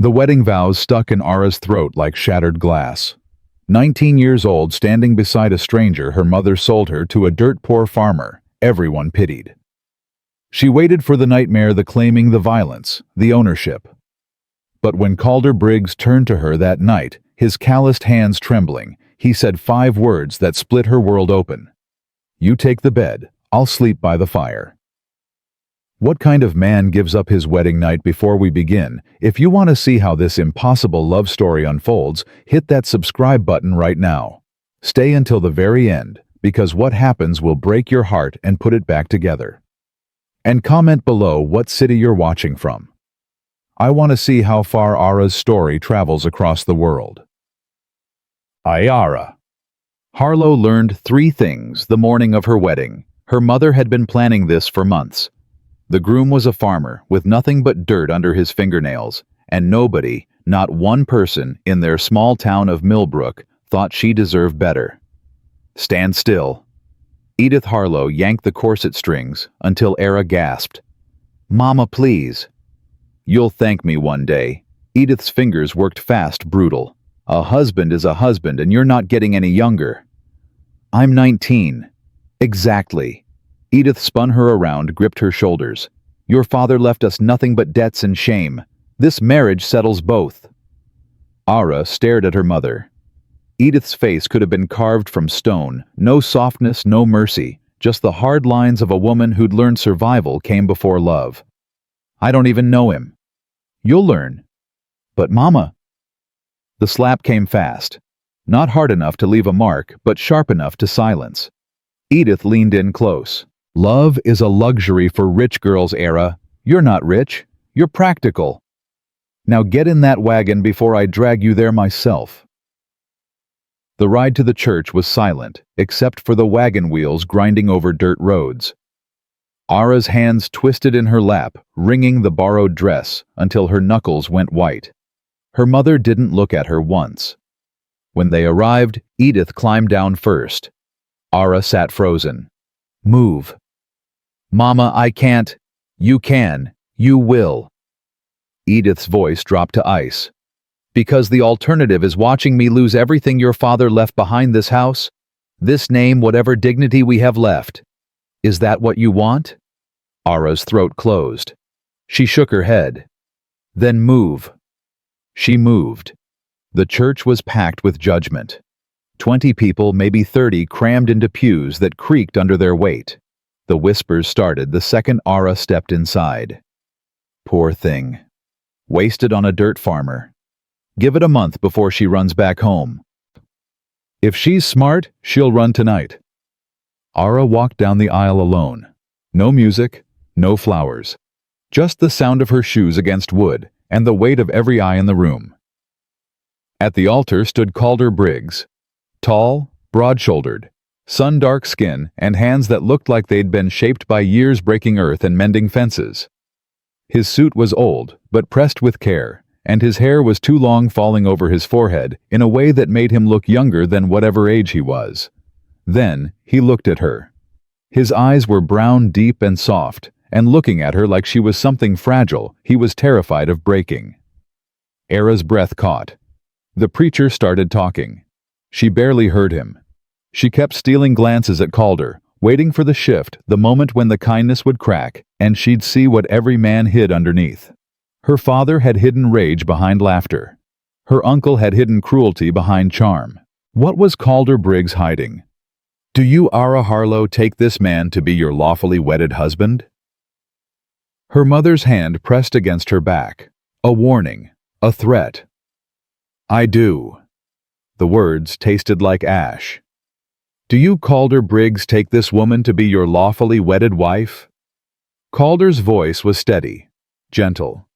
The wedding vows stuck in Ara's throat like shattered glass. 19 years old, standing beside a stranger her mother sold her to a dirt-poor farmer, everyone pitied. She waited for the nightmare, the claiming, the violence, the ownership. But when Calder Briggs turned to her that night, his calloused hands trembling, he said 5 words that split her world open. "You take the bed, I'll sleep by the fire." What kind of man gives up his wedding night before we begin? If you want to see how this impossible love story unfolds, hit that subscribe button right now. Stay until the very end, because what happens will break your heart and put it back together. And comment below what city you're watching from. I want to see how far Ara's story travels across the world. Ara. Harlow learned 3 things the morning of her wedding. Her mother had been planning this for months. The groom was a farmer with nothing but dirt under his fingernails, and nobody, not one person, in their small town of Millbrook thought she deserved better. Stand still. Edith Harlow yanked the corset strings until Ara gasped. "Mama, please." "You'll thank me one day." Edith's fingers worked fast, brutal. "A husband is a husband, and you're not getting any younger." "I'm 19. "Exactly." Edith spun her around, gripped her shoulders. "Your father left us nothing but debts and shame. This marriage settles both." Ara stared at her mother. Edith's face could have been carved from stone. No softness, no mercy, just the hard lines of a woman who'd learned survival came before love. "I don't even know him." "You'll learn." "But Mama." The slap came fast. Not hard enough to leave a mark, but sharp enough to silence. Edith leaned in close. "Love is a luxury for rich girls, Ara. You're not rich. You're practical. Now get in that wagon before I drag you there myself." The ride to the church was silent, except for the wagon wheels grinding over dirt roads. Ara's hands twisted in her lap, wringing the borrowed dress until her knuckles went white. Her mother didn't look at her once. When they arrived, Edith climbed down first. Ara sat frozen. "Move." "Mama, I can't." "You can. You will." Edith's voice dropped to ice. "Because the alternative is watching me lose everything your father left behind, this house, this name, whatever dignity we have left. Is that what you want?" Ara's throat closed. She shook her head. "Then move." She moved. The church was packed with judgment. 20 people, maybe 30, crammed into pews that creaked under their weight. The whispers started the second Ara stepped inside. "Poor thing. Wasted on a dirt farmer. Give it a month before she runs back home. If she's smart, she'll run tonight." Ara walked down the aisle alone. No music, no flowers. Just the sound of her shoes against wood and the weight of every eye in the room. At the altar stood Calder Briggs. Tall, broad-shouldered, sun-dark skin, and hands that looked like they'd been shaped by years breaking earth and mending fences. His suit was old, but pressed with care, and his hair was too long, falling over his forehead in a way that made him look younger than whatever age he was. Then he looked at her. His eyes were brown, deep, and soft, and looking at her like she was something fragile he was terrified of breaking. Ara's breath caught. The preacher started talking. She barely heard him. She kept stealing glances at Calder, waiting for the shift, the moment when the kindness would crack, and she'd see what every man hid underneath. Her father had hidden rage behind laughter. Her uncle had hidden cruelty behind charm. What was Calder Briggs hiding? "Do you, Ara Harlow, take this man to be your lawfully wedded husband?" Her mother's hand pressed against her back. A warning, a threat. "I do." The words tasted like ash. "Do you, Calder Briggs, take this woman to be your lawfully wedded wife?" Calder's voice was steady, gentle.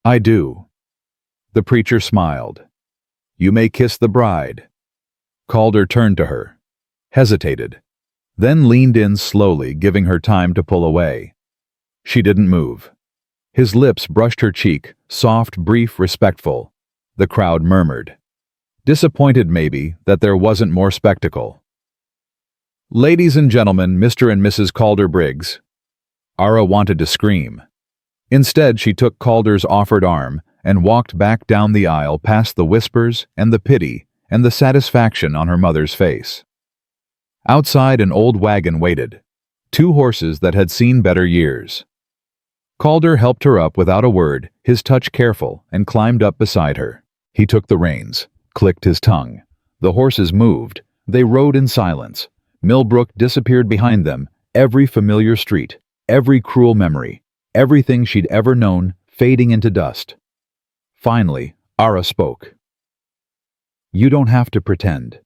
"I do." The preacher smiled. "You may kiss the bride." Calder turned to her, hesitated, then leaned in slowly, giving her time to pull away. She didn't move. His lips brushed her cheek, soft, brief, respectful. The crowd murmured. Disappointed, maybe, that there wasn't more spectacle. "Ladies and gentlemen, Mr. and Mrs. Calder Briggs." Ara wanted to scream. Instead, she took Calder's offered arm and walked back down the aisle past the whispers and the pity and the satisfaction on her mother's face. Outside, an old wagon waited, 2 horses that had seen better years. Calder helped her up without a word, his touch careful, and climbed up beside her. He took the reins, clicked his tongue. The horses moved. They rode in silence. Millbrook disappeared behind them, every familiar street, every cruel memory, everything she'd ever known fading into dust. Finally, Ara spoke. "You don't have to pretend."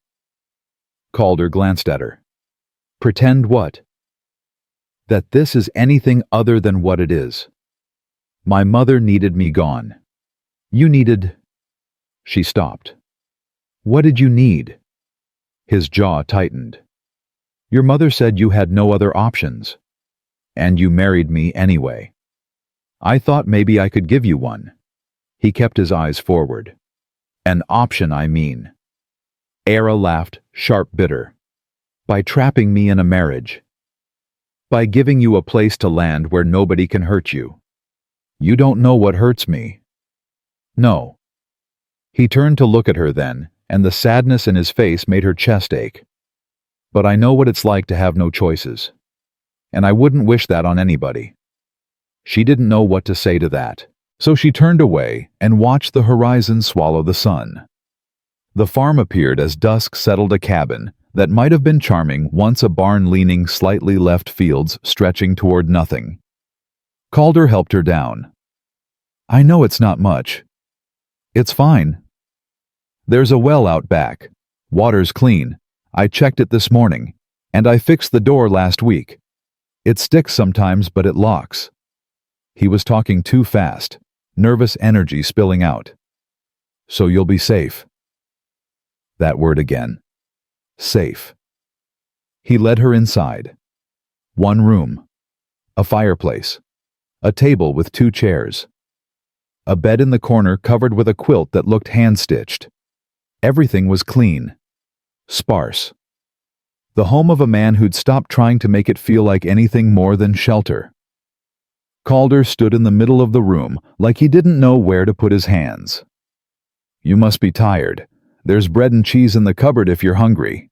Calder glanced at her. "Pretend what?" "That this is anything other than what it is. My mother needed me gone. You needed—" She stopped. "What did you need?" His jaw tightened. "Your mother said you had no other options. And you married me anyway. I thought maybe I could give you one." He kept his eyes forward. "An option, I mean." Ara laughed, sharp bitter. "By trapping me in a marriage. By giving you a place to land where nobody can hurt you. You don't know what hurts me." "No." He turned to look at her then, and the sadness in his face made her chest ache. "But I know what it's like to have no choices. And I wouldn't wish that on anybody." She didn't know what to say to that, so she turned away and watched the horizon swallow the sun. The farm appeared as dusk settled a cabin that might have been charming once, a barn leaning slightly left, fields stretching toward nothing. Calder helped her down. "I know it's not much. It's fine. There's a well out back. Water's clean. I checked it this morning, and I fixed the door last week. It sticks sometimes, but it locks." He was talking too fast, nervous energy spilling out. "So you'll be safe." That word again. Safe. He led her inside. 1 room. A fireplace. A table with 2 chairs. A bed in the corner covered with a quilt that looked hand-stitched. Everything was clean. Sparse. The home of a man who'd stopped trying to make it feel like anything more than shelter. Calder stood in the middle of the room like he didn't know where to put his hands. "You must be tired. There's bread and cheese in the cupboard if you're hungry."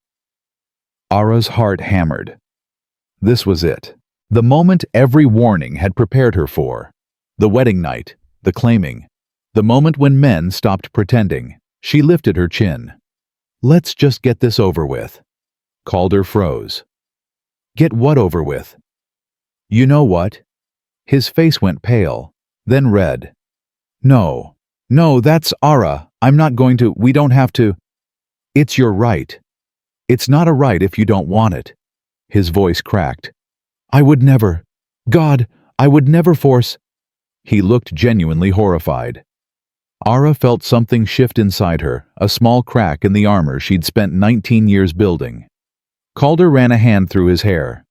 Ara's heart hammered. This was it. The moment every warning had prepared her for. The wedding night, the claiming. The moment when men stopped pretending. She lifted her chin. "Let's just get this over with." Calder froze. "Get what over with?" "You know what?" His face went pale, then red. No, that's Ara. I'm not going to, we don't have to." "It's your right." "It's not a right if you don't want it." His voice cracked. "I would never. God, I would never force." He looked genuinely horrified. Ara felt something shift inside her, a small crack in the armor she'd spent 19 years building. Calder ran a hand through his hair.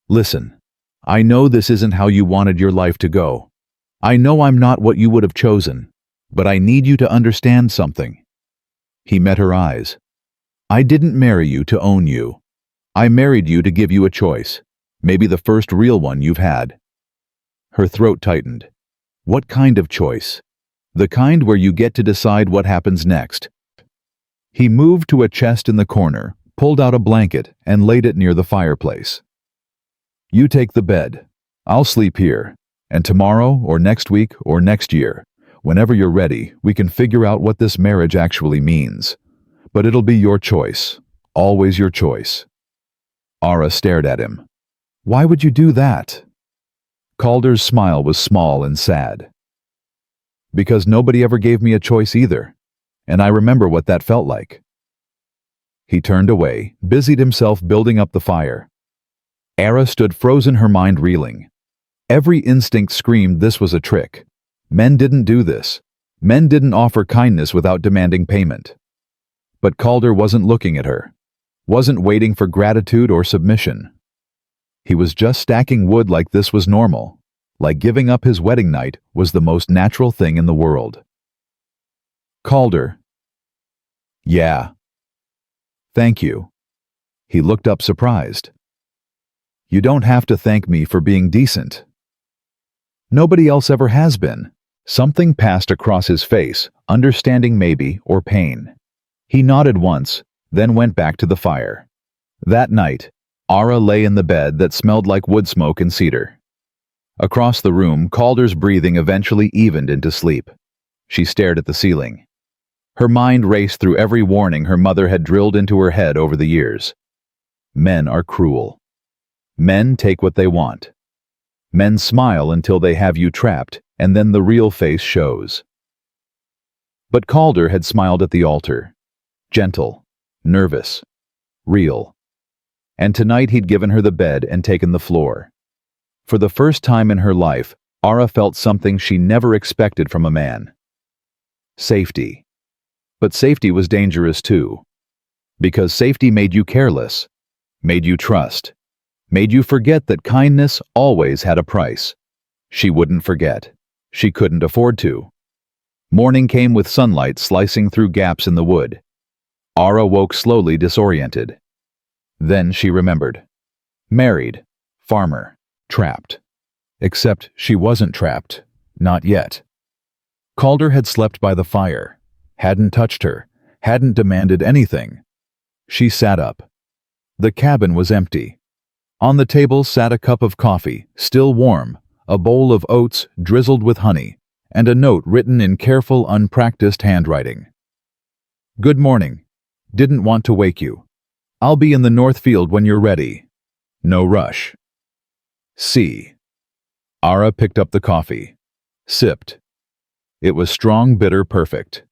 "Listen, I know this isn't how you wanted your life to go. I know I'm not what you would have chosen, but I need you to understand something." He met her eyes. "I didn't marry you to own you. I married you to give you a choice, maybe the first real one you've had." Her throat tightened. "What kind of choice?" "The kind where you get to decide what happens next." He moved to a chest in the corner, pulled out a blanket, and laid it near the fireplace. "You take the bed. I'll sleep here. And tomorrow, or next week, or next year, whenever you're ready, we can figure out what this marriage actually means. But it'll be your choice. Always your choice." Ara stared at him. "Why would you do that?" Calder's smile was small and sad. "Because nobody ever gave me a choice either, and I remember what that felt like." He turned away, busied himself building up the fire. Ara stood frozen, her mind reeling. Every instinct screamed this was a trick. Men didn't do this. Men didn't offer kindness without demanding payment. But Calder wasn't looking at her, wasn't waiting for gratitude or submission. He was just stacking wood like this was normal, like giving up his wedding night was the most natural thing in the world. "Calder." "Yeah." "Thank you." He looked up surprised. "You don't have to thank me for being decent. Nobody else ever has been. Something passed across his face, understanding maybe, or pain. He nodded once, then went back to the fire. That night, Ara lay in the bed that smelled like wood smoke and cedar. Across the room, Calder's breathing eventually evened into sleep. She stared at the ceiling. Her mind raced through every warning her mother had drilled into her head over the years. Men are cruel. Men take what they want. Men smile until they have you trapped, and then the real face shows. But Calder had smiled at the altar. Gentle, nervous, real. And tonight he'd given her the bed and taken the floor. For the first time in her life, Ara felt something she never expected from a man. Safety. But safety was dangerous too. Because safety made you careless, made you trust, made you forget that kindness always had a price. She wouldn't forget. She couldn't afford to. Morning came with sunlight slicing through gaps in the wood. Ara woke slowly, disoriented. Then she remembered. Married, farmer, trapped. Except she wasn't trapped. Not yet. Calder had slept by the fire, hadn't touched her, hadn't demanded anything. She sat up. The cabin was empty. On the table sat a cup of coffee, still warm, a bowl of oats drizzled with honey, and a note written in careful, unpracticed handwriting. Good morning. Didn't want to wake you. I'll be in the north field when you're ready. No rush. C. Ara picked up the coffee. Sipped. It was strong, bitter, perfect.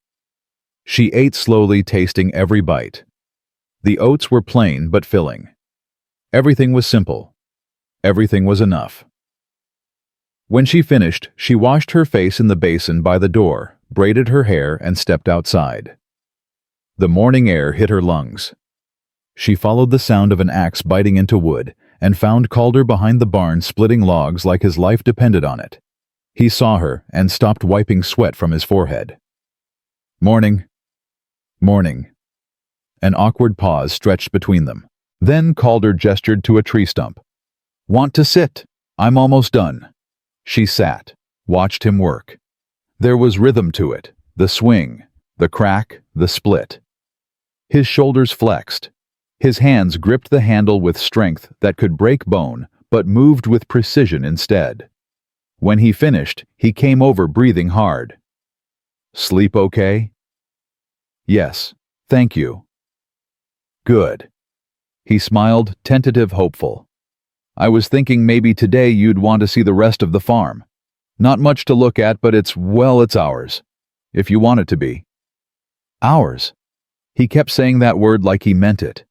She ate slowly, tasting every bite. The oats were plain but filling. Everything was simple. Everything was enough. When she finished, she washed her face in the basin by the door, braided her hair, and stepped outside. The morning air hit her lungs. She followed the sound of an axe biting into wood and found Calder behind the barn splitting logs like his life depended on it. He saw her and stopped wiping sweat from his forehead. Morning. Morning. An awkward pause stretched between them. Then Calder gestured to a tree stump. Want to sit? I'm almost done. She sat, watched him work. There was rhythm to it, the swing, the crack, the split. His shoulders flexed. His hands gripped the handle with strength that could break bone, but moved with precision instead. When he finished, he came over breathing hard. Sleep okay? Yes, thank you. Good. He smiled, tentative, hopeful. I was thinking maybe today you'd want to see the rest of the farm. Not much to look at, but it's ours. If you want it to be. Ours. He kept saying that word like he meant it.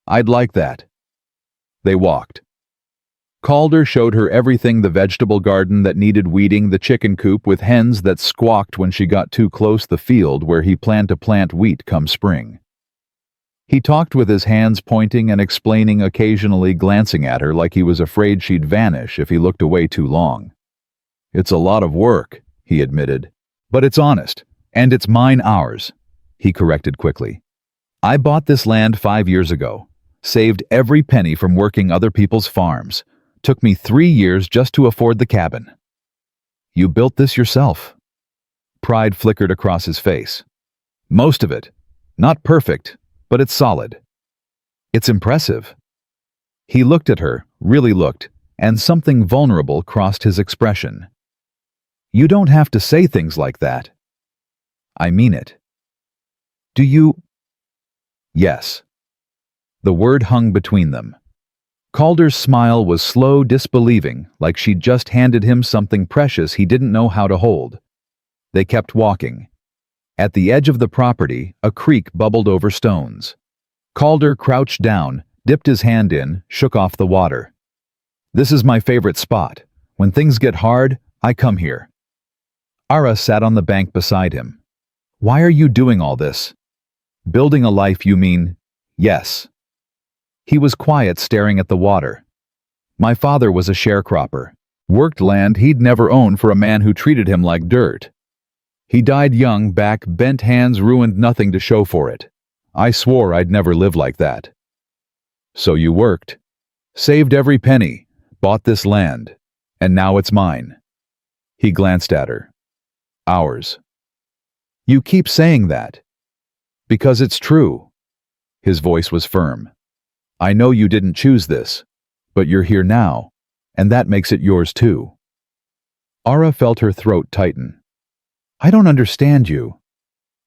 I'd like that. They walked. Calder showed her everything: the vegetable garden that needed weeding, the chicken coop with hens that squawked when she got too close, the field where he planned to plant wheat come spring. He talked with his hands pointing and explaining, occasionally glancing at her like he was afraid she'd vanish if he looked away too long. It's a lot of work, he admitted. But it's honest, and it's ours, he corrected quickly. I bought this land 5 years ago, saved every penny from working other people's farms. Took me 3 years just to afford the cabin. You built this yourself. Pride flickered across his face. Most of it. Not perfect, but it's solid. It's impressive. He looked at her, really looked, and something vulnerable crossed his expression. You don't have to say things like that. I mean it. Do you? Yes. The word hung between them. Calder's smile was slow, disbelieving, like she'd just handed him something precious he didn't know how to hold. They kept walking. At the edge of the property, a creek bubbled over stones. Calder crouched down, dipped his hand in, shook off the water. This is my favorite spot. When things get hard, I come here. Ara sat on the bank beside him. Why are you doing all this? Building a life, you mean? Yes. He was quiet, staring at the water. My father was a sharecropper. Worked land he'd never owned for a man who treated him like dirt. He died young, back, bent hands, ruined, nothing to show for it. I swore I'd never live like that. So you worked. Saved every penny. Bought this land. And now it's mine. He glanced at her. Ours. You keep saying that. Because it's true. His voice was firm. I know you didn't choose this, but you're here now, and that makes it yours too. Ara felt her throat tighten. I don't understand you.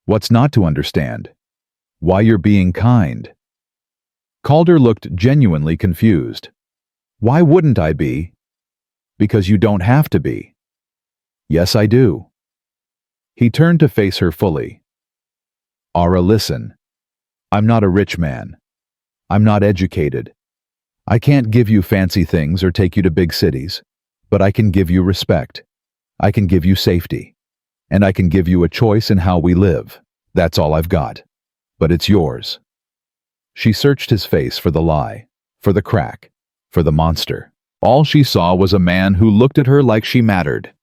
What's not to understand? Why you're being kind. Calder looked genuinely confused. Why wouldn't I be? Because you don't have to be. Yes, I do. He turned to face her fully. Ara, listen. I'm not a rich man. I'm not educated. I can't give you fancy things or take you to big cities, but I can give you respect. I can give you safety. And I can give you a choice in how we live. That's all I've got. But it's yours. She searched his face for the lie, for the crack, for the monster. All she saw was a man who looked at her like she mattered.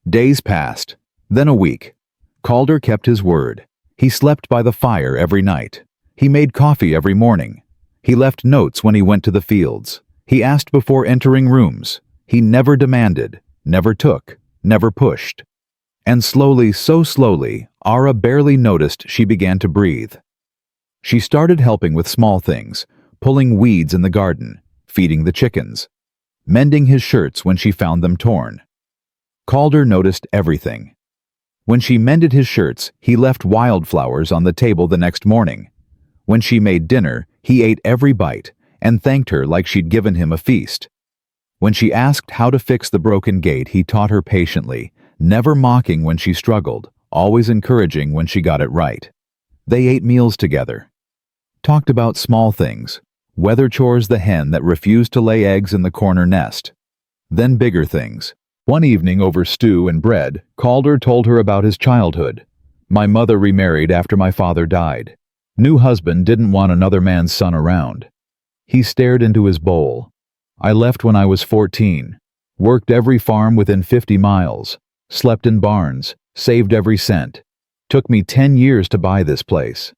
Days passed, then a week. Calder kept his word. He slept by the fire every night. He made coffee every morning. He left notes when he went to the fields. He asked before entering rooms. He never demanded, never took, never pushed. And slowly, so slowly, Ara barely noticed she began to breathe. She started helping with small things, pulling weeds in the garden, feeding the chickens, mending his shirts when she found them torn. Calder noticed everything. When she mended his shirts, he left wildflowers on the table the next morning. When she made dinner, he ate every bite and thanked her like she'd given him a feast. When she asked how to fix the broken gate, he taught her patiently, never mocking when she struggled, always encouraging when she got it right. They ate meals together, talked about small things, weather chores, the hen that refused to lay eggs in the corner nest. Then bigger things. One evening over stew and bread, Calder told her about his childhood. My mother remarried after my father died. New husband didn't want another man's son around. He stared into his bowl. I left when I was 14, worked every farm within 50 miles, slept in barns, saved every cent. Took me 10 years to buy this place.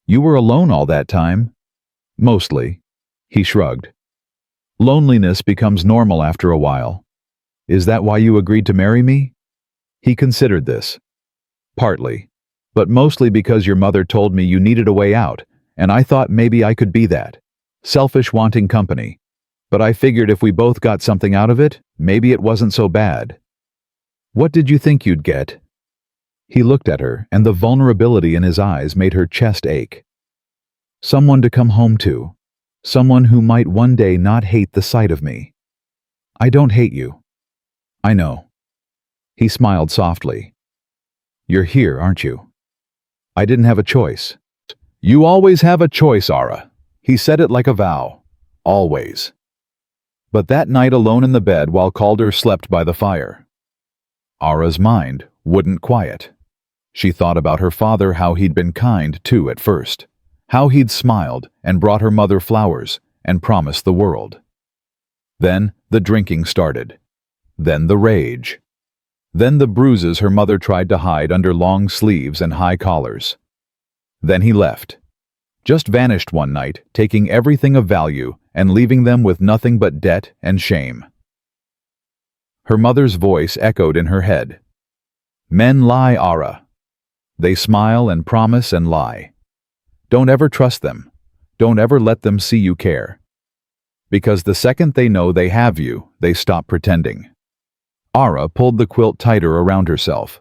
You were alone all that time? Mostly. He shrugged. Loneliness becomes normal after a while. Is that why you agreed to marry me? He considered this. Partly. But mostly because your mother told me you needed a way out, and I thought maybe I could be that. Selfish, wanting company. But I figured if we both got something out of it, maybe it wasn't so bad. What did you think you'd get? He looked at her, and the vulnerability in his eyes made her chest ache. Someone to come home to. Someone who might one day not hate the sight of me. I don't hate you. I know. He smiled softly. You're here, aren't you? I didn't have a choice. You always have a choice, Ara. He said it like a vow. Always. But that night alone in the bed while Calder slept by the fire, Ara's mind wouldn't quiet. She thought about her father, how he'd been kind too at first, how he'd smiled and brought her mother flowers and promised the world. Then the drinking started. Then the rage. Then the bruises her mother tried to hide under long sleeves and high collars. Then he left. Just vanished one night, taking everything of value and leaving them with nothing but debt and shame. Her mother's voice echoed in her head. Men lie, Ara. They smile and promise and lie. Don't ever trust them. Don't ever let them see you care. Because the second they know they have you, they stop pretending. Ara pulled the quilt tighter around herself.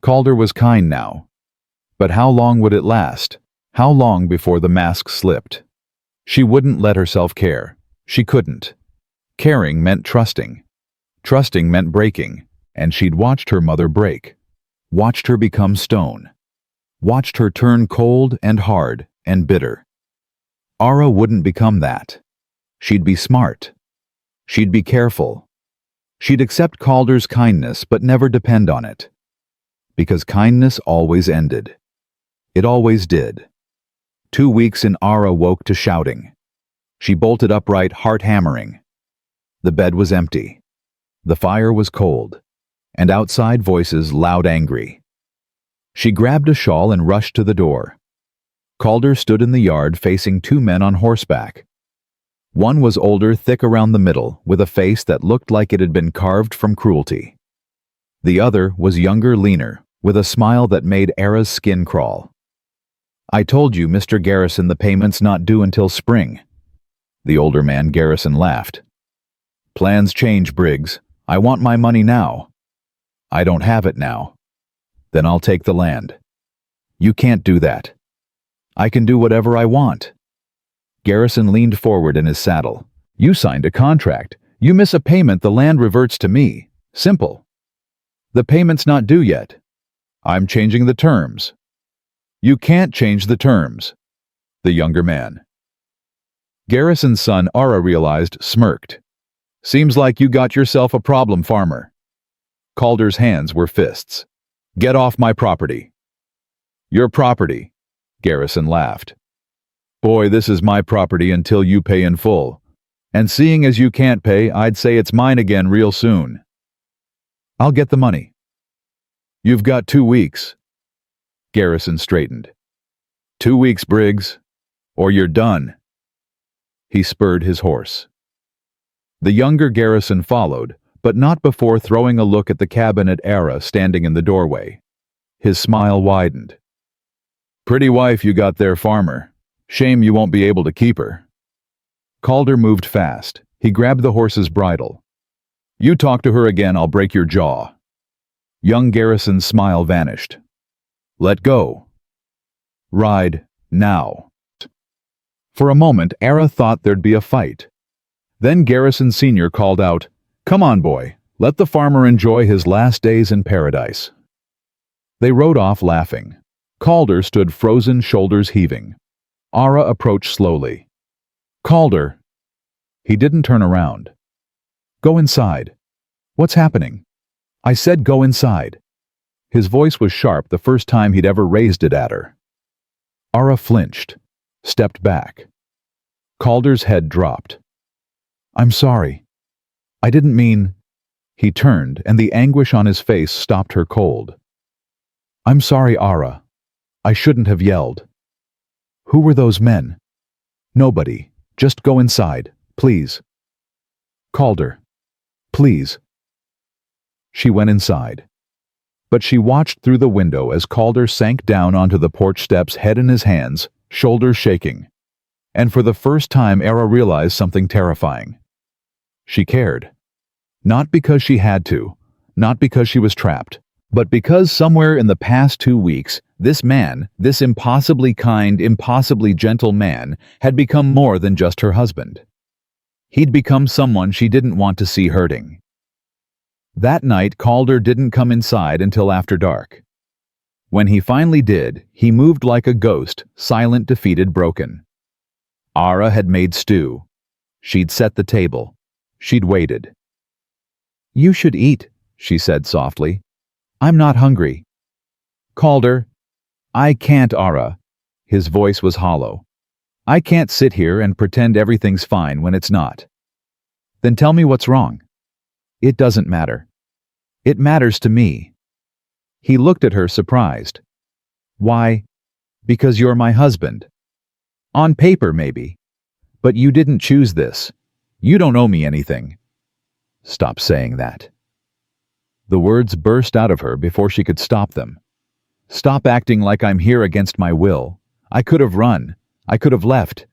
Calder was kind now. But how long would it last? How long before the mask slipped? She wouldn't let herself care. She couldn't. Caring meant trusting. Trusting meant breaking, and she'd watched her mother break. Watched her become stone. Watched her turn cold and hard and bitter. Ara wouldn't become that. She'd be smart. She'd be careful. She'd accept Calder's kindness but never depend on it. Because kindness always ended. It always did. 2 weeks in, Ara woke to shouting. She bolted upright, heart hammering. The bed was empty. The fire was cold. And outside voices loud, angry. She grabbed a shawl and rushed to the door. Calder stood in the yard facing 2 men on horseback. One was older, thick around the middle, with a face that looked like it had been carved from cruelty. The other was younger, leaner, with a smile that made Ara's skin crawl. "I told you, Mr. Garrison, the payment's not due until spring." The older man, Garrison, laughed. "Plans change, Briggs. I want my money now." "I don't have it now." "Then I'll take the land." "You can't do that." "I can do whatever I want." Garrison leaned forward in his saddle. "You signed a contract. You miss a payment, the land reverts to me. Simple." "The payment's not due yet." "I'm changing the terms." "You can't change the terms." The younger man. Garrison's son, Ara, realized, smirked. "Seems like you got yourself a problem, farmer." Calder's hands were fists. "Get off my property." "Your property." Garrison laughed. "Boy, this is my property until you pay in full. And seeing as you can't pay, I'd say it's mine again real soon." "I'll get the money." "You've got 2 weeks." Garrison straightened. 2 weeks, Briggs, or you're done." He spurred his horse. The younger Garrison followed, but not before throwing a look at the cabin at Ara standing in the doorway. His smile widened. "Pretty wife you got there, farmer. Shame you won't be able to keep her." Calder moved fast. He grabbed the horse's bridle. "You talk to her again, I'll break your jaw." Young Garrison's smile vanished. "Let go." "Ride, now." For a moment, Ara thought there'd be a fight. Then Garrison Sr. called out, "Come on, boy, let the farmer enjoy his last days in paradise." They rode off laughing. Calder stood frozen, shoulders heaving. Ara approached slowly. "Calder." He didn't turn around. "Go inside." "What's happening?" "I said go inside." His voice was sharp, the first time he'd ever raised it at her. Ara flinched, stepped back. Calder's head dropped. "I'm sorry. I didn't mean—" He turned, and the anguish on his face stopped her cold. "I'm sorry, Ara. I shouldn't have yelled." "Who were those men?" "Nobody. Just go inside, please." "Calder, please." She went inside. But she watched through the window as Calder sank down onto the porch steps, head in his hands, shoulders shaking. And for the first time, Ara realized something terrifying. She cared. Not because she had to, not because she was trapped, but because somewhere in the past 2 weeks, this man, this impossibly kind, impossibly gentle man, had become more than just her husband. He'd become someone she didn't want to see hurting. That night, Calder didn't come inside until after dark. When he finally did, he moved like a ghost, silent, defeated, broken. Ara had made stew. She'd set the table. She'd waited. "You should eat," she said softly. "I'm not hungry." "Calder." "I can't, Ara." His voice was hollow. "I can't sit here and pretend everything's fine when it's not." "Then tell me what's wrong." "It doesn't matter." "It matters to me." He looked at her, surprised. "Why?" "Because you're my husband." "On paper, maybe. But you didn't choose this. You don't owe me anything." "Stop saying that." The words burst out of her before she could stop them. "Stop acting like I'm here against my will. I could have run. I could have left.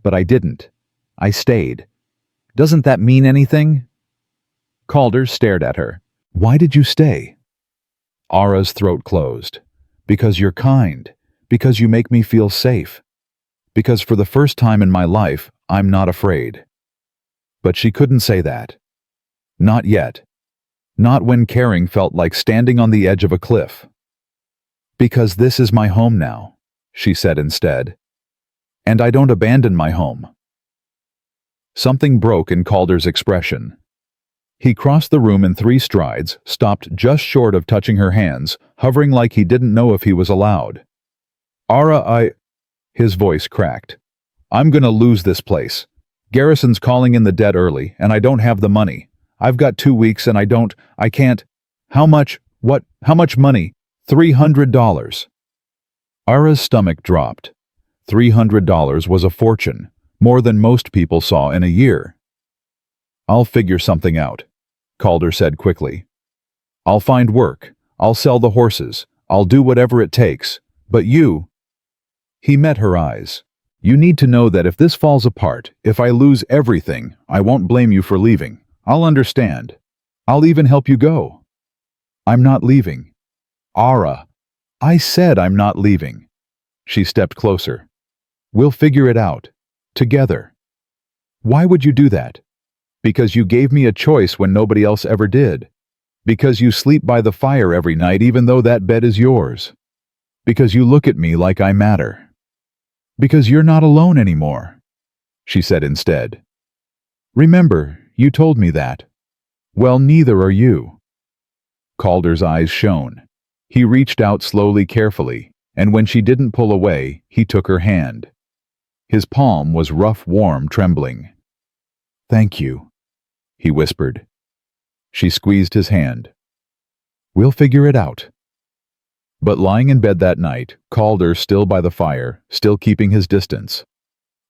But I didn't. I stayed. Doesn't that mean anything?" Calder stared at her. "Why did you stay?" Ara's throat closed. "Because you're kind. Because you make me feel safe. Because for the first time in my life, I'm not afraid." But she couldn't say that. Not yet. Not when caring felt like standing on the edge of a cliff. "Because this is my home now," she said instead. "And I don't abandon my home." Something broke in Calder's expression. He crossed the room in 3 strides, stopped just short of touching her hands, hovering like he didn't know if he was allowed. "Ara, His voice cracked. "I'm gonna lose this place. Garrison's calling in the dead early, and I don't have the money. I've got 2 weeks and I can't. How much? What? How much money?" $300. Ara's stomach dropped. $300 was a fortune, more than most people saw in a year. "I'll figure something out," Calder said quickly. I'll find work. I'll sell the horses. I'll do whatever it takes. But you—" He met her eyes. "You need to know that if this falls apart, if I lose everything, I won't blame you for leaving. I'll understand. I'll even help you go." "I'm not leaving." "Ara, I said I'm not leaving." She stepped closer. "We'll figure it out. Together." "Why would you do that?" "Because you gave me a choice when nobody else ever did. Because you sleep by the fire every night even though that bed is yours. Because you look at me like I matter. Because you're not alone anymore," she said instead. "Remember, you told me that. Well, neither are you." Calder's eyes shone. He reached out slowly, carefully, and when she didn't pull away, he took her hand. His palm was rough, warm, trembling. "Thank you," he whispered. She squeezed his hand. "We'll figure it out." But lying in bed that night, Calder still by the fire, still keeping his distance.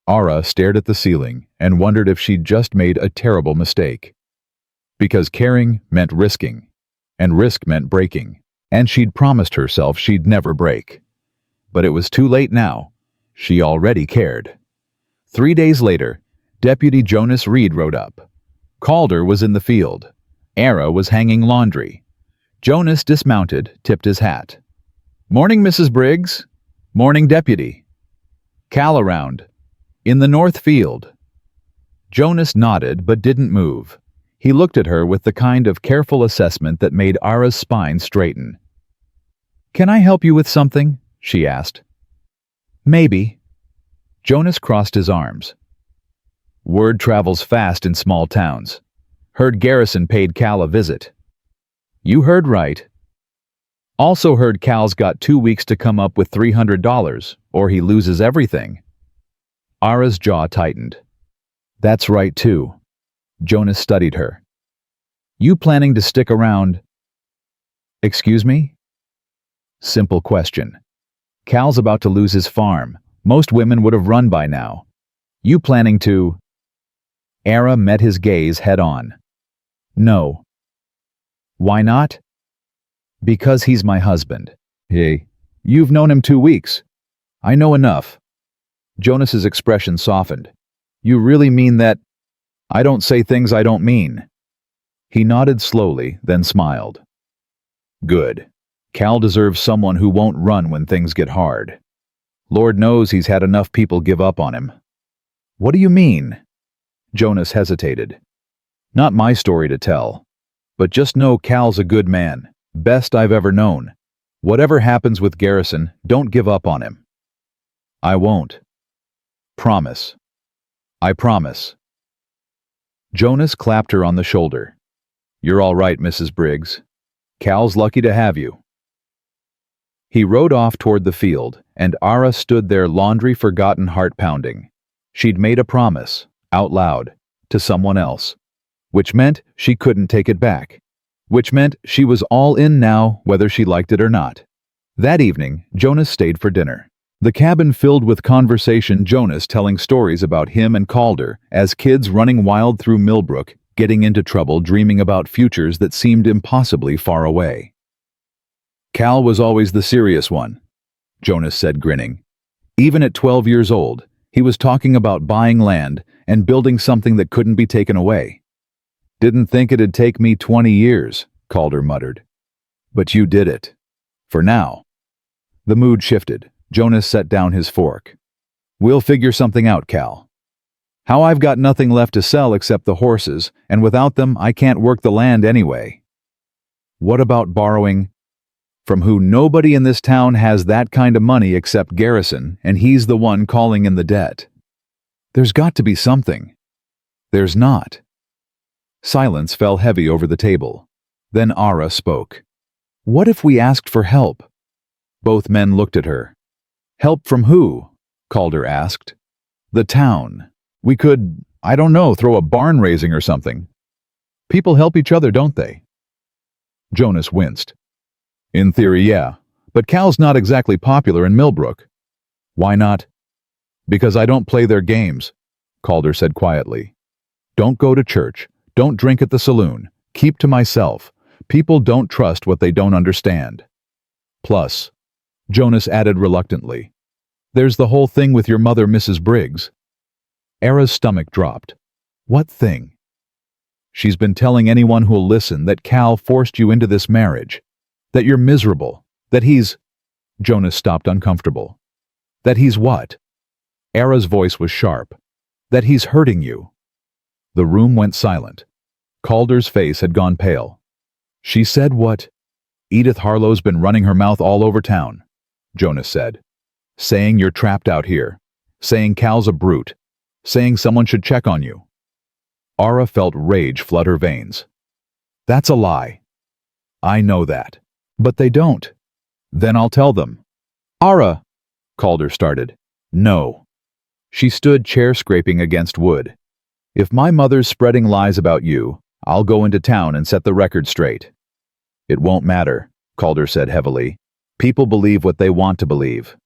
Ara stared at the ceiling and wondered if she'd just made a terrible mistake. Because caring meant risking, and risk meant breaking, and she'd promised herself she'd never break. But it was too late now. She already cared. 3 days later, Deputy Jonas Reed rode up. Calder was in the field. Ara was hanging laundry. Jonas dismounted, tipped his hat. "Morning, Mrs. Briggs." "Morning, Deputy." "Cal around." "In the north field." Jonas nodded but didn't move. He looked at her with the kind of careful assessment that made Ara's spine straighten. "Can I help you with something?" she asked. "Maybe." Jonas crossed his arms. "Word travels fast in small towns. Heard Garrison paid Cal a visit." "You heard right." "Also heard Cal's got 2 weeks to come up with $300, or he loses everything." Ara's jaw tightened. "That's right, too." Jonas studied her. "You planning to stick around?" "Excuse me?" Simple question. Cal's about to lose his farm. Most women would have run by now. "You planning to—" Ara met his gaze head on. "No." "Why not?" "Because he's my husband." "Hey, you've known him 2 weeks. I know enough." Jonas's expression softened. "You really mean that?" "I don't say things I don't mean." He nodded slowly, then smiled. "Good. Cal deserves someone who won't run when things get hard. Lord knows he's had enough people give up on him." "What do you mean?" Jonas hesitated. "Not my story to tell. But just know Cal's a good man. Best I've ever known. Whatever happens with Garrison, don't give up on him." "I won't." "Promise." "I promise." Jonas clapped her on the shoulder. "You're all right, Mrs. Briggs. Cal's lucky to have you." He rode off toward the field, and Ara stood there, laundry forgotten, heart pounding. She'd made a promise, out loud, to someone else. Which meant she couldn't take it back. Which meant she was all in now, whether she liked it or not. That evening, Jonas stayed for dinner. The cabin filled with conversation, Jonas telling stories about him and Calder, as kids running wild through Millbrook, getting into trouble, dreaming about futures that seemed impossibly far away. "Cal was always the serious one," Jonas said, grinning. "Even at 12 years old, he was talking about buying land and building something that couldn't be taken away." "Didn't think it'd take me 20 years, Calder muttered. "But you did it. For now." The mood shifted. Jonas set down his fork. "We'll figure something out, Cal. How I've got nothing left to sell except the horses, and without them I can't work the land anyway." "What about borrowing?" "From who nobody in this town has that kind of money except Garrison, and he's the one calling in the debt." "There's got to be something." "There's not." Silence fell heavy over the table. Then Ara spoke. "What if we asked for help?" Both men looked at her. "Help from who?" Calder asked. "The town. We could, I don't know, throw a barn raising or something. People help each other, don't they?" Jonas winced. "In theory, yeah. But Cal's not exactly popular in Millbrook." "Why not?" "Because I don't play their games," Calder said quietly. "Don't go to church. Don't drink at the saloon. Keep to myself. People don't trust what they don't understand. Plus, Jonas added reluctantly, there's the whole thing with your mother, Mrs. Briggs. Era's stomach dropped. What thing? She's been telling anyone who'll listen that Cal forced you into this marriage, that you're miserable, that he's... Jonas stopped uncomfortable. That he's what? Era's voice was sharp. That he's hurting you. The room went silent. Calder's face had gone pale. She said what? Edith Harlow's been running her mouth all over town, Jonas said. Saying you're trapped out here. Saying Cal's a brute. Saying someone should check on you. Ara felt rage flood her veins. That's a lie. I know that. But they don't. Then I'll tell them. Ara, Calder started. No. She stood chair-scraping against wood. If my mother's spreading lies about you, I'll go into town and set the record straight. It won't matter, Calder said heavily. People believe what they want to believe.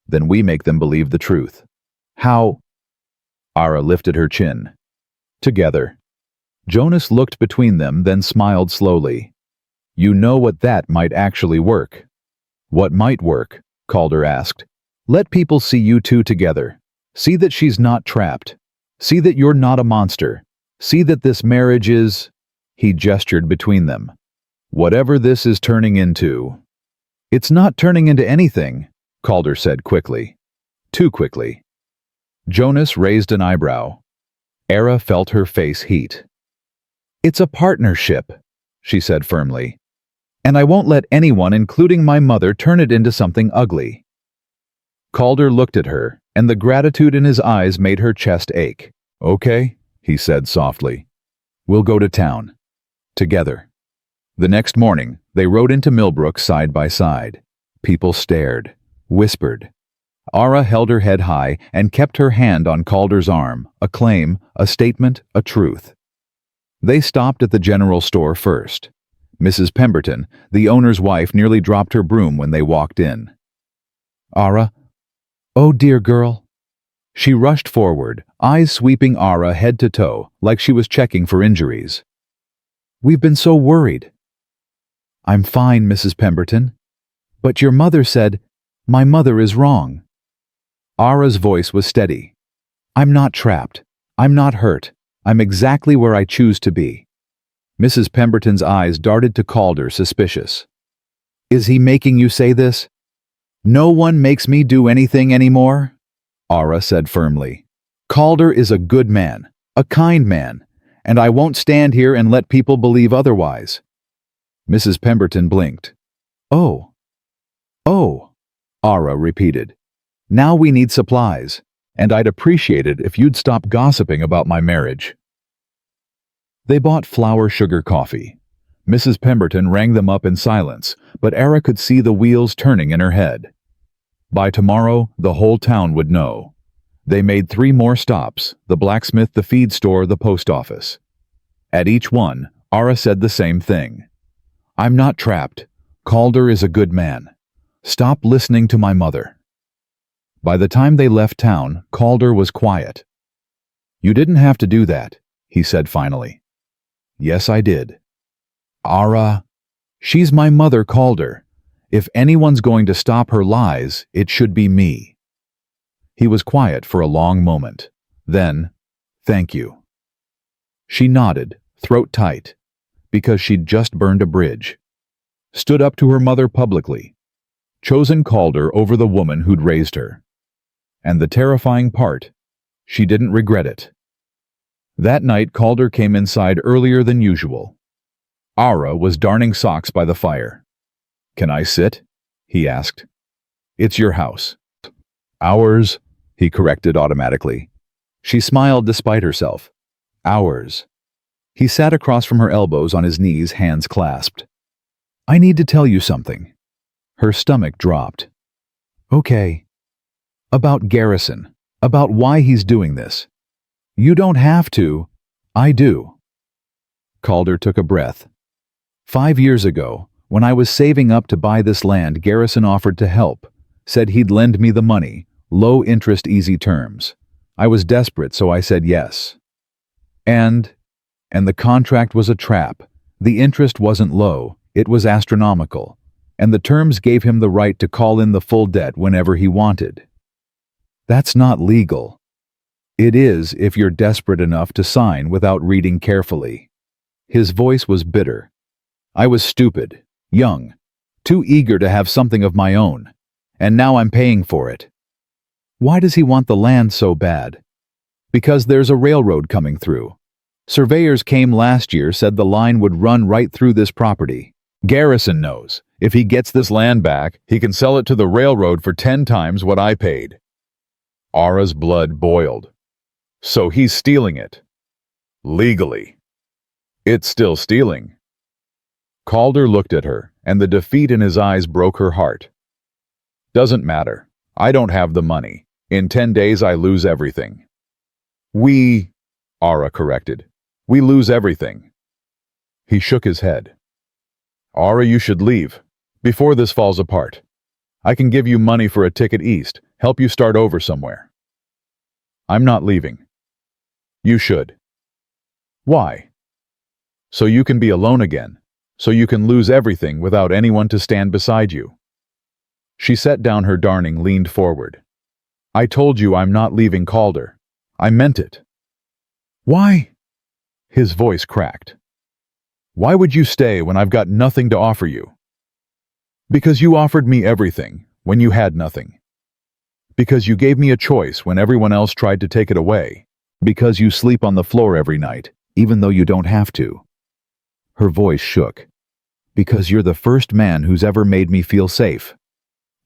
Then we make them believe the truth. How? Ara lifted her chin. Together. Jonas looked between them, then smiled slowly. You know what that might actually work. What might work? Calder asked. Let people see you two together. See that she's not trapped. See that you're not a monster. See that this marriage is... He gestured between them. Whatever this is turning into. It's not turning into anything, Calder said quickly. Too quickly. Jonas raised an eyebrow. Era felt her face heat. It's a partnership, she said firmly. And I won't let anyone, including my mother, turn it into something ugly. Calder looked at her, and the gratitude in his eyes made her chest ache. Okay, he said softly. We'll go to town. Together. The next morning, they rode into Millbrook side by side. People stared, whispered. Ara held her head high and kept her hand on Calder's arm, a claim, a statement, a truth. They stopped at the general store first. Mrs. Pemberton, the owner's wife, nearly dropped her broom when they walked in. Ara? Oh, dear girl. She rushed forward, eyes sweeping Ara head to toe, like she was checking for injuries. We've been so worried. I'm fine, Mrs. Pemberton. But your mother said, my mother is wrong. Ara's voice was steady. I'm not trapped. I'm not hurt. I'm exactly where I choose to be. Mrs. Pemberton's eyes darted to Calder, suspicious. Is he making you say this? No one makes me do anything anymore, Ara said firmly. Calder is a good man, a kind man, and I won't stand here and let people believe otherwise. Mrs. Pemberton blinked. Oh, Ara repeated. Now we need supplies, and I'd appreciate it if you'd stop gossiping about my marriage. They bought flour sugar coffee. Mrs. Pemberton rang them up in silence, but Ara could see the wheels turning in her head. By tomorrow, the whole town would know. They made 3 more stops, the blacksmith, the feed store, the post office. At each one, Ara said the same thing. I'm not trapped. Calder is a good man. Stop listening to my mother. By the time they left town, Calder was quiet. You didn't have to do that, he said finally. Yes, I did. Ara, she's my mother, Calder. If anyone's going to stop her lies, it should be me. He was quiet for a long moment. Then, thank you. She nodded, throat tight, because she'd just burned a bridge. Stood up to her mother publicly. Chosen Calder over the woman who'd raised her. And the terrifying part, she didn't regret it. That night, Calder came inside earlier than usual. Ara was darning socks by the fire. Can I sit? He asked. It's your house. Ours, he corrected automatically. She smiled despite herself. Ours. He sat across from her elbows on his knees, hands clasped. I need to tell you something. Her stomach dropped. Okay. About Garrison. About why he's doing this. You don't have to. I do. Calder took a breath. 5 years ago, when I was saving up to buy this land, Garrison offered to help. Said he'd lend me the money, low interest, easy terms. I was desperate, so I said yes. And the contract was a trap. The interest wasn't low, it was astronomical, and the terms gave him the right to call in the full debt whenever he wanted. That's not legal. It is if you're desperate enough to sign without reading carefully. His voice was bitter. I was stupid, young, too eager to have something of my own, and now I'm paying for it. Why does he want the land so bad? Because there's a railroad coming through. Surveyors came last year, said the line would run right through this property. Garrison knows, if he gets this land back, he can sell it to the railroad for 10 times what I paid. Ara's blood boiled. So he's stealing it. Legally. It's still stealing. Calder looked at her, and the defeat in his eyes broke her heart. Doesn't matter. I don't have the money. In 10 days I lose everything. Ara corrected. We lose everything. He shook his head. Ara, you should leave, before this falls apart. I can give you money for a ticket east, help you start over somewhere. I'm not leaving. You should. Why? So you can be alone again, so you can lose everything without anyone to stand beside you. She set down her darning, leaned forward. I told you I'm not leaving Calder. I meant it. Why? His voice cracked. Why would you stay when I've got nothing to offer you? Because you offered me everything when you had nothing. Because you gave me a choice when everyone else tried to take it away. Because you sleep on the floor every night, even though you don't have to. Her voice shook. Because you're the first man who's ever made me feel safe.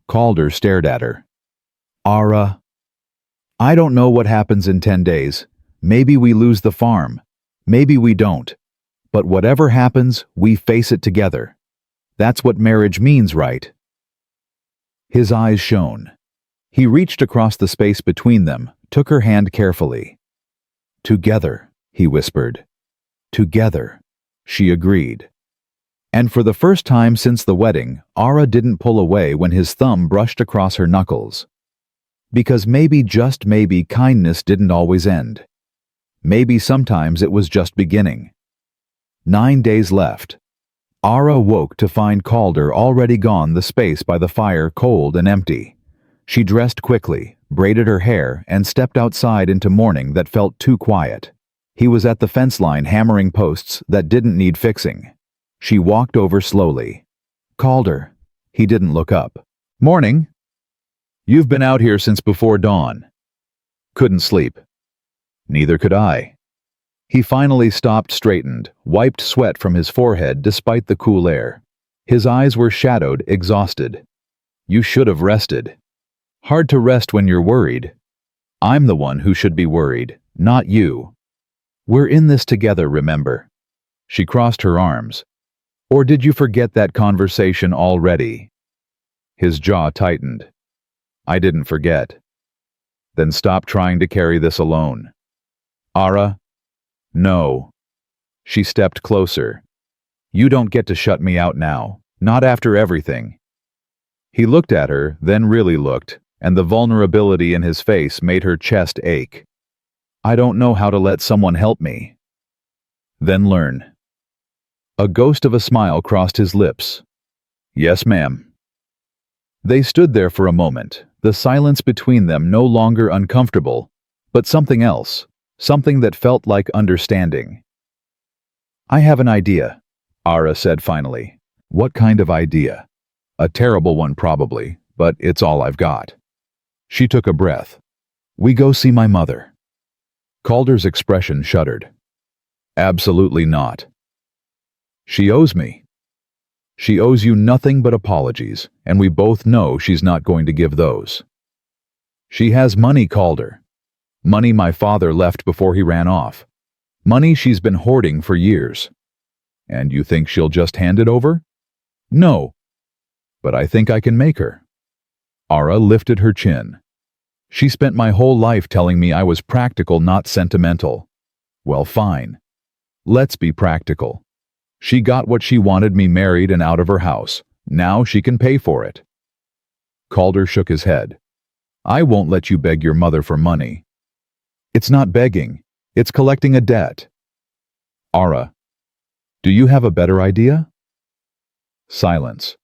Calder stared at her. Ara, I don't know what happens in 10 days. Maybe we lose the farm. Maybe we don't. But whatever happens, we face it together. That's what marriage means, right? His eyes shone. He reached across the space between them, took her hand carefully. Together, he whispered. Together, she agreed. And for the first time since the wedding, Ara didn't pull away when his thumb brushed across her knuckles. Because maybe, just maybe, kindness didn't always end. Maybe sometimes it was just beginning. 9 days left. Ara woke to find Calder already gone, the space by the fire cold and empty. She dressed quickly, braided her hair, and stepped outside into morning that felt too quiet. He was at the fence line hammering posts that didn't need fixing. She walked over slowly. Calder. He didn't look up. Morning. You've been out here since before dawn. Couldn't sleep. Neither could I. He finally stopped, straightened, wiped sweat from his forehead despite the cool air. His eyes were shadowed, exhausted. You should have rested. Hard to rest when you're worried. I'm the one who should be worried, not you. We're in this together, remember? She crossed her arms. Or did you forget that conversation already? His jaw tightened. I didn't forget. Then stop trying to carry this alone. Ara? No. She stepped closer. You don't get to shut me out now, not after everything. He looked at her, then really looked, and the vulnerability in his face made her chest ache. I don't know how to let someone help me. Then learn. A ghost of a smile crossed his lips. Yes, ma'am. They stood there for a moment, the silence between them no longer uncomfortable, but something else, something that felt like understanding. I have an idea, Ara said finally. What kind of idea? A terrible one probably, but it's all I've got. She took a breath. We go see my mother. Calder's expression shuddered. Absolutely not. She owes me. She owes you nothing but apologies, and we both know she's not going to give those. She has money, Calder. Money my father left before he ran off. Money she's been hoarding for years. And you think she'll just hand it over? No. But I think I can make her. Ara lifted her chin. She spent my whole life telling me I was practical, not sentimental. Well, fine. Let's be practical. She got what she wanted, me married and out of her house. Now she can pay for it. Calder shook his head. I won't let you beg your mother for money. It's not begging. It's collecting a debt. Ara, Do you have a better idea? Silence.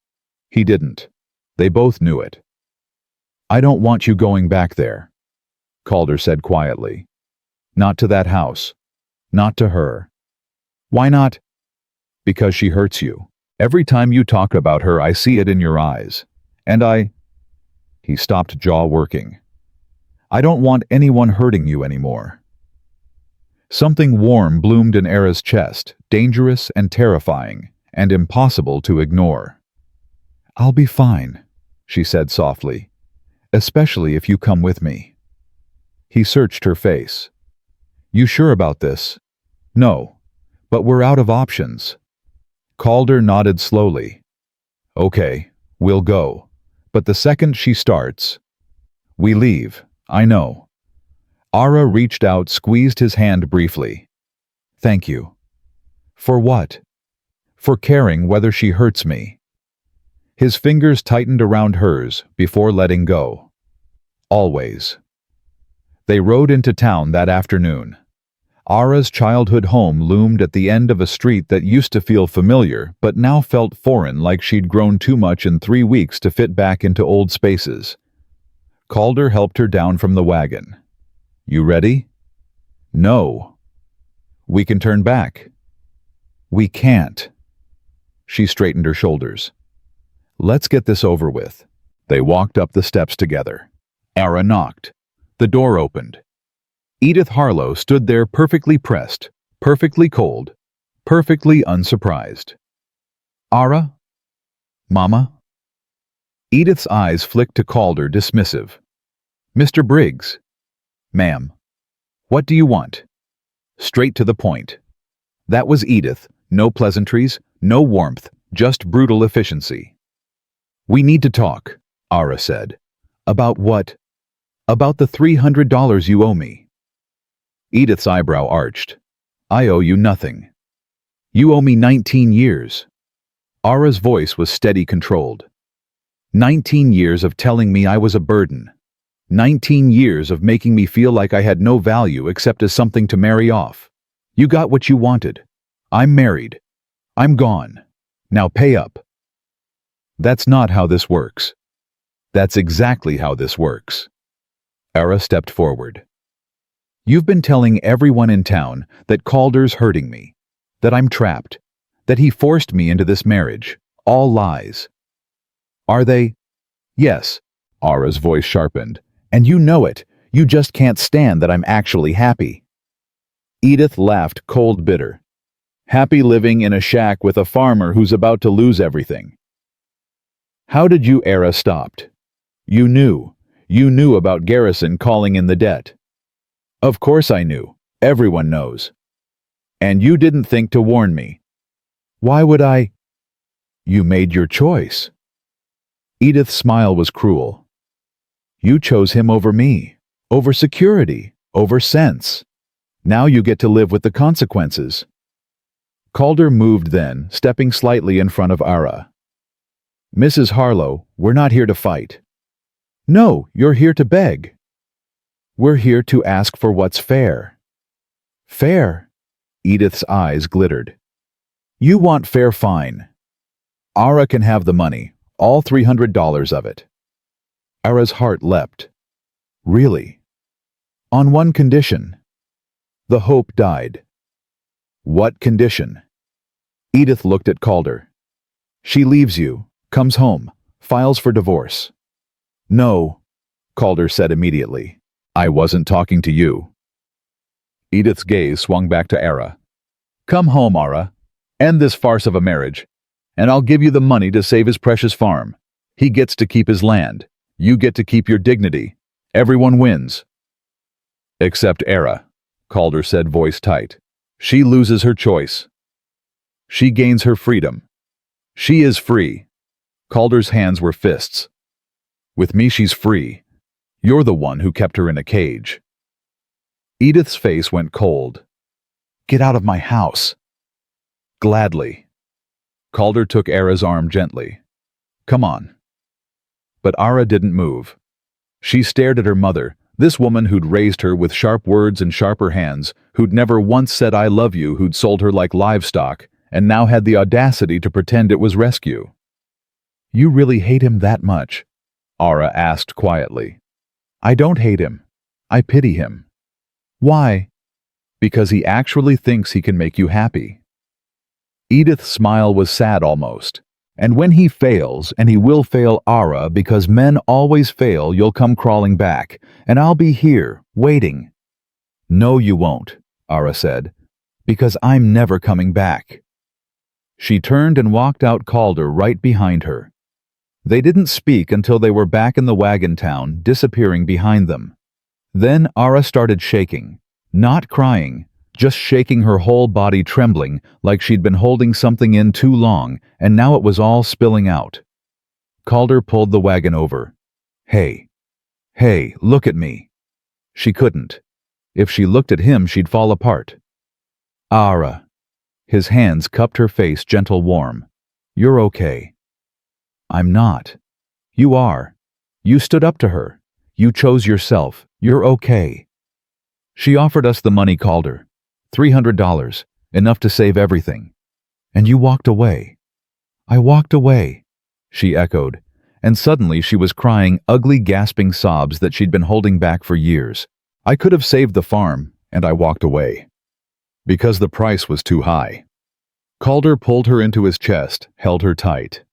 He didn't. They both knew it. I don't want you going back there, Calder said quietly. Not to that house. Not to her. Why not? Because she hurts you. Every time you talk about her, I see it in your eyes. And He stopped, jaw working. I don't want anyone hurting you anymore. Something warm bloomed in Era's chest, dangerous and terrifying, and impossible to ignore. I'll be fine, she said softly, especially if you come with me. He searched her face. You sure about this? No, but we're out of options. Calder nodded slowly. Okay, we'll go. But the second she starts, we leave, I know. Ara reached out, squeezed his hand briefly. Thank you. For what? For caring whether she hurts me. His fingers tightened around hers before letting go. Always. They rode into town that afternoon. Ara's childhood home loomed at the end of a street that used to feel familiar but now felt foreign, like she'd grown too much in 3 weeks to fit back into old spaces. Calder helped her down from the wagon. You ready? No. We can turn back. We can't. She straightened her shoulders. Let's get this over with. They walked up the steps together. Ara knocked. The door opened. Edith Harlow stood there, perfectly pressed, perfectly cold, perfectly unsurprised. Ara? Mama? Edith's eyes flicked to Calder, dismissive. Mr. Briggs. Ma'am. What do you want? Straight to the point. That was Edith. No pleasantries, no warmth, just brutal efficiency. We need to talk, Ara said. About what? About the $300 you owe me. Edith's eyebrow arched. I owe you nothing. You owe me 19 years. Ara's voice was steady, controlled. 19 years of telling me I was a burden. 19 years of making me feel like I had no value except as something to marry off. You got what you wanted. I'm married. I'm gone. Now pay up. That's not how this works. That's exactly how this works. Ara stepped forward. You've been telling everyone in town that Calder's hurting me, that I'm trapped, that he forced me into this marriage. All lies. Are they? Yes, Ara's voice sharpened. And you know it. You just can't stand that I'm actually happy. Edith laughed, cold, bitter. Happy living in a shack with a farmer who's about to lose everything. How did you? Ara stopped. You knew. You knew about Garrison calling in the debt. Of course I knew. Everyone knows. And you didn't think to warn me. Why would I? You made your choice. Edith's smile was cruel. You chose him over me, over security, over sense. Now you get to live with the consequences. Calder moved then, stepping slightly in front of Ara. Mrs. Harlow, we're not here to fight. No, you're here to beg. We're here to ask for what's fair. Fair? Edith's eyes glittered. You want fair, fine. Ara can have the money, all $300 of it. Ara's heart leapt. Really? On one condition. The hope died. What condition? Edith looked at Calder. She leaves you, comes home, files for divorce. No, Calder said immediately. I wasn't talking to you. Edith's gaze swung back to Ara. Come home, Ara. End this farce of a marriage, and I'll give you the money to save his precious farm. He gets to keep his land. You get to keep your dignity. Everyone wins. Except Ara, Calder said, voice tight. She loses her choice. She gains her freedom. She is free. Calder's hands were fists. With me she's free. You're the one who kept her in a cage. Edith's face went cold. Get out of my house. Gladly. Calder took Ara's arm gently. Come on. But Ara didn't move. She stared at her mother, this woman who'd raised her with sharp words and sharper hands, who'd never once said I love you, who'd sold her like livestock, and now had the audacity to pretend it was rescue. "You really hate him that much?" Ara asked quietly. "I don't hate him. I pity him." "Why?" "Because he actually thinks he can make you happy." Edith's smile was sad almost. "And when he fails, and he will fail, Ara, because men always fail, you'll come crawling back, and I'll be here, waiting." "No, you won't," Ara said, "because I'm never coming back." She turned and walked out, Calder right behind her. They didn't speak until they were back in the wagon town, disappearing behind them. Then Ara started shaking, not crying, just shaking, her whole body trembling like she'd been holding something in too long, and now it was all spilling out. Calder pulled the wagon over. Hey, look at me." She couldn't. If she looked at him, she'd fall apart. "Ara." His hands cupped her face, gentle, warm. "You're okay." "I'm not." "You are. You stood up to her. You chose yourself. You're okay." "She offered us the money, Calder. $300, enough to save everything. And you walked away." "I walked away," she echoed, and suddenly she was crying ugly, gasping sobs that she'd been holding back for years. "I could have saved the farm, and I walked away. Because the price was too high." Calder pulled her into his chest, held her tight.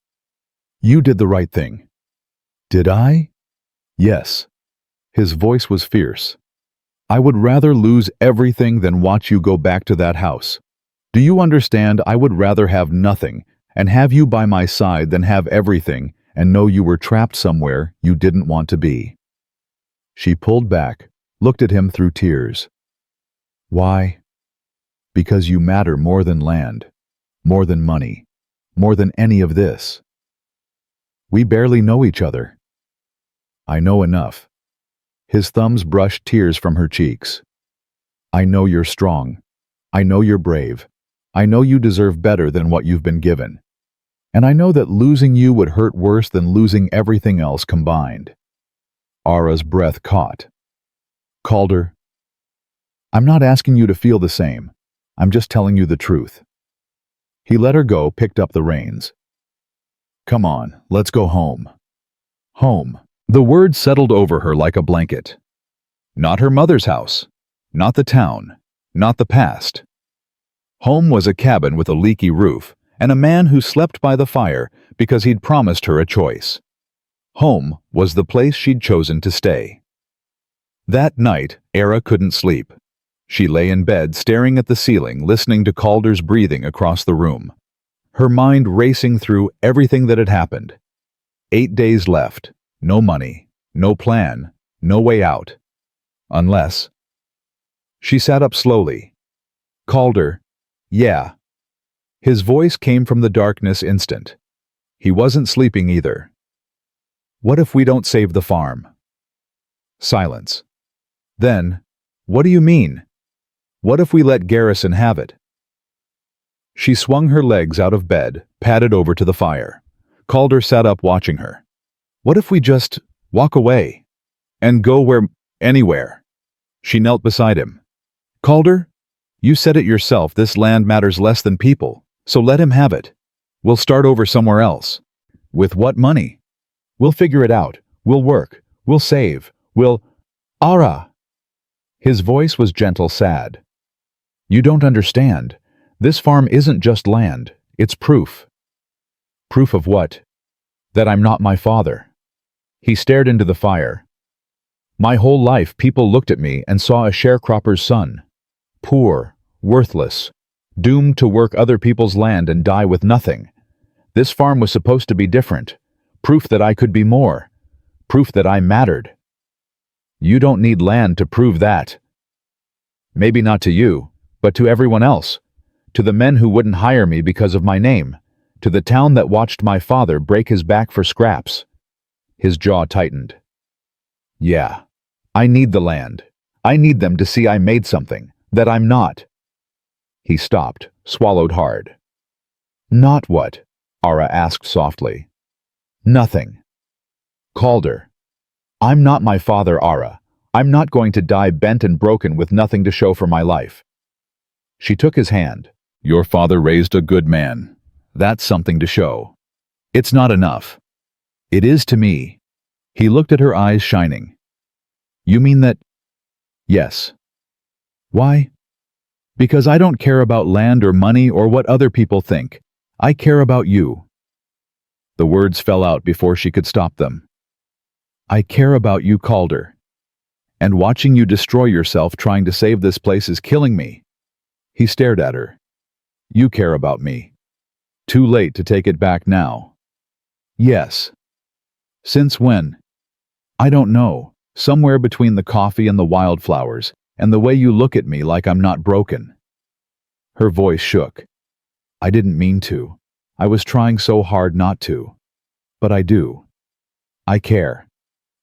"You did the right thing." "Did I?" "Yes." His voice was fierce. "I would rather lose everything than watch you go back to that house. Do you understand? I would rather have nothing and have you by my side than have everything and know you were trapped somewhere you didn't want to be." She pulled back, looked at him through tears. "Why?" "Because you matter more than land, more than money, more than any of this. We barely know each other." "I know enough." His thumbs brushed tears from her cheeks. "I know you're strong. I know you're brave. I know you deserve better than what you've been given. And I know that losing you would hurt worse than losing everything else combined." Ara's breath caught. "Calder, I'm not asking you to feel the same. I'm just telling you the truth." He let her go, picked up the reins. "Come on, let's go home." Home. The word settled over her like a blanket. Not her mother's house. Not the town. Not the past. Home was a cabin with a leaky roof and a man who slept by the fire because he'd promised her a choice. Home was the place she'd chosen to stay. That night, Ara couldn't sleep. She lay in bed, staring at the ceiling, listening to Calder's breathing across the room. Her mind racing through everything that had happened. 8 days left. No money. No plan. No way out. Unless... She sat up slowly. "Calder." "Yeah." His voice came from the darkness instant. He wasn't sleeping either. "What if we don't save the farm?" Silence. Then, "What do you mean? What if we let Garrison have it?" She swung her legs out of bed, padded over to the fire. Calder sat up, watching her. "What if we just walk away? And go anywhere?" She knelt beside him. "Calder, you said it yourself, this land matters less than people, so let him have it. We'll start over somewhere else. With what money? We'll figure it out. We'll work. We'll save. We'll..." "Ara!" His voice was gentle, sad. "You don't understand. This farm isn't just land. It's proof." "Proof of what?" "That I'm not my father." He stared into the fire. "My whole life people looked at me and saw a sharecropper's son. Poor, worthless, doomed to work other people's land and die with nothing. This farm was supposed to be different. Proof that I could be more. Proof that I mattered." "You don't need land to prove that." "Maybe not to you, but to everyone else. To the men who wouldn't hire me because of my name. To the town that watched my father break his back for scraps." His jaw tightened. "Yeah, I need the land. I need them to see I made something, that I'm not." He stopped, swallowed hard. "Not what?" Ara asked softly. "Nothing." "Calder, I'm not my father, Ara. I'm not going to die bent and broken with nothing to show for my life." She took his hand. Your father raised a good man. That's something to show. It's not enough. It is to me. He looked at her eyes shining. You mean that? Yes. Why? Because I don't care about land or money or what other people think. I care about you. The words fell out before she could stop them. I care about you, Calder. And watching you destroy yourself trying to save this place is killing me. He stared at her. You care about me. Too late to take it back now. Yes. Since when? I don't know. Somewhere between the coffee and the wildflowers, and the way you look at me like I'm not broken. Her voice shook. I didn't mean to. I was trying so hard not to. But I do. I care.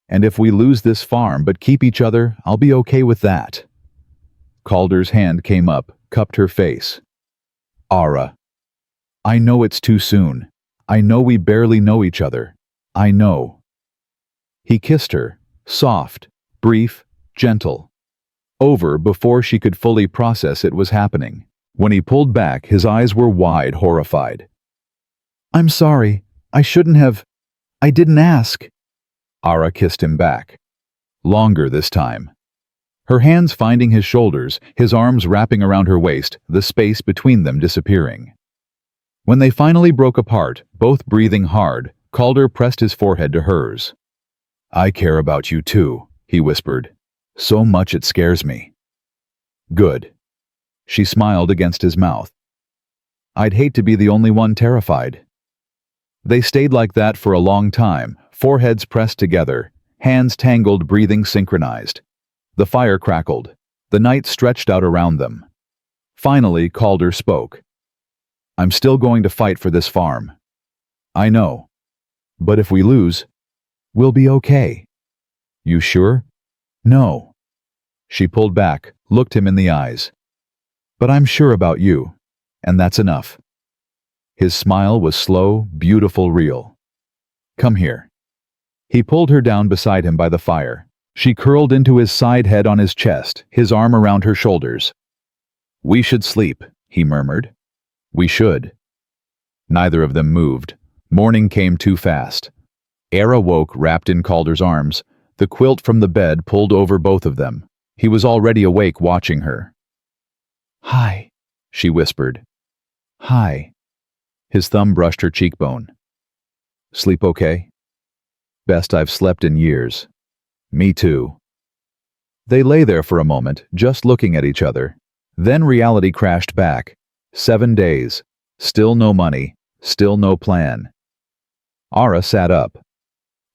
And if we lose this farm but keep each other, I'll be okay with that. Calder's hand came up, cupped her face. Ara. I know it's too soon. I know we barely know each other. I know. He kissed her, soft, brief, gentle. Over before she could fully process it was happening. When he pulled back, his eyes were wide, horrified. I'm sorry. I shouldn't have. I didn't ask. Ara kissed him back. Longer this time. Her hands finding his shoulders, his arms wrapping around her waist, the space between them disappearing. When they finally broke apart, both breathing hard, Calder pressed his forehead to hers. I care about you too, he whispered. So much it scares me. Good. She smiled against his mouth. I'd hate to be the only one terrified. They stayed like that for a long time, foreheads pressed together, hands tangled, breathing synchronized. The fire crackled. The night stretched out around them. Finally, Calder spoke. I'm still going to fight for this farm. I know. But if we lose, we'll be okay. You sure? No. She pulled back, looked him in the eyes. But I'm sure about you, and that's enough. His smile was slow, beautiful, real. Come here. He pulled her down beside him by the fire. She curled into his side head on his chest, his arm around her shoulders. We should sleep, he murmured. We should. Neither of them moved. Morning came too fast. Ara woke, wrapped in Calder's arms, the quilt from the bed pulled over both of them. He was already awake, watching her. Hi, she whispered. Hi. His thumb brushed her cheekbone. Sleep okay? Best I've slept in years. Me too. They lay there for a moment, just looking at each other. Then reality crashed back. 7 days. Still no money. Still no plan. Ara sat up.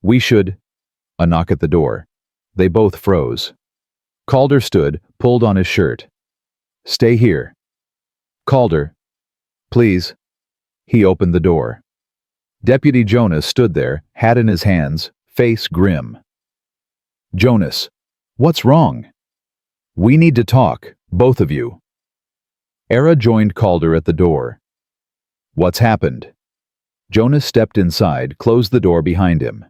We should... A knock at the door. They both froze. Calder stood, pulled on his shirt. Stay here. Calder. Please. He opened the door. Deputy Jonas stood there, hat in his hands, face grim. Jonas, what's wrong? We need to talk, both of you. Ara joined Calder at the door. What's happened? Jonas stepped inside, closed the door behind him.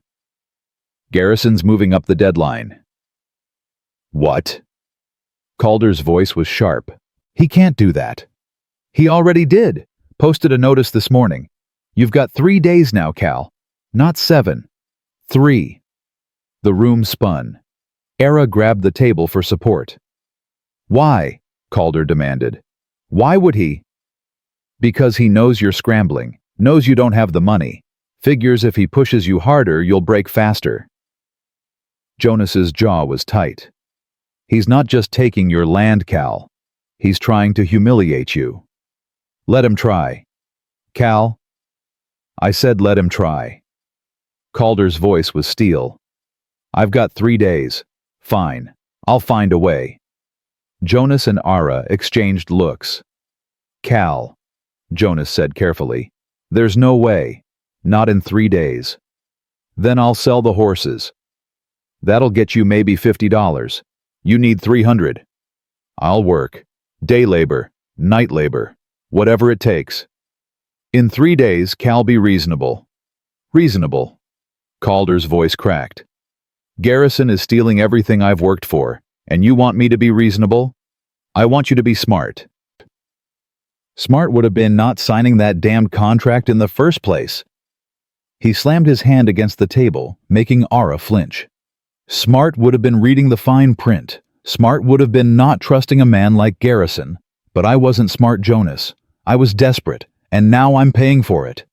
Garrison's moving up the deadline. What? Calder's voice was sharp. He can't do that. He already did. Posted a notice this morning. You've got 3 days now, Cal. Not 7. 3. The room spun. Ara grabbed the table for support. Why? Calder demanded. Why would he? Because he knows you're scrambling, knows you don't have the money, figures if he pushes you harder, you'll break faster. Jonas's jaw was tight. He's not just taking your land, Cal. He's trying to humiliate you. Let him try. Cal? I said let him try. Calder's voice was steel. I've got 3 days. Fine. I'll find a way. Jonas and Ara exchanged looks. Cal, Jonas said carefully, there's no way. Not in 3 days. Then I'll sell the horses. That'll get you maybe $50. You need 300. I'll work. Day labor, night labor, whatever it takes. In 3 days, Cal, be reasonable. Reasonable. Calder's voice cracked. Garrison is stealing everything I've worked for, and you want me to be reasonable? I want you to be smart. Smart would have been not signing that damned contract in the first place. He slammed his hand against the table, making Ara flinch. Smart would have been reading the fine print. Smart would have been not trusting a man like Garrison. But I wasn't smart, Jonas. I was desperate, and now I'm paying for it.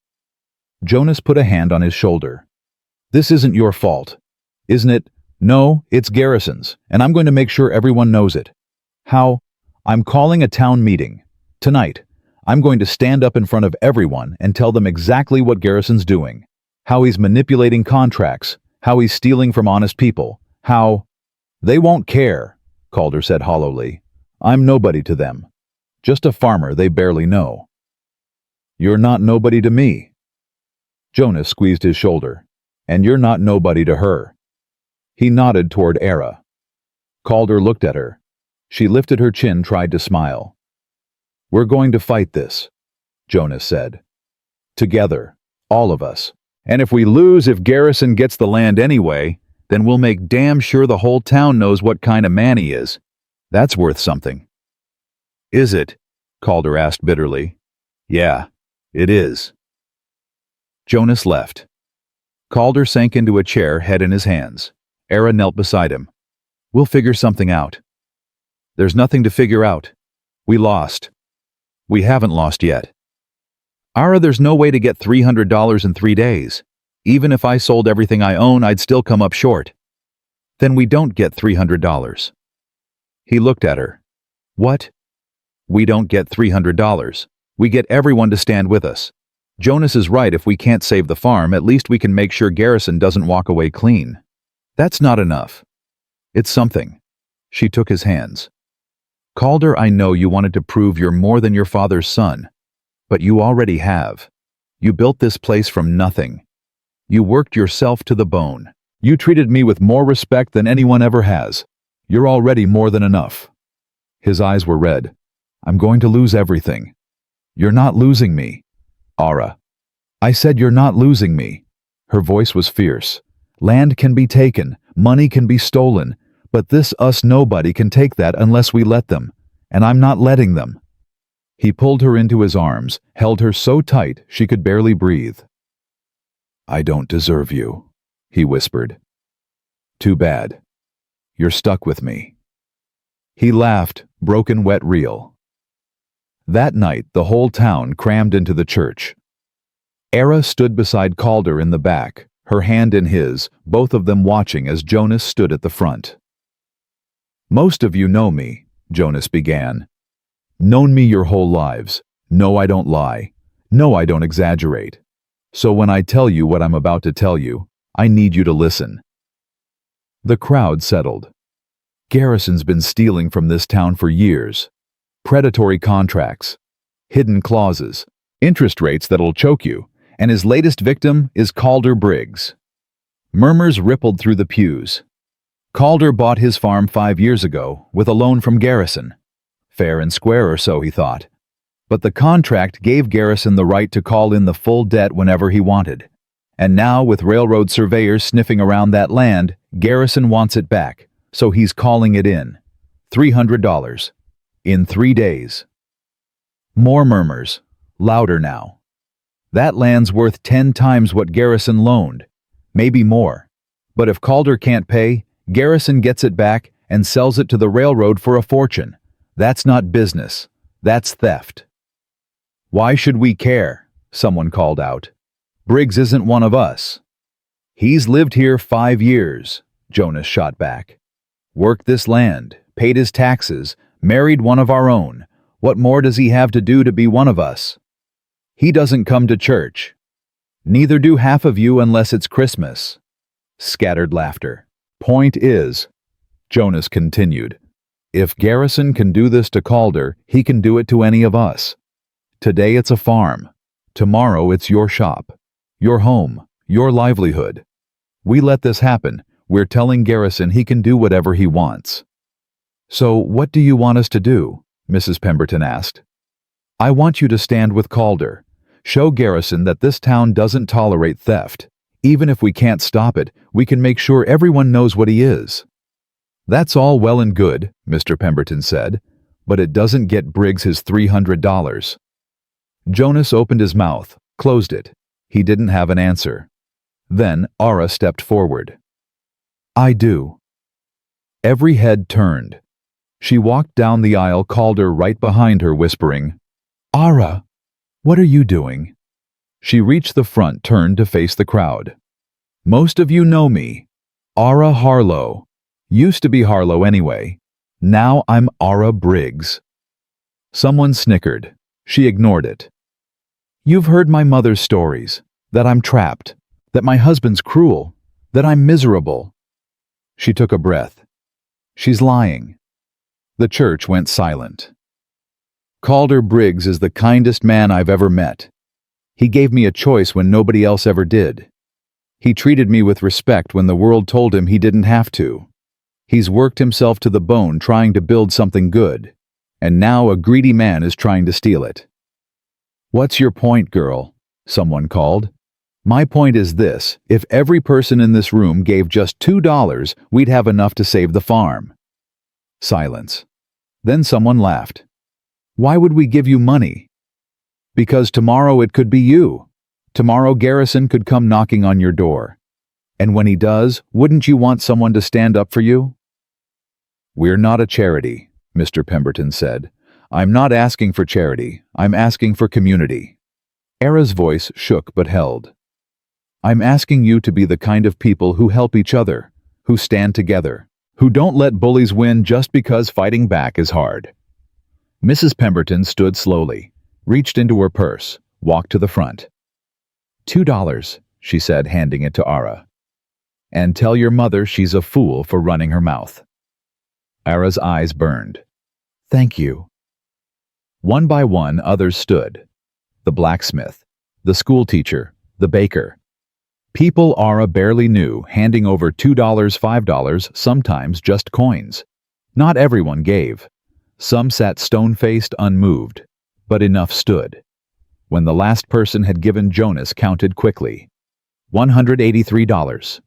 Jonas put a hand on his shoulder. This isn't your fault. Isn't it? No, it's Garrison's, and I'm going to make sure everyone knows it. How? I'm calling a town meeting. Tonight. I'm going to stand up in front of everyone and tell them exactly what Garrison's doing. How he's manipulating contracts. How he's stealing from honest people. How... They won't care, Calder said hollowly. I'm nobody to them. Just a farmer they barely know. You're not nobody to me. Jonas squeezed his shoulder. And you're not nobody to her. He nodded toward Ara. Calder looked at her. She lifted her chin, tried to smile. We're going to fight this, Jonas said. Together, all of us. And if we lose, if Garrison gets the land anyway, then we'll make damn sure the whole town knows what kind of man he is. That's worth something. Is it? Calder asked bitterly. Yeah, it is. Jonas left. Calder sank into a chair, head in his hands. Ara knelt beside him. We'll figure something out. There's nothing to figure out. We lost. We haven't lost yet. Ara, there's no way to get $300 in 3 days. Even if I sold everything I own, I'd still come up short. Then we don't get $300. He looked at her. What? We don't get $300. We get everyone to stand with us. Jonas is right, if we can't save the farm, at least we can make sure Garrison doesn't walk away clean. That's not enough. It's something. She took his hands. Calder, I know you wanted to prove you're more than your father's son, but you already have. You built this place from nothing. You worked yourself to the bone. You treated me with more respect than anyone ever has. You're already more than enough. His eyes were red. I'm going to lose everything. You're not losing me. Ara. I said you're not losing me. Her voice was fierce. Land can be taken, money can be stolen, but this us nobody can take that unless we let them, and I'm not letting them. He pulled her into his arms, held her so tight she could barely breathe. I don't deserve you, he whispered. Too bad. You're stuck with me. He laughed, broken wet reel. That night, the whole town crammed into the church. Ara stood beside Calder in the back, her hand in his, both of them watching as Jonas stood at the front. Most of you know me, Jonas began. Known me your whole lives. No, I don't lie. No, I don't exaggerate. So when I tell you what I'm about to tell you, I need you to listen. The crowd settled. Garrison's been stealing from this town for years. Predatory contracts, hidden clauses, interest rates that'll choke you, and his latest victim is Calder Briggs. Murmurs rippled through the pews. Calder bought his farm 5 years ago with a loan from Garrison. Fair and square or so, he thought. But the contract gave Garrison the right to call in the full debt whenever he wanted. And now, with railroad surveyors sniffing around that land, Garrison wants it back, so he's calling it in. $300. In 3 days. More murmurs, louder now. That land's worth 10 times what Garrison loaned, maybe more. But if Calder can't pay, Garrison gets it back and sells it to the railroad for a fortune. That's not business. That's theft. Why should we care? Someone called out. Briggs isn't one of us. He's lived here 5 years, Jonas shot back. Worked this land, paid his taxes, married one of our own. What more does he have to do to be one of us? He doesn't come to church. Neither do half of you unless it's Christmas. Scattered laughter. Point is, Jonas continued, if Garrison can do this to Calder, he can do it to any of us. Today it's a farm. Tomorrow it's your shop, your home, your livelihood. We let this happen. We're telling Garrison he can do whatever he wants. So what do you want us to do? Mrs. Pemberton asked. I want you to stand with Calder. Show Garrison that this town doesn't tolerate theft. Even if we can't stop it, we can make sure everyone knows what he is. That's all well and good, Mr. Pemberton said, but it doesn't get Briggs his $300. Jonas opened his mouth, closed it. He didn't have an answer. Then Ara stepped forward. I do. Every head turned. She walked down the aisle, Calder right behind her, whispering, Ara, what are you doing? She reached the front, turned to face the crowd. Most of you know me. Ara Harlow. Used to be Harlow anyway. Now I'm Calder Briggs. Someone snickered. She ignored it. You've heard my mother's stories, that I'm trapped, that my husband's cruel, that I'm miserable. She took a breath. She's lying. The church went silent. Calder Briggs is the kindest man I've ever met. He gave me a choice when nobody else ever did. He treated me with respect when the world told him he didn't have to. He's worked himself to the bone trying to build something good, and now a greedy man is trying to steal it. What's your point, girl? Someone called. My point is this: if every person in this room gave just $2, we'd have enough to save the farm. Silence. Then someone laughed. Why would we give you money? Because tomorrow it could be you. Tomorrow Garrison could come knocking on your door. And when he does, wouldn't you want someone to stand up for you? We're not a charity, Mr. Pemberton said. I'm not asking for charity. I'm asking for community. Ara's voice shook but held. I'm asking you to be the kind of people who help each other, who stand together, who don't let bullies win just because fighting back is hard. Mrs. Pemberton stood slowly, reached into her purse, walked to the front. $2, she said, handing it to Ara. And tell your mother she's a fool for running her mouth. Ara's eyes burned. Thank you. One by one, others stood. The blacksmith, the schoolteacher, the baker. People Ara barely knew, handing over $2, $5, sometimes just coins. Not everyone gave. Some sat stone-faced, unmoved, but enough stood. When the last person had given, Jonas counted quickly. $183.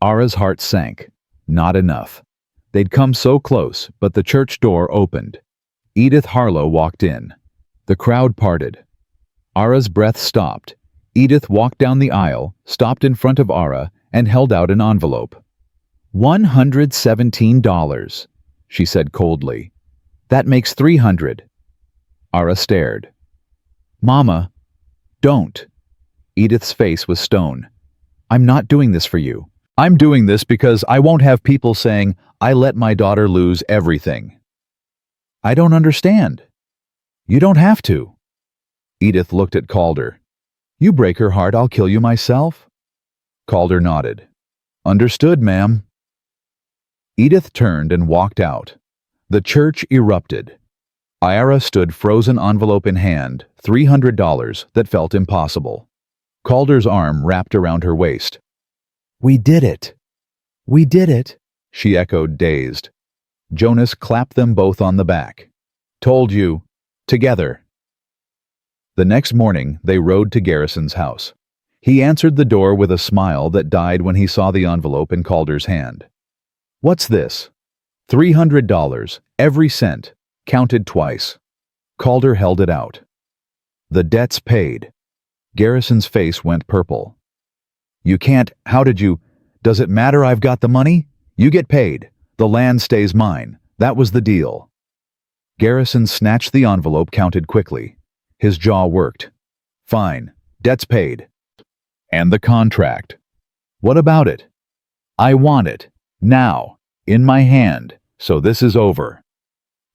Ara's heart sank. Not enough. They'd come so close, but the church door opened. Edith Harlow walked in. The crowd parted. Ara's breath stopped. Edith walked down the aisle, stopped in front of Ara, and held out an envelope. $117, she said coldly. That makes $300. Ara stared. Mama, don't. Edith's face was stone. I'm not doing this for you. I'm doing this because I won't have people saying, I let my daughter lose everything. I don't understand. You don't have to. Edith looked at Calder. You break her heart, I'll kill you myself? Calder nodded. Understood, ma'am. Edith turned and walked out. The church erupted. Ira stood, frozen envelope in hand, $300 that felt impossible. Calder's arm wrapped around her waist. We did it. We did it, she echoed, dazed. Jonas clapped them both on the back. Told you. Together. The next morning, they rode to Garrison's house. He answered the door with a smile that died when he saw the envelope in Calder's hand. What's this? $300, every cent, counted twice. Calder held it out. The debt's paid. Garrison's face went purple. You can't, how did you, does it matter I've got the money? You get paid. The land stays mine. That was the deal. Garrison snatched the envelope, counted quickly. His jaw worked. Fine. Debt's paid. And the contract. What about it? I want it. Now. In my hand. So this is over.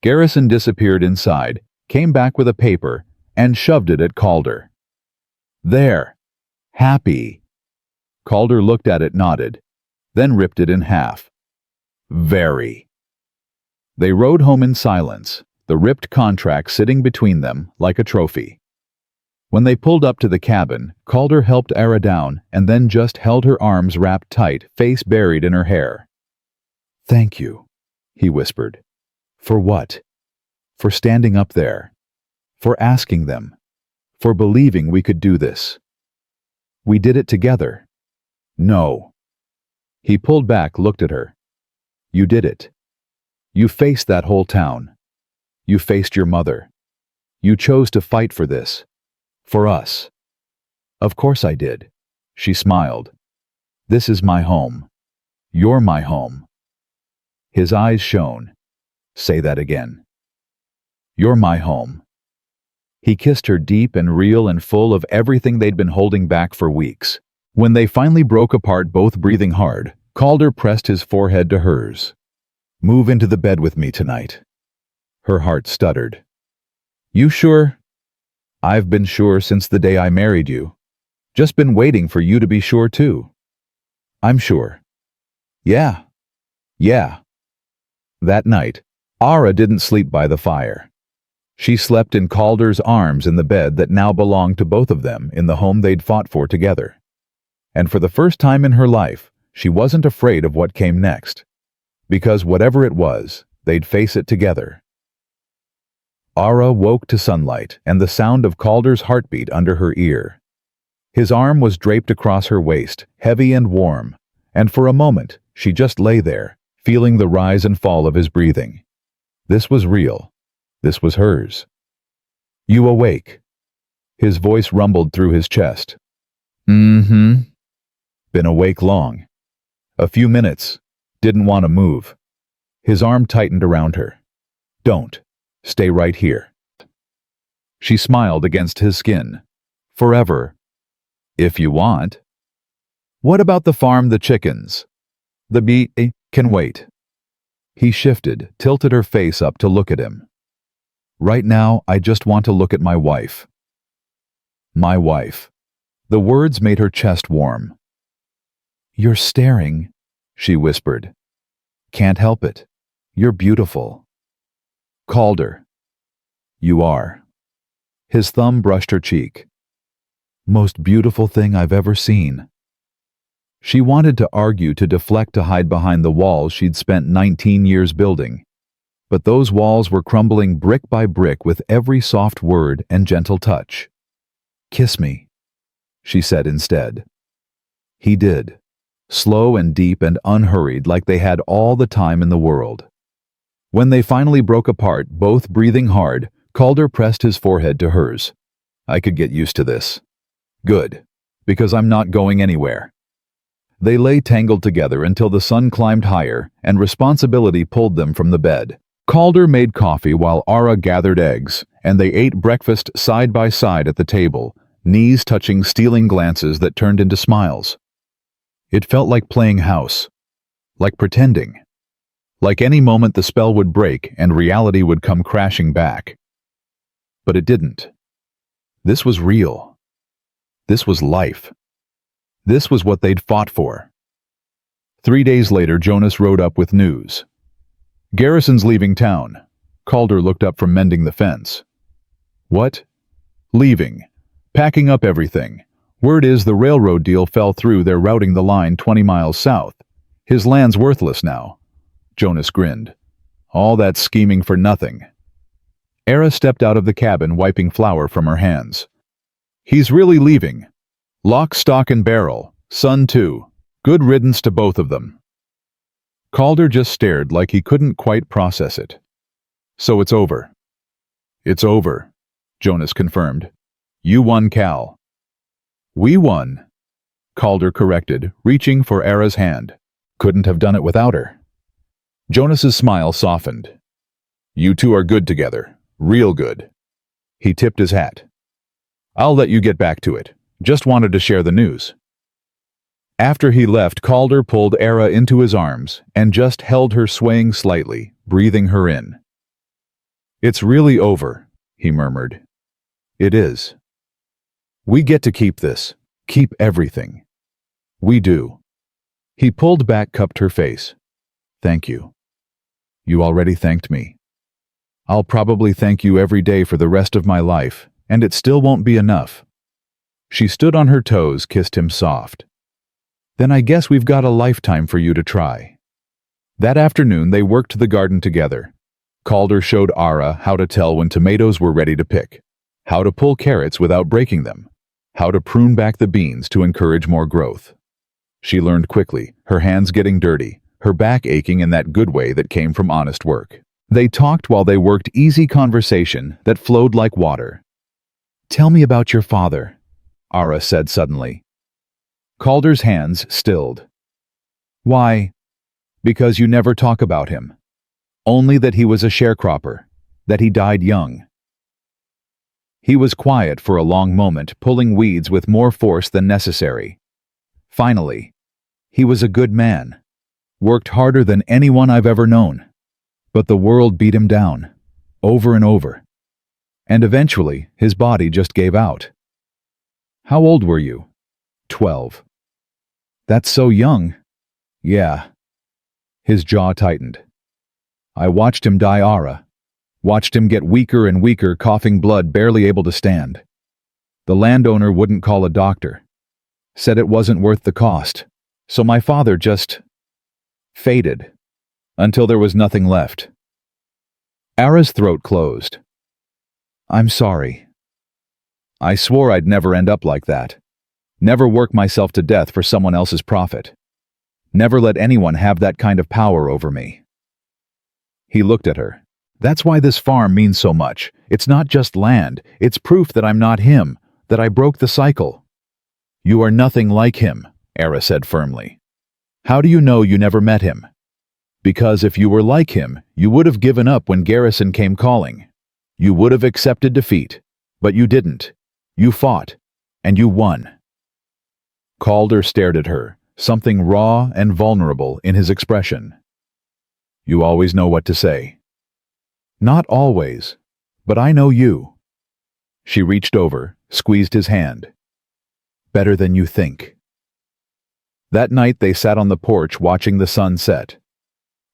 Garrison disappeared inside, came back with a paper, and shoved it at Calder. There. Happy. Calder looked at it, nodded, then ripped it in half. Very. They rode home in silence, the ripped contract sitting between them like a trophy. When they pulled up to the cabin, Calder helped Ara down and then just held her arms wrapped tight, face buried in her hair. Thank you, he whispered. For what? For standing up there. For asking them. For believing we could do this. We did it together. No. He pulled back, looked at her. You did it. You faced that whole town. You faced your mother. You chose to fight for this. For us. Of course I did. She smiled. This is my home. You're my home. His eyes shone. Say that again. You're my home. He kissed her deep and real and full of everything they'd been holding back for weeks. When they finally broke apart, both breathing hard, Calder pressed his forehead to hers. Move into the bed with me tonight. Her heart stuttered. You sure? I've been sure since the day I married you. Just been waiting for you to be sure too. I'm sure. Yeah. That night, Ara didn't sleep by the fire. She slept in Calder's arms in the bed that now belonged to both of them in the home they'd fought for together. And for the first time in her life, she wasn't afraid of what came next. Because whatever it was, they'd face it together. Ara woke to sunlight and the sound of Calder's heartbeat under her ear. His arm was draped across her waist, heavy and warm, and for a moment, she just lay there, feeling the rise and fall of his breathing. This was real. This was hers. You awake. His voice rumbled through his chest. Been awake long. A few minutes. Didn't want to move. His arm tightened around her. Don't. Stay right here. She smiled against his skin. Forever. If you want. What about the farm, the chickens? The bee can wait. He shifted, tilted her face up to look at him. Right now, I just want to look at my wife. My wife. The words made her chest warm. You're staring, she whispered. Can't help it. You're beautiful. Calder. You are. His thumb brushed her cheek. Most beautiful thing I've ever seen. She wanted to argue, to deflect, to hide behind the walls she'd spent 19 years building. But those walls were crumbling brick by brick with every soft word and gentle touch. Kiss me, she said instead. He did. Slow and deep and unhurried, like they had all the time in the world. When they finally broke apart, both breathing hard, Calder pressed his forehead to hers. I could get used to this. Good, because I'm not going anywhere. They lay tangled together until the sun climbed higher and responsibility pulled them from the bed. Calder made coffee while Ara gathered eggs, and they ate breakfast side by side at the table, knees touching, stealing glances that turned into smiles. It felt like playing house, like pretending, like any moment the spell would break and reality would come crashing back. But it didn't. This was real. This was life. This was what they'd fought for. 3 days later, Jonas rode up with news. Garrison's leaving town. Calder looked up from mending the fence. What? Leaving. Packing up everything. Word is the railroad deal fell through. They're routing the line 20 miles south. His land's worthless now. Jonas grinned. All that scheming for nothing. Era stepped out of the cabin, wiping flour from her hands. He's really leaving. Lock, stock, and barrel. Son too. Good riddance to both of them. Calder just stared like he couldn't quite process it. So it's over. It's over, Jonas confirmed. You won, Cal. We won, Calder corrected, reaching for Era's hand. Couldn't have done it without her. Jonas's smile softened. You two are good together. Real good. He tipped his hat. I'll let you get back to it. Just wanted to share the news. After he left, Calder pulled Era into his arms and just held her, swaying slightly, breathing her in. It's really over, he murmured. It is. We get to keep this, keep everything. We do. He pulled back, cupped her face. Thank you. You already thanked me. I'll probably thank you every day for the rest of my life, and it still won't be enough. She stood on her toes, kissed him soft. Then I guess we've got a lifetime for you to try. That afternoon they worked the garden together. Calder showed Ara how to tell when tomatoes were ready to pick, how to pull carrots without breaking them, how to prune back the beans to encourage more growth. She learned quickly, her hands getting dirty, her back aching in that good way that came from honest work. They talked while they worked, easy conversation that flowed like water. "Tell me about your father," Ara said suddenly. Calder's hands stilled. "Why?" "Because you never talk about him. Only that he was a sharecropper, that he died young." He was quiet for a long moment, pulling weeds with more force than necessary. Finally, "He was a good man. Worked harder than anyone I've ever known. But the world beat him down, over and over. And eventually, his body just gave out." "How old were you?" 12. "That's so young." "Yeah." His jaw tightened. "I watched him die, Ara. Watched him get weaker and weaker, coughing blood, barely able to stand. The landowner wouldn't call a doctor. Said it wasn't worth the cost. So my father just faded until there was nothing left." Ara's throat closed. "I'm sorry. I swore I'd never end up like that. Never work myself to death for someone else's profit. Never let anyone have that kind of power over me." He looked at her. "That's why this farm means so much. It's not just land. It's proof that I'm not him, that I broke the cycle." "You are nothing like him," Ara said firmly. "How do you know you never met him?" "Because if you were like him, you would have given up when Garrison came calling. You would have accepted defeat. But you didn't. You fought. And you won." Calder stared at her, something raw and vulnerable in his expression. "You always know what to say." "Not always. But I know you." She reached over, squeezed his hand. "Better than you think." That night they sat on the porch watching the sun set.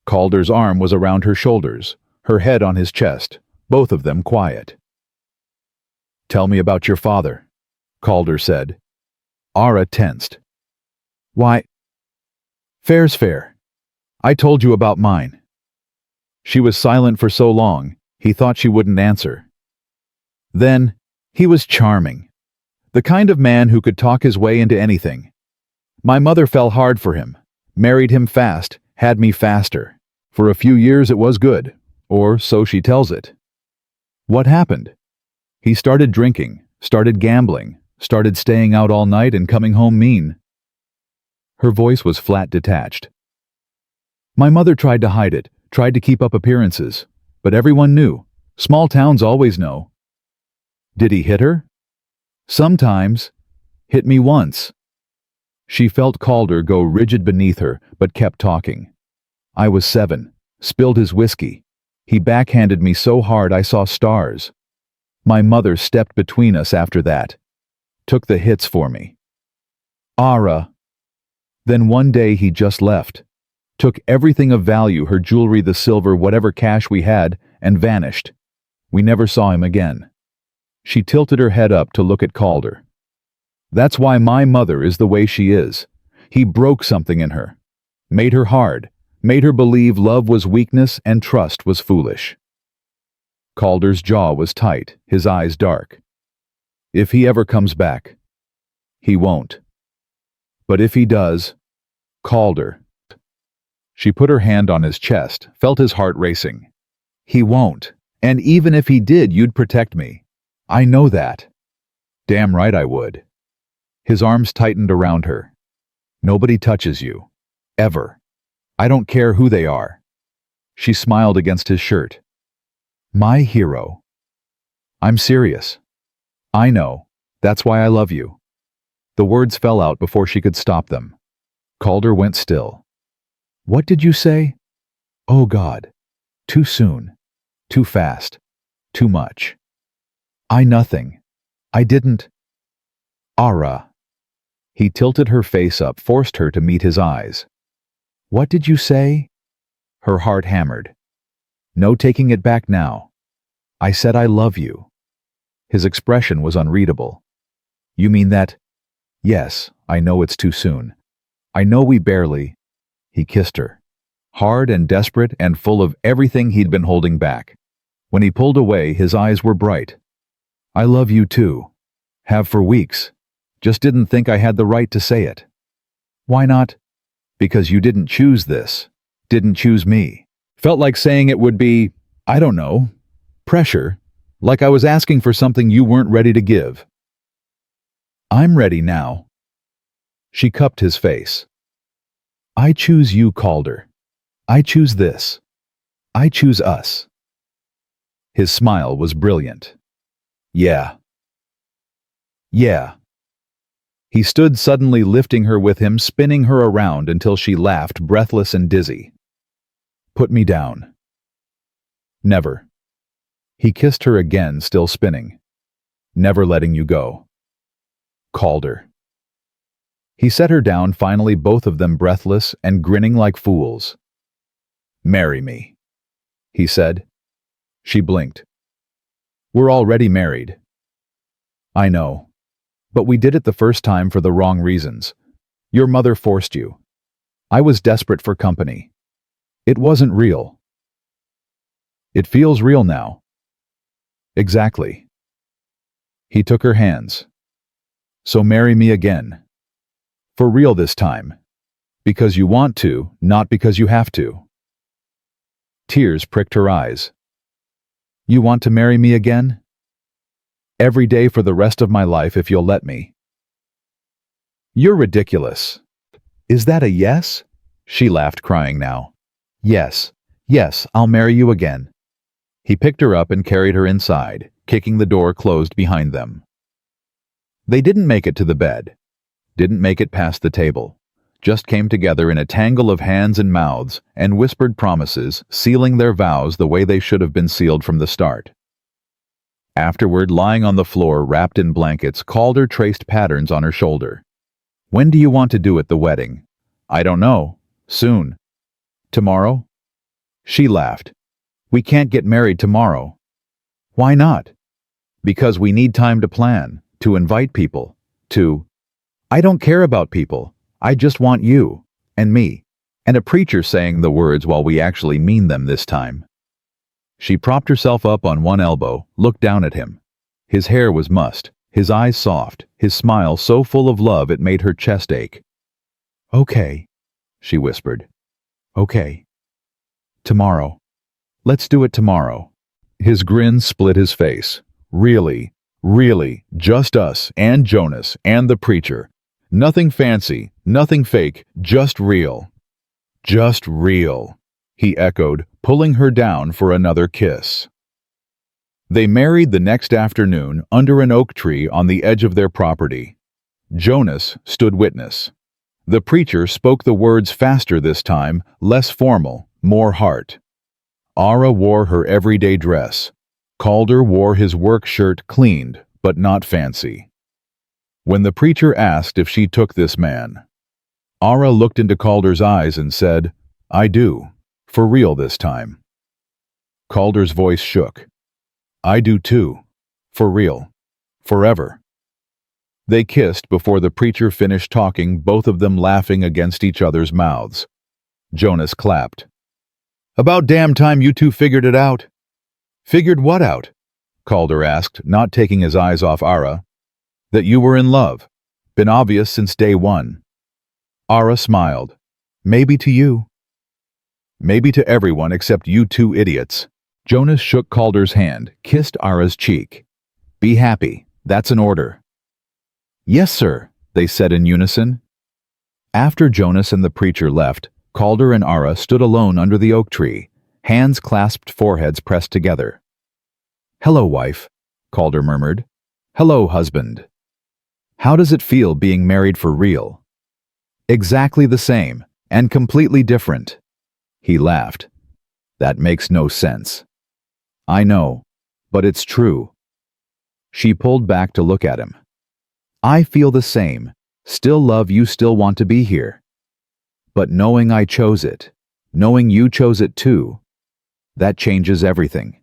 Calder's arm was around her shoulders, her head on his chest, both of them quiet. "Tell me about your father," Calder said. Ara tensed. "Why? Fair's fair. I told you about mine." She was silent for so long, he thought she wouldn't answer. Then, "He was charming. The kind of man who could talk his way into anything. My mother fell hard for him, married him fast, had me faster. For a few years it was good, or so she tells it." "What happened?" "He started drinking, started gambling, started staying out all night and coming home mean." Her voice was flat, detached. "My mother tried to hide it, tried to keep up appearances, but everyone knew. Small towns always know." "Did he hit her?" "Sometimes. Hit me once." She felt Calder go rigid beneath her, but kept talking. "I was 7, spilled his whiskey. He backhanded me so hard I saw stars. My mother stepped between us after that. Took the hits for me." "Ara." "Then one day he just left. Took everything of value, her jewelry, the silver, whatever cash we had, and vanished. We never saw him again." She tilted her head up to look at Calder. "That's why my mother is the way she is. He broke something in her. Made her hard. Made her believe love was weakness and trust was foolish." Calder's jaw was tight, his eyes dark. "If he ever comes back." "He won't." "But if he does." "Calder." She put her hand on his chest, felt his heart racing. "He won't. And even if he did, you'd protect me. I know that." "Damn right I would." His arms tightened around her. "Nobody touches you. Ever. I don't care who they are." She smiled against his shirt. "My hero." "I'm serious. I know. That's why I love you." The words fell out before she could stop them. Calder went still. "What did you say?" "Oh God. Too soon. Too fast. Too much." Nothing. I didn't." "Ara." He tilted her face up, forced her to meet his eyes. "What did you say?" Her heart hammered. "No taking it back now. I said I love you." His expression was unreadable. "You mean that?" "Yes, I know it's too soon. I know we barely—" He kissed her. Hard and desperate and full of everything he'd been holding back. When he pulled away, his eyes were bright. "I love you too. Have for weeks. Just didn't think I had the right to say it." "Why not?" "Because you didn't choose this. Didn't choose me. Felt like saying it would be I don't know. Pressure. Like I was asking for something you weren't ready to give. I'm ready now. She cupped his face. I choose you, Calder. I choose this. I choose us. His smile was brilliant. Yeah. Yeah. He stood suddenly lifting her with him, spinning her around until she laughed, breathless and dizzy. Put me down. Never. He kissed her again, still spinning. Never letting you go. Calder. He set her down, finally, both of them breathless and grinning like fools. Marry me, he said. She blinked. We're already married. I know. But we did it the first time for the wrong reasons. Your mother forced you. I was desperate for company. It wasn't real. It feels real now. Exactly. He took her hands. So marry me again. For real this time. Because you want to, not because you have to. Tears pricked her eyes. You want to marry me again? Every day for the rest of my life if you'll let me. You're ridiculous. Is that a yes? She laughed, crying now. Yes, yes, I'll marry you again. He picked her up and carried her inside, kicking the door closed behind them. They didn't make it to the bed. Didn't make it past the table. Just came together in a tangle of hands and mouths and whispered promises, sealing their vows the way they should have been sealed from the start. Afterward, lying on the floor wrapped in blankets, Calder traced patterns on her shoulder. When do you want to do it, the wedding? I don't know. Soon. Tomorrow? She laughed. We can't get married tomorrow. Why not? Because we need time to plan, to invite people, to... I don't care about people. I just want you, and me, and a preacher saying the words while we actually mean them this time. She propped herself up on one elbow, looked down at him. His hair was mussed, his eyes soft, his smile so full of love it made her chest ache. Okay, she whispered. Okay. Tomorrow. Let's do it tomorrow. His grin split his face. Really, really, just us and Jonas and the preacher. Nothing fancy, nothing fake, just real. Just real, he echoed, pulling her down for another kiss. They married the next afternoon under an oak tree on the edge of their property. Jonas stood witness. The preacher spoke the words faster this time, less formal, more heart. Ara wore her everyday dress. Calder wore his work shirt, cleaned, but not fancy. When the preacher asked if she took this man, Ara looked into Calder's eyes and said, I do, for real this time. Calder's voice shook. I do too, for real, forever. They kissed before the preacher finished talking, both of them laughing against each other's mouths. Jonas clapped. About damn time you two figured it out. Figured what out? Calder asked, not taking his eyes off Ara. That you were in love. Been obvious since day one. Ara smiled. Maybe to you. Maybe to everyone except you two idiots. Jonas shook Calder's hand, kissed Ara's cheek. Be happy. That's an order. Yes, sir, they said in unison. After Jonas and the preacher left, Calder and Ara stood alone under the oak tree, hands clasped, foreheads pressed together. Hello, wife, Calder murmured. Hello, husband. How does it feel being married for real? Exactly the same, and completely different. He laughed. That makes no sense. I know, but it's true. She pulled back to look at him. I feel the same. Still love you, still want to be here. But knowing I chose it, knowing you chose it too, that changes everything.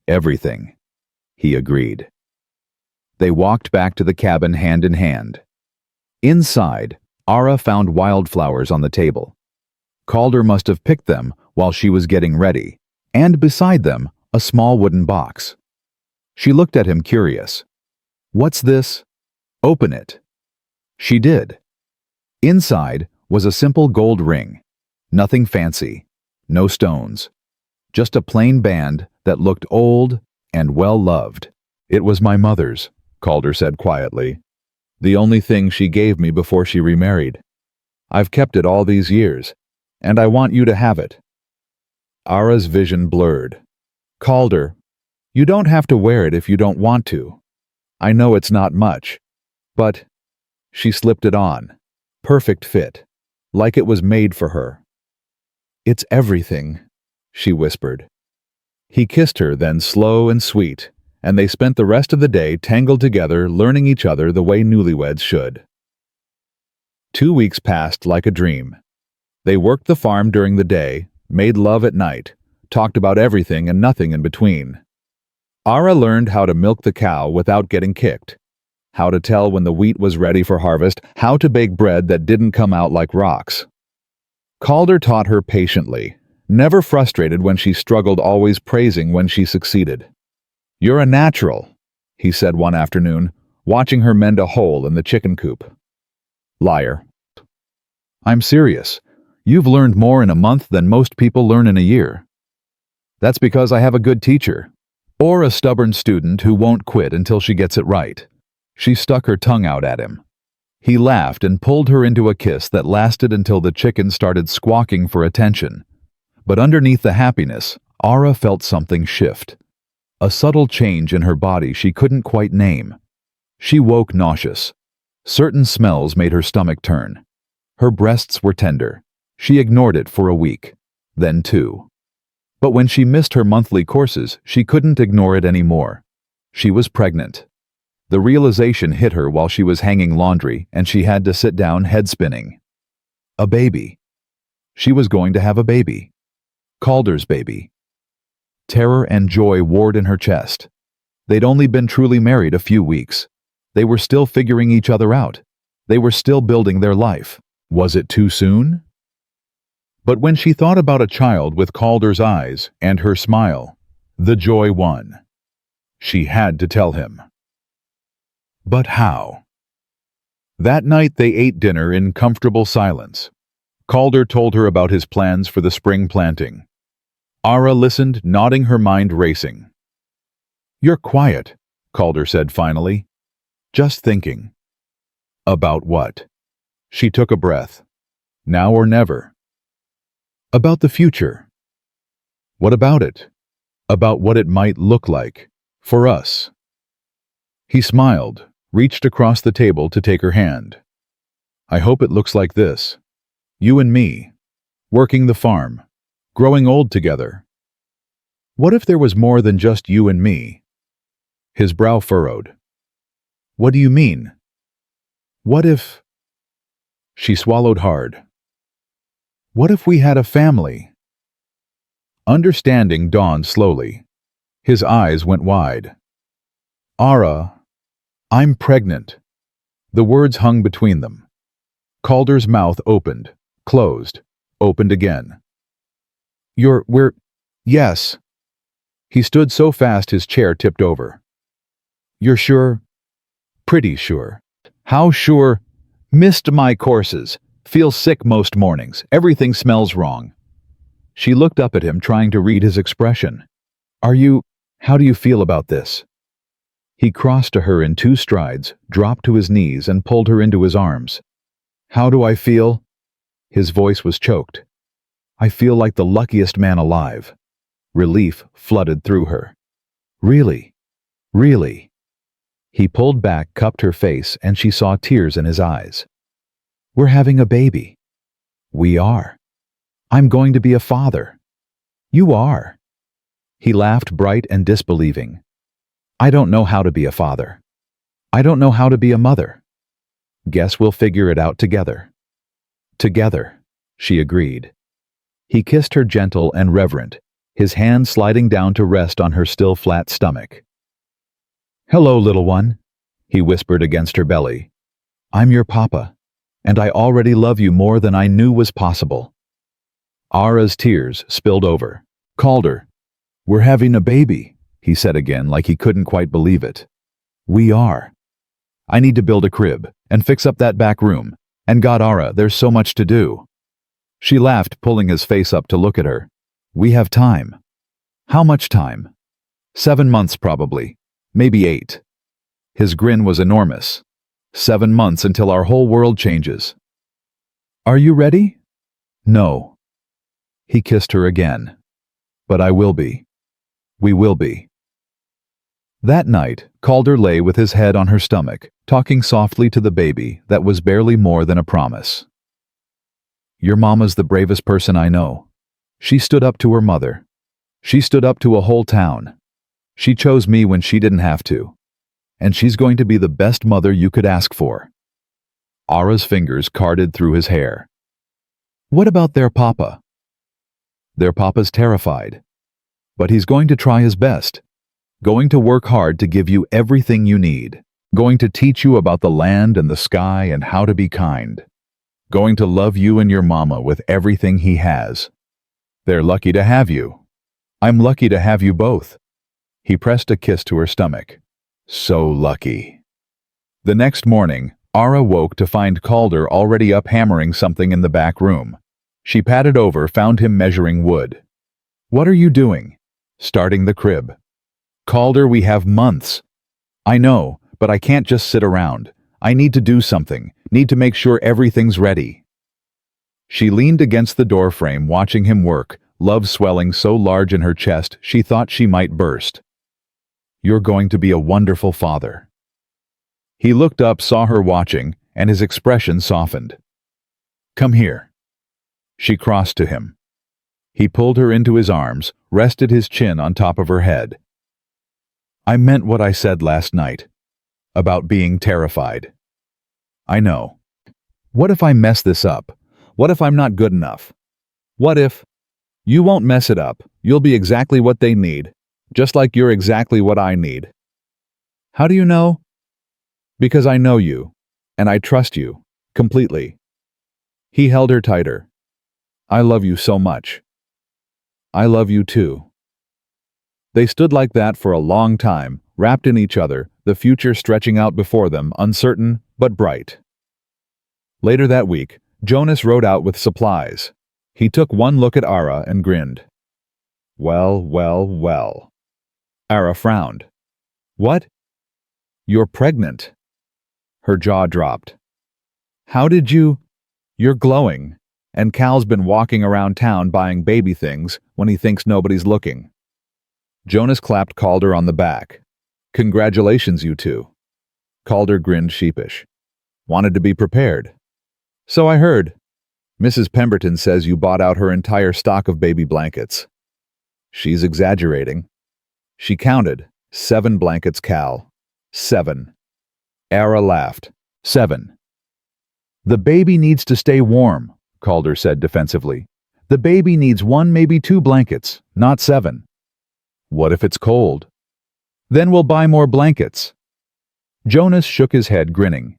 Everything, he agreed. They walked back to the cabin hand in hand. Inside, Ara found wildflowers on the table. Calder must have picked them while she was getting ready, and beside them, a small wooden box. She looked at him, curious. What's this? Open it. She did. Inside was a simple gold ring. Nothing fancy. No stones. just a plain band that looked old and well-loved. "It was my mother's," Calder said quietly. "The only thing she gave me before she remarried. I've kept it all these years, and I want you to have it." Ara's vision blurred. "Calder, you don't have to wear it if you don't want to. I know it's not much, but..." She slipped it on. Perfect fit, like it was made for her. "It's everything," she whispered. He kissed her then, slow and sweet, and they spent the rest of the day tangled together, learning each other the way newlyweds should. 2 weeks passed like a dream. They worked the farm during the day, made love at night, talked about everything and nothing in between. Ara learned how to milk the cow without getting kicked, how to tell when the wheat was ready for harvest, how to bake bread that didn't come out like rocks. Calder taught her patiently, never frustrated when she struggled, always praising when she succeeded. "You're a natural," he said one afternoon, watching her mend a hole in the chicken coop. "Liar." "I'm serious. You've learned more in a month than most people learn in a year." "That's because I have a good teacher, or a stubborn student who won't quit until she gets it right." She stuck her tongue out at him. He laughed and pulled her into a kiss that lasted until the chicken started squawking for attention. But underneath the happiness, Ara felt something shift. A subtle change in her body she couldn't quite name. She woke nauseous. Certain smells made her stomach turn. Her breasts were tender. She ignored it for a week, then 2. But when she missed her monthly courses, she couldn't ignore it anymore. She was pregnant. The realization hit her while she was hanging laundry, and she had to sit down, head spinning. A baby. She was going to have a baby. Calder's baby. Terror and joy warred in her chest. They'd only been truly married a few weeks. They were still figuring each other out. They were still building their life. Was it too soon? But when she thought about a child with Calder's eyes and her smile, the joy won. She had to tell him. But how? That night they ate dinner in comfortable silence. Calder told her about his plans for the spring planting. Ara listened, nodding, her mind racing. "You're quiet," Calder said finally. "Just thinking." "About what?" She took a breath. "Now or never." "About the future." "What about it?" "About what it might look like. For us." He smiled, reached across the table to take her hand. "I hope it looks like this. You and me, working the farm, growing old together." "What if there was more than just you and me?" His brow furrowed. "What do you mean?" "What if..." She swallowed hard. "What if we had a family?" Understanding dawned slowly. His eyes went wide. "Ara, I'm pregnant." The words hung between them. Calder's mouth opened, closed, opened again. We're..." "Yes." He stood so fast his chair tipped over. "You're sure?" "Pretty sure." "How sure?" "Missed my courses. Feel sick most mornings. Everything smells wrong." She looked up at him, trying to read his expression. How do you feel about this?" He crossed to her in 2 strides, dropped to his knees, and pulled her into his arms. "How do I feel?" His voice was choked. "I feel like the luckiest man alive." Relief flooded through her. "Really? Really?" He pulled back, cupped her face, and she saw tears in his eyes. "We're having a baby." "We are." "I'm going to be a father." "You are." He laughed, bright and disbelieving. "I don't know how to be a father. I don't know how to be a mother. Guess we'll figure it out together." "Together," she agreed. He kissed her, gentle and reverent, his hand sliding down to rest on her still flat stomach. "Hello, little one," he whispered against her belly. "I'm your papa, and I already love you more than I knew was possible." Ara's tears spilled over. "Calder, we're having a baby," he said again, like he couldn't quite believe it. "We are. I need to build a crib and fix up that back room, and God, Ara, there's so much to do." She laughed, pulling his face up to look at her. "We have time." How much time? 7 months probably. Maybe 8. His grin was enormous. 7 months until our whole world changes. Are you ready? No. He kissed her again. But I will be. We will be. That night, Calder lay with his head on her stomach, talking softly to the baby that was barely more than a promise. Your mama's the bravest person I know. She stood up to her mother. She stood up to a whole town. She chose me when she didn't have to. And she's going to be the best mother you could ask for. Ara's fingers carded through his hair. What about their papa? Their papa's terrified. But he's going to try his best. Going to work hard to give you everything you need. Going to teach you about the land and the sky and how to be kind. Going to love you and your mama with everything he has. They're lucky to have you. I'm lucky to have you both. He pressed a kiss to her stomach. So lucky. The next morning, Ara woke to find Calder already up hammering something in the back room. She padded over, found him measuring wood. What are you doing? Starting the crib. Calder, we have months. I know, but I can't just sit around. I need to do something, need to make sure everything's ready. She leaned against the doorframe watching him work, love swelling so large in her chest she thought she might burst. You're going to be a wonderful father. He looked up, saw her watching, and his expression softened. Come here. She crossed to him. He pulled her into his arms, rested his chin on top of her head. I meant what I said last night. About being terrified. I know. What if I mess this up? What if I'm not good enough? What if... You won't mess it up. You'll be exactly what they need. Just like you're exactly what I need. How do you know? Because I know you. And I trust you. Completely. He held her tighter. I love you so much. I love you too. They stood like that for a long time, wrapped in each other, the future stretching out before them, uncertain but bright. Later that week, Jonas rode out with supplies. He took one look at Ara and grinned. Well, well, well. Ara frowned. What? You're pregnant. Her jaw dropped. How did you... You're glowing. And Cal's been walking around town buying baby things when he thinks nobody's looking. Jonas clapped Calder on the back. Congratulations, you two. Calder grinned sheepish. Wanted to be prepared. So I heard. Mrs. Pemberton says you bought out her entire stock of baby blankets. She's exaggerating. She counted. 7 blankets, Cal. 7. Ara laughed. 7. The baby needs to stay warm, Calder said defensively. The baby needs 1, maybe 2 blankets, not 7. What if it's cold? Then we'll buy more blankets. Jonas shook his head, grinning.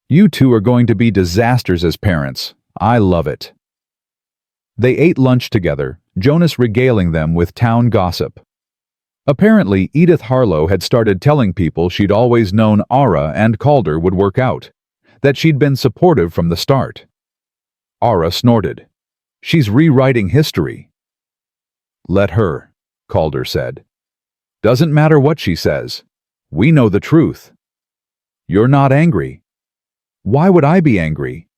You two are going to be disasters as parents. I love it. They ate lunch together, Jonas regaling them with town gossip. Apparently, Edith Harlow had started telling people she'd always known Ara and Calder would work out, that she'd been supportive from the start. Ara snorted. She's rewriting history. Let her, Calder said. Doesn't matter what she says. We know the truth. You're not angry. Why would I be angry?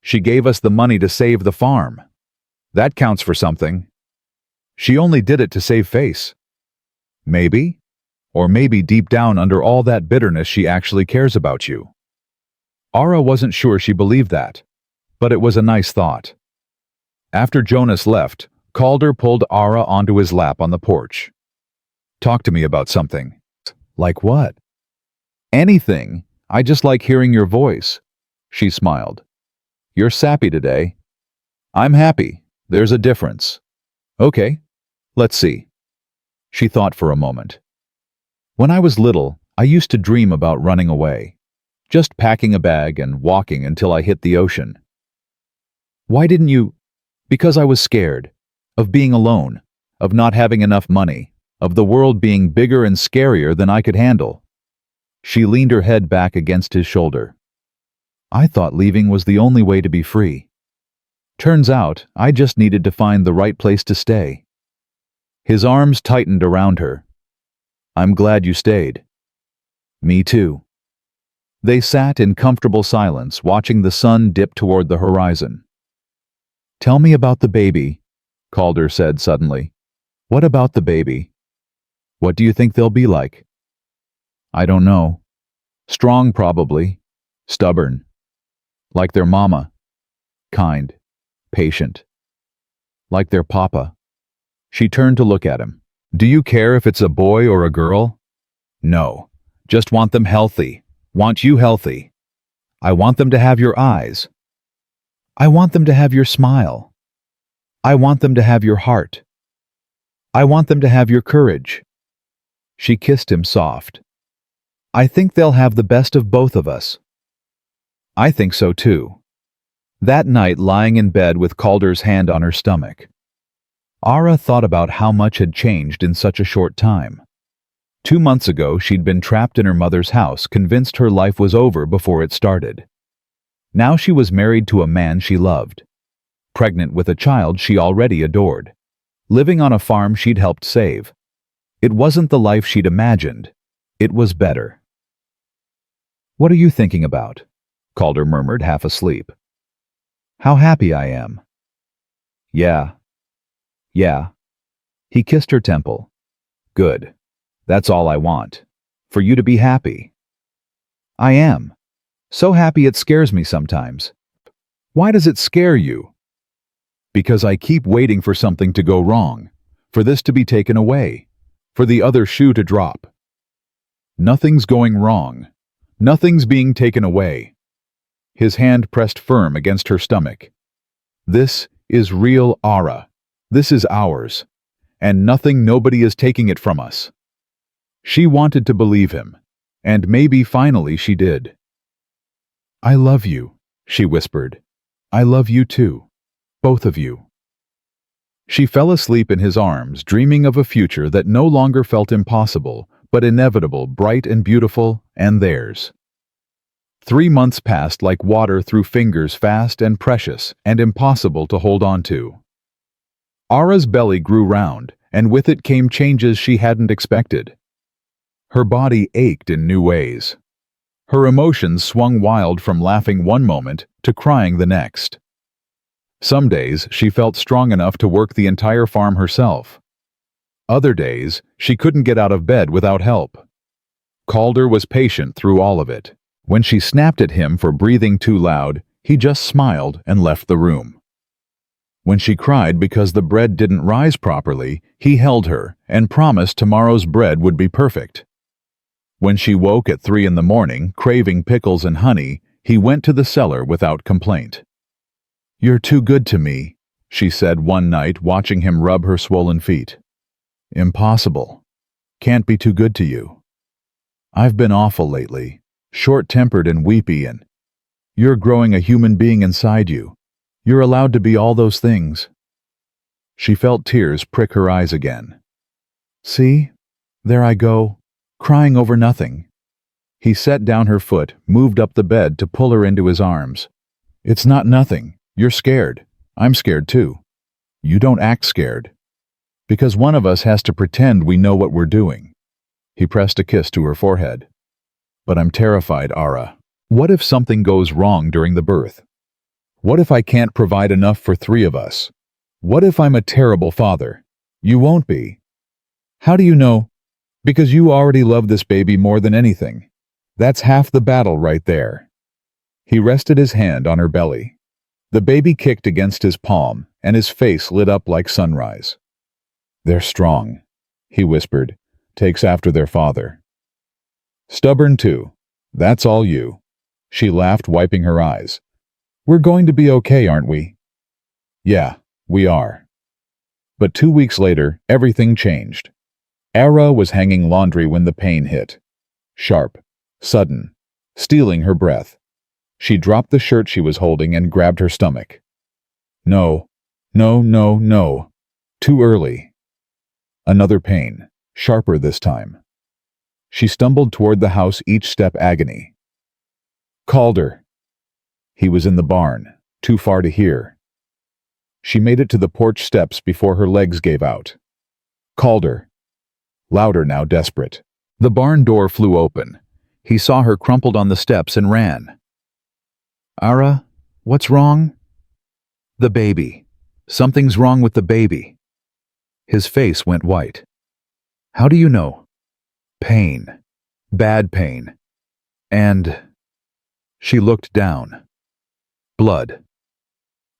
She gave us the money to save the farm. That counts for something. She only did it to save face. Maybe. Or maybe deep down under all that bitterness she actually cares about you. Ara wasn't sure she believed that, but it was a nice thought. After Jonas left, Calder pulled Ara onto his lap on the porch. Talk to me about something. Like what? Anything. I just like hearing your voice. She smiled. You're sappy today. I'm happy. There's a difference. Okay. Let's see. She thought for a moment. When I was little, I used to dream about running away. Just packing a bag and walking until I hit the ocean. Why didn't you? Because I was scared. Of being alone. Of not having enough money. Of the world being bigger and scarier than I could handle. She leaned her head back against his shoulder. I thought leaving was the only way to be free. Turns out, I just needed to find the right place to stay. His arms tightened around her. I'm glad you stayed. Me too. They sat in comfortable silence, watching the sun dip toward the horizon. Tell me about the baby, Calder said suddenly. What about the baby? What do you think they'll be like? I don't know. Strong, probably. Stubborn. Like their mama. Kind. Patient. Like their papa. She turned to look at him. Do you care if it's a boy or a girl? No. Just want them healthy. Want you healthy. I want them to have your eyes. I want them to have your smile. I want them to have your heart. I want them to have your courage. She kissed him soft. I think they'll have the best of both of us. I think so too. That night, lying in bed with Calder's hand on her stomach, Ara thought about how much had changed in such a short time. 2 months ago, she'd been trapped in her mother's house, convinced her life was over before it started. Now she was married to a man she loved, pregnant with a child she already adored, living on a farm she'd helped save. It wasn't the life she'd imagined. It was better. What are you thinking about? Calder murmured, half asleep. How happy I am. Yeah. He kissed her temple. Good. That's all I want. For you to be happy. I am. So happy it scares me sometimes. Why does it scare you? Because I keep waiting for something to go wrong, for this to be taken away, for the other shoe to drop. Nothing's going wrong. Nothing's being taken away. His hand pressed firm against her stomach. This is real Ara. This is ours. And nobody is taking it from us. She wanted to believe him, and maybe finally she did. I love you, she whispered. I love you too. Both of you. She fell asleep in his arms, dreaming of a future that no longer felt impossible, but inevitable, bright and beautiful, and theirs. 3 months passed like water through fingers, fast and precious, and impossible to hold on to. Ara's belly grew round, and with it came changes she hadn't expected. Her body ached in new ways. Her emotions swung wild, from laughing one moment to crying the next. Some days she felt strong enough to work the entire farm herself. Other days she couldn't get out of bed without help. Calder was patient through all of it. When she snapped at him for breathing too loud, he just smiled and left the room. When she cried because the bread didn't rise properly, he held her and promised tomorrow's bread would be perfect. When she woke at 3 in the morning, craving pickles and honey, he went to the cellar without complaint. You're too good to me, she said one night, watching him rub her swollen feet. Impossible. Can't be too good to you. I've been awful lately, short-tempered and weepy, and you're growing a human being inside you. You're allowed to be all those things. She felt tears prick her eyes again. See? There I go, crying over nothing. He set down her foot, moved up the bed to pull her into his arms. It's not nothing. You're scared. I'm scared too. You don't act scared. Because one of us has to pretend we know what we're doing. He pressed a kiss to her forehead. But I'm terrified, Ara. What if something goes wrong during the birth? What if I can't provide enough for 3 of us? What if I'm a terrible father? You won't be. How do you know? Because you already love this baby more than anything. That's half the battle right there. He rested his hand on her belly. The baby kicked against his palm, and his face lit up like sunrise. They're strong, he whispered. Takes after their father. Stubborn too. That's all you. She laughed, wiping her eyes. We're going to be okay, aren't we? Yeah, we are. But 2 weeks later, everything changed. Ara was hanging laundry when the pain hit. Sharp, sudden, stealing her breath. She dropped the shirt she was holding and grabbed her stomach. No. Too early. Another pain, sharper this time. She stumbled toward the house, each step agony. Calder. He was in the barn, too far to hear. She made it to the porch steps before her legs gave out. Calder. Louder now, desperate. The barn door flew open. He saw her crumpled on the steps and ran. Ara, what's wrong? The baby. Something's wrong with the baby. His face went white. How do you know? Pain. Bad pain. And... She looked down. Blood.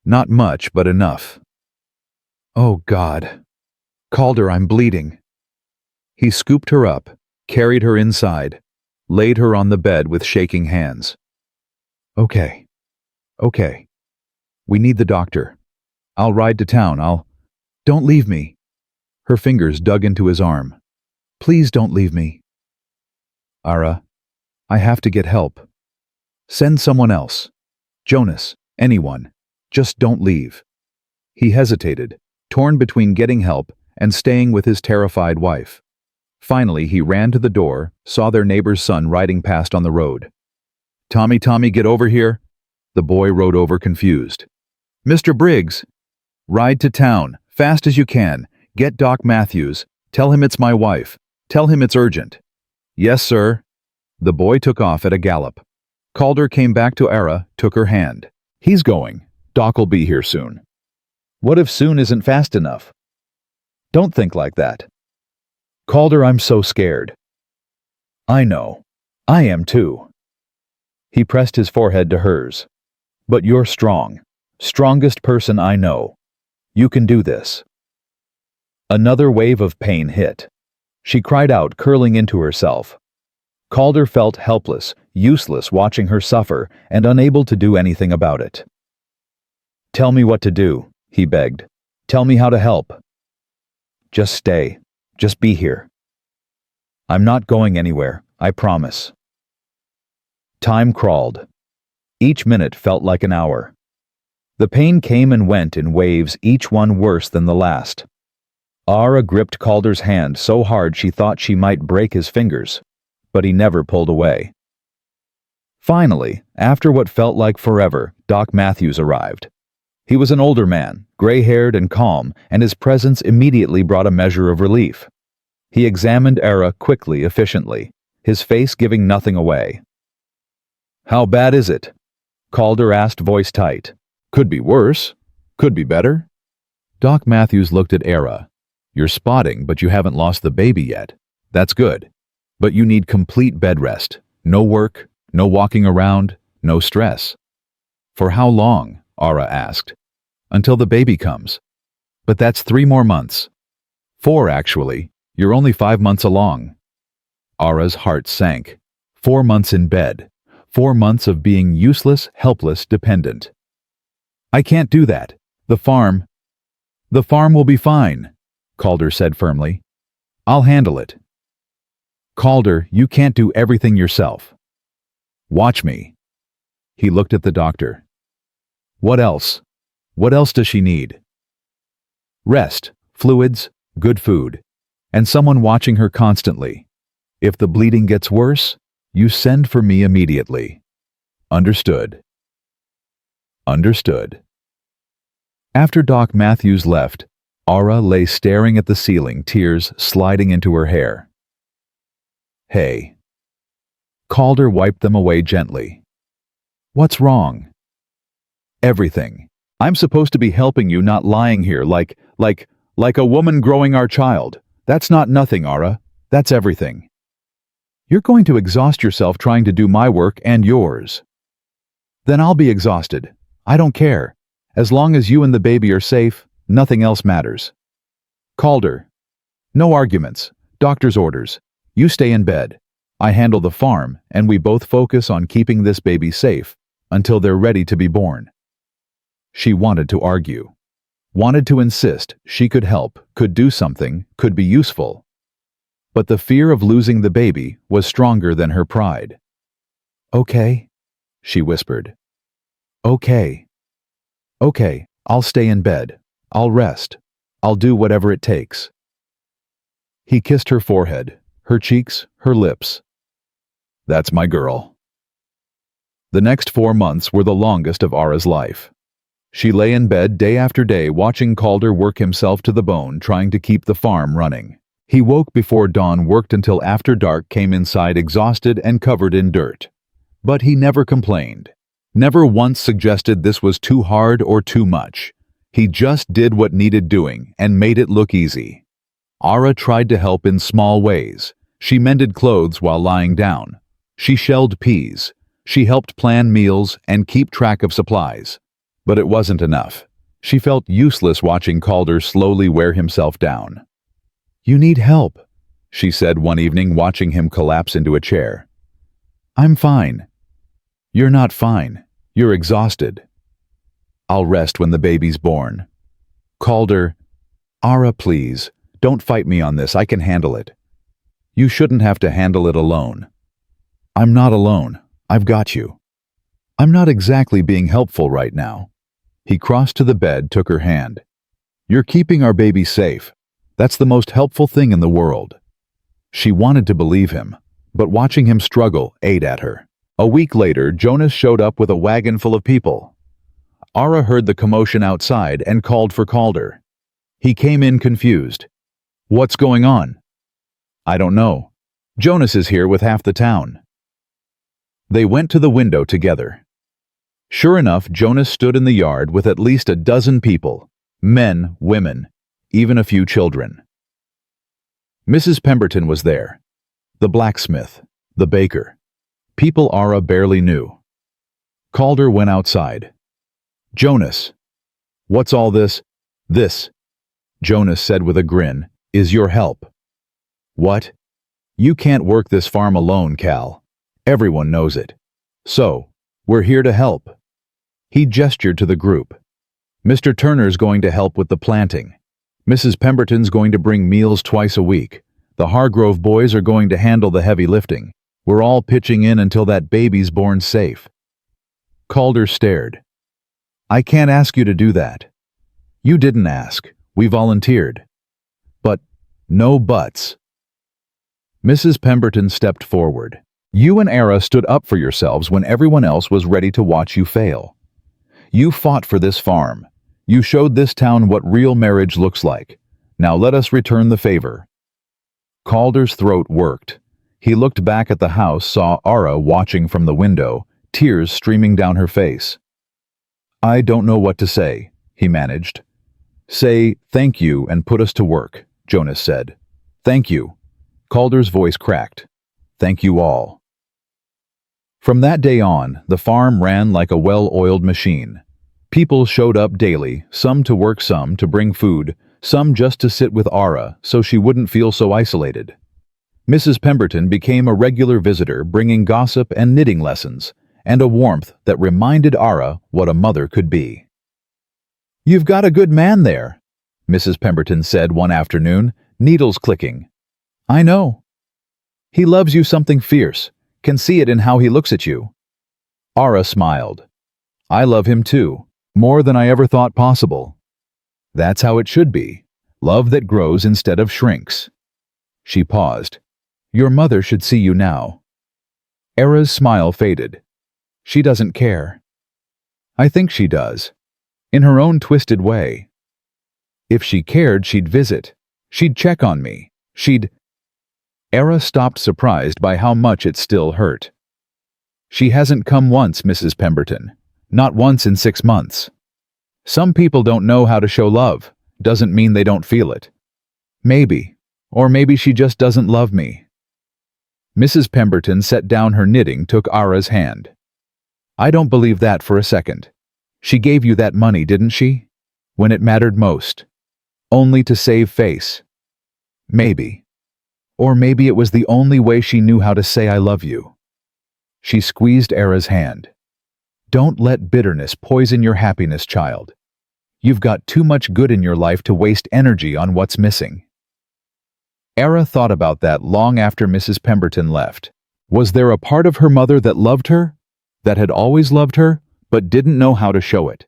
Not much, but enough. Oh, God. Calder, I'm bleeding. He scooped her up, carried her inside, laid her on the bed with shaking hands. Okay. Okay. We need the doctor. I'll ride to town. Don't leave me. Her fingers dug into his arm. Please don't leave me. Ara, I have to get help. Send someone else. Jonas, anyone. Just don't leave. He hesitated, torn between getting help and staying with his terrified wife. Finally, he ran to the door, saw their neighbor's son riding past on the road. Tommy, get over here. The boy rode over confused. Mr. Briggs. Ride to town, fast as you can. Get Doc Matthews. Tell him it's my wife. Tell him it's urgent. Yes, sir. The boy took off at a gallop. Calder came back to Ara, took her hand. He's going. Doc'll be here soon. What if soon isn't fast enough? Don't think like that. Calder, I'm so scared. I know. I am too. He pressed his forehead to hers. But you're strong. Strongest person I know. You can do this. Another wave of pain hit. She cried out, curling into herself. Calder felt helpless, useless watching her suffer, and unable to do anything about it. Tell me what to do, he begged. Tell me how to help. Just stay. Just be here. I'm not going anywhere, I promise. Time crawled. Each minute felt like an hour. The pain came and went in waves, each one worse than the last. Ara gripped Calder's hand so hard she thought she might break his fingers, but he never pulled away. Finally, after what felt like forever, Doc Matthews arrived. He was an older man, gray-haired and calm, and his presence immediately brought a measure of relief. He examined Ara quickly, efficiently, his face giving nothing away. How bad is it? Calder asked, voice tight. Could be worse. Could be better. Doc Matthews looked at Ara. You're spotting, but you haven't lost the baby yet. That's good. But you need complete bed rest. No work, no walking around, no stress. For how long? Ara asked. Until the baby comes. But that's 3 more months. 4, actually. You're only 5 months along. Ara's heart sank. 4 months in bed. 4 months of being useless, helpless, dependent. I can't do that. The farm will be fine, Calder said firmly. I'll handle it. Calder, you can't do everything yourself. Watch me. He looked at the doctor. What else? What else does she need? Rest, fluids, good food, and someone watching her constantly. If the bleeding gets worse, you send for me immediately. Understood. Understood. After Doc Matthews left, Ara lay staring at the ceiling, tears sliding into her hair. Hey. Calder wiped them away gently. What's wrong? Everything. I'm supposed to be helping you, not lying here like a woman growing our child. That's not nothing, Ara. That's everything. You're going to exhaust yourself trying to do my work and yours. Then I'll be exhausted. I don't care. As long as you and the baby are safe, nothing else matters. Calder. No arguments. Doctor's orders. You stay in bed. I handle the farm, and we both focus on keeping this baby safe until they're ready to be born. She wanted to argue. Wanted to insist she could help, could do something, could be useful. But the fear of losing the baby was stronger than her pride. Okay, she whispered. Okay. Okay, I'll stay in bed. I'll rest. I'll do whatever it takes. He kissed her forehead, her cheeks, her lips. That's my girl. The next 4 months were the longest of Ara's life. She lay in bed day after day watching Calder work himself to the bone trying to keep the farm running. He woke before dawn, worked until after dark, came inside exhausted and covered in dirt. But he never complained. Never once suggested this was too hard or too much. He just did what needed doing and made it look easy. Ara tried to help in small ways. She mended clothes while lying down. She shelled peas. She helped plan meals and keep track of supplies. But it wasn't enough. She felt useless watching Calder slowly wear himself down. "You need help," she said one evening, watching him collapse into a chair. "I'm fine." "You're not fine. You're exhausted." "I'll rest when the baby's born." "Calder, Ara, please, don't fight me on this. I can handle it." "You shouldn't have to handle it alone." "I'm not alone. I've got you." "I'm not exactly being helpful right now." He crossed to the bed, took her hand. "You're keeping our baby safe. That's the most helpful thing in the world." She wanted to believe him, but watching him struggle ate at her. A week later, Jonas showed up with a wagon full of people. Ara heard the commotion outside and called for Calder. He came in confused. "What's going on?" "I don't know. Jonas is here with half the town." They went to the window together. Sure enough, Jonas stood in the yard with at least a dozen people, men, women, even a few children. Mrs. Pemberton was there, the blacksmith, the baker, people Ara barely knew. Calder went outside. "Jonas, what's all this?" "This," Jonas said with a grin, "is your help." "What? You can't work this farm alone, Cal. Everyone knows it. So, we're here to help." He gestured to the group. "Mr. Turner's going to help with the planting. Mrs. Pemberton's going to bring meals twice a week. The Hargrove boys are going to handle the heavy lifting. We're all pitching in until that baby's born safe." Calder stared. "I can't ask you to do that." "You didn't ask. We volunteered." "But, no buts." Mrs. Pemberton stepped forward. "You and Ara stood up for yourselves when everyone else was ready to watch you fail. You fought for this farm. You showed this town what real marriage looks like. Now let us return the favor." Calder's throat worked. He looked back at the house, saw Ara watching from the window, tears streaming down her face. "I don't know what to say," he managed. "Say thank you and put us to work," Jonas said. "Thank you." Calder's voice cracked. "Thank you all." From that day on, the farm ran like a well-oiled machine. People showed up daily, some to work, some to bring food, some just to sit with Ara so she wouldn't feel so isolated. Mrs. Pemberton became a regular visitor, bringing gossip and knitting lessons, and a warmth that reminded Ara what a mother could be. "You've got a good man there," Mrs. Pemberton said one afternoon, needles clicking. "I know. He loves you something fierce. Can see it in how he looks at you." Ara smiled. "I love him too, more than I ever thought possible." "That's how it should be. Love that grows instead of shrinks." She paused. "Your mother should see you now." Ara's smile faded. "She doesn't care." "I think she does. In her own twisted way. If she cared, she'd visit. She'd check on me. She'd—" Ara stopped, surprised by how much it still hurt. "She hasn't come once, Mrs. Pemberton. Not once in 6 months. Some people don't know how to show love. Doesn't mean they don't feel it. Maybe. Or maybe she just doesn't love me." Mrs. Pemberton set down her knitting, took Ara's hand. "I don't believe that for a second. She gave you that money, didn't she? When it mattered most. Only to save face. Maybe. Or maybe it was the only way she knew how to say I love you." She squeezed Ara's hand. "Don't let bitterness poison your happiness, child. You've got too much good in your life to waste energy on what's missing." Ara thought about that long after Mrs. Pemberton left. Was there a part of her mother that loved her? That had always loved her, but didn't know how to show it?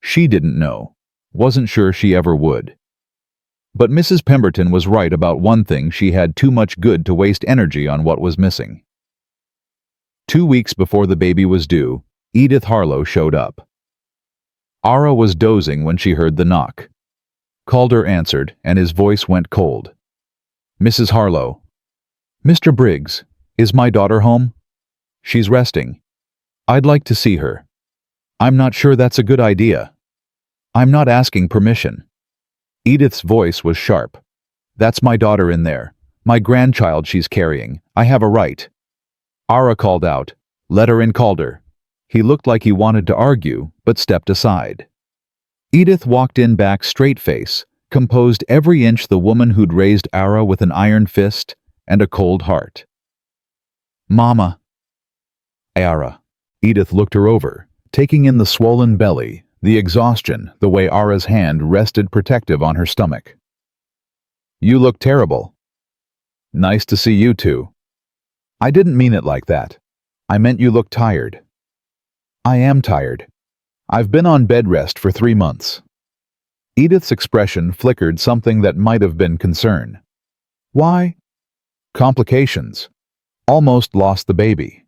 She didn't know. Wasn't sure she ever would. But Mrs. Pemberton was right about one thing: she had too much good to waste energy on what was missing. 2 weeks before the baby was due, Edith Harlow showed up. Ara was dozing when she heard the knock. Calder answered, and his voice went cold. Mrs. Harlow. Mr. Briggs, is my daughter home? She's resting. I'd like to see her. I'm not sure that's a good idea. I'm not asking permission. Edith's voice was sharp. That's my daughter in there. My grandchild she's carrying. I have a right. Ara called out, Let her in, Calder. He looked like he wanted to argue, but stepped aside. Edith walked in back straight-face, composed every inch the woman who'd raised Ara with an iron fist and a cold heart. Mama. Ara. Edith looked her over, taking in the swollen belly, the exhaustion, the way Ara's hand rested protective on her stomach. You look terrible. Nice to see you too. I didn't mean it like that. I meant you look tired. I am tired. I've been on bed rest for 3 months. Edith's expression flickered something that might have been concern. Why? Complications. Almost lost the baby.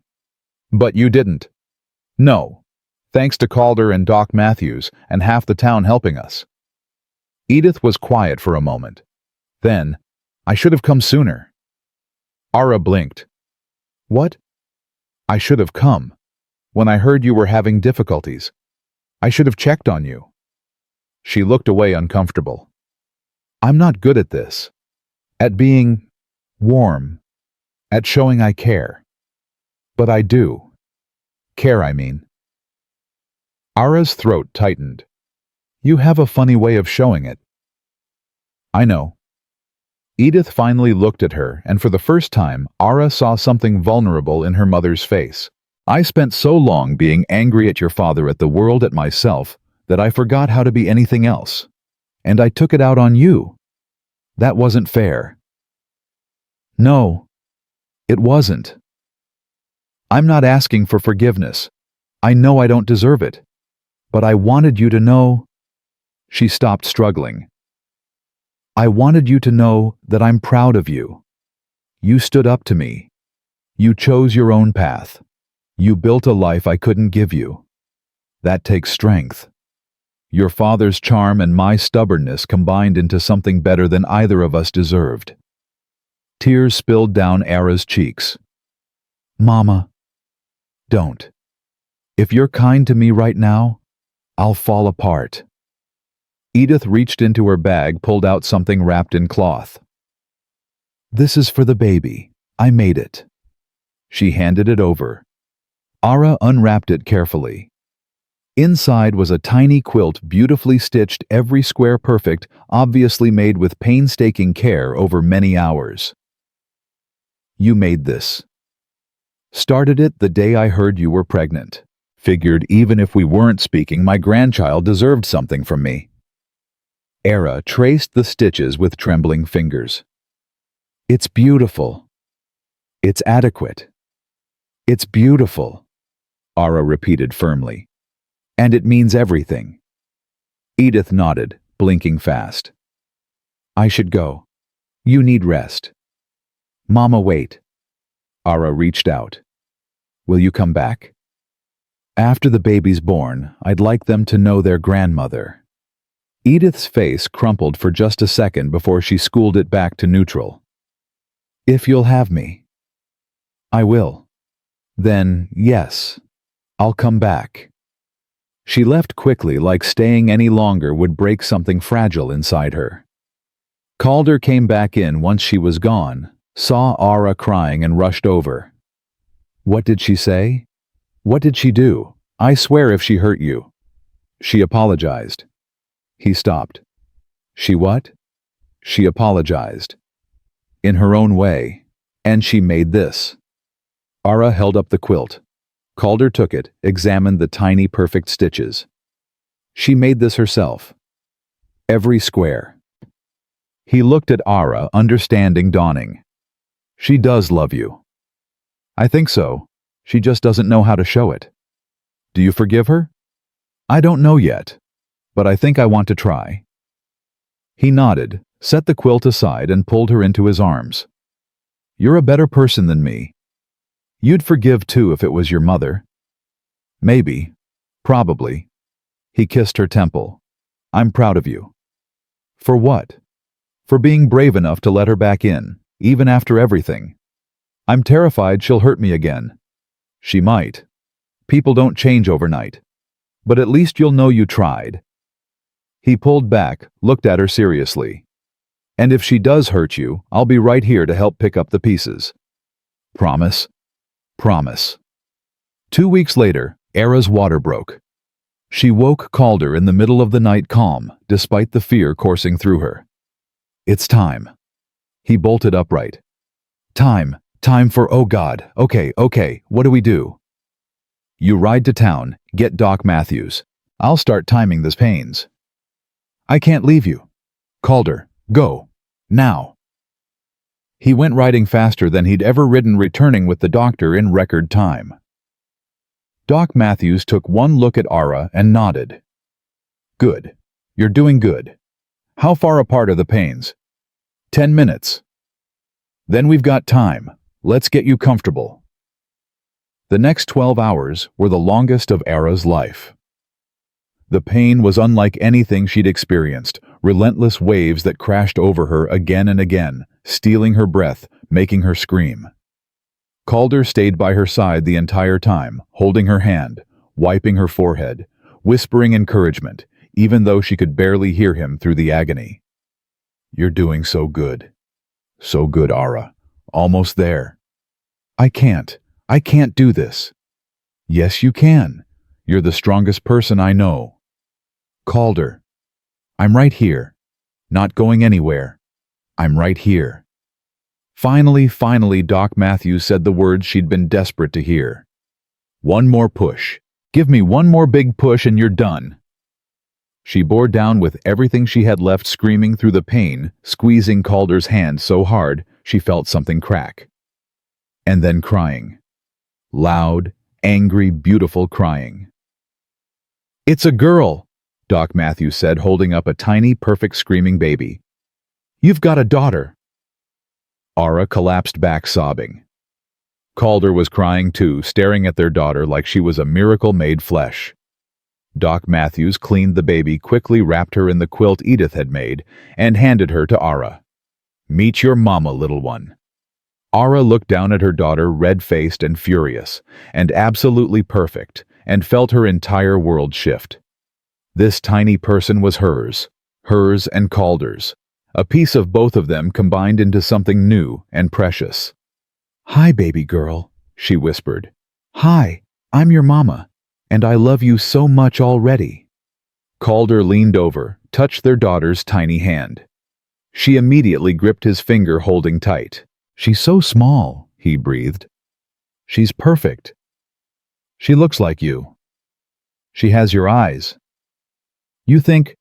But you didn't. No. Thanks to Calder and Doc Matthews and half the town helping us. Edith was quiet for a moment. Then, I should have come sooner. Ara blinked. What? I should have come. When I heard you were having difficulties. I should have checked on you. She looked away uncomfortable. I'm not good at this. At being warm. At showing I care. But I do. Care, I mean. Ara's throat tightened. You have a funny way of showing it. I know. Edith finally looked at her, and for the first time, Ara saw something vulnerable in her mother's face. I spent so long being angry at your father, at the world, at myself, that I forgot how to be anything else. And I took it out on you. That wasn't fair. No, it wasn't. I'm not asking for forgiveness. I know I don't deserve it. But I wanted you to know. She stopped struggling. I wanted you to know that I'm proud of you. You stood up to me. You chose your own path. You built a life I couldn't give you. That takes strength. Your father's charm and my stubbornness combined into something better than either of us deserved. Tears spilled down Ara's cheeks. Mama, don't. If you're kind to me right now, I'll fall apart. Edith reached into her bag, pulled out something wrapped in cloth. This is for the baby. I made it. She handed it over. Ara unwrapped it carefully. Inside was a tiny quilt, beautifully stitched, every square perfect, obviously made with painstaking care over many hours. You made this. Started it the day I heard you were pregnant. Figured even if we weren't speaking, my grandchild deserved something from me. Ara traced the stitches with trembling fingers. It's beautiful. It's adequate. It's beautiful, Ara repeated firmly. And it means everything. Edith nodded, blinking fast. I should go. You need rest. Mama, wait. Ara reached out. Will you come back? After the baby's born, I'd like them to know their grandmother. Edith's face crumpled for just a second before she schooled it back to neutral. If you'll have me. I will. Then, yes, I'll come back. She left quickly, like staying any longer would break something fragile inside her. Calder came back in once she was gone, saw Ara crying and rushed over. What did she say? What did she do? I swear if she hurt you. She apologized. He stopped. She what? She apologized. In her own way. And she made this. Ara held up the quilt. Calder took it, examined the tiny perfect stitches. She made this herself. Every square. He looked at Ara, understanding dawning. She does love you. I think so. She just doesn't know how to show it. Do you forgive her? I don't know yet, but I think I want to try. He nodded, set the quilt aside, and pulled her into his arms. You're a better person than me. You'd forgive too if it was your mother. Maybe. Probably. He kissed her temple. I'm proud of you. For what? For being brave enough to let her back in, even after everything. I'm terrified she'll hurt me again. She might. People don't change overnight. But at least you'll know you tried. He pulled back, looked at her seriously. And if she does hurt you, I'll be right here to help pick up the pieces. Promise? Promise. 2 weeks later, Era's water broke. She woke Calder in the middle of the night calm, despite the fear coursing through her. It's time. He bolted upright. Time for, oh God, okay, what do we do? You ride to town, get Doc Matthews. I'll start timing this pains. I can't leave you. Calder, go. Now. He went riding faster than he'd ever ridden, returning with the doctor in record time. Doc Matthews took one look at Ara and nodded. Good. You're doing good. How far apart are the pains? 10 minutes. Then we've got time. Let's get you comfortable. The next 12 hours were the longest of Ara's life. The pain was unlike anything she'd experienced, relentless waves that crashed over her again and again, stealing her breath, making her scream. Calder stayed by her side the entire time, holding her hand, wiping her forehead, whispering encouragement, even though she could barely hear him through the agony. You're doing so good. So good, Ara. Almost there. I can't do this. Yes, you can. You're the strongest person I know. Calder. I'm right here. Not going anywhere. I'm right here. Finally, Doc Matthews said the words she'd been desperate to hear. One more push. Give me one more big push and you're done. She bore down with everything she had left, screaming through the pain, squeezing Calder's hand so hard she felt something crack. And then crying. Loud, angry, beautiful crying. It's a girl, Doc Matthews said, holding up a tiny, perfect screaming baby. You've got a daughter. Ara collapsed back, sobbing. Calder was crying too, staring at their daughter like she was a miracle made flesh. Doc Matthews cleaned the baby, quickly wrapped her in the quilt Edith had made, and handed her to Ara. Meet your mama, little one. Ara looked down at her daughter, red-faced and furious, and absolutely perfect, and felt her entire world shift. This tiny person was hers and Calder's, a piece of both of them combined into something new and precious. Hi, baby girl, she whispered. Hi, I'm your mama, and I love you so much already. Calder leaned over, touched their daughter's tiny hand. She immediately gripped his finger, holding tight. She's so small, he breathed. She's perfect. She looks like you. She has your eyes. You think,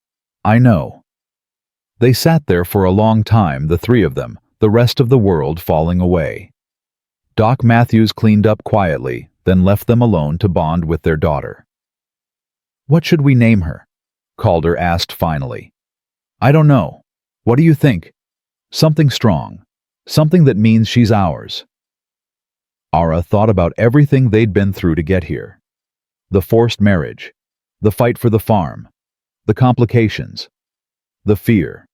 I know. They sat there for a long time, the three of them, the rest of the world falling away. Doc Matthews cleaned up quietly, then left them alone to bond with their daughter. What should we name her? Calder asked finally. I don't know. What do you think? Something strong. Something that means she's ours. Ara thought about everything they'd been through to get here. The forced marriage, the fight for the farm, the complications, the fear,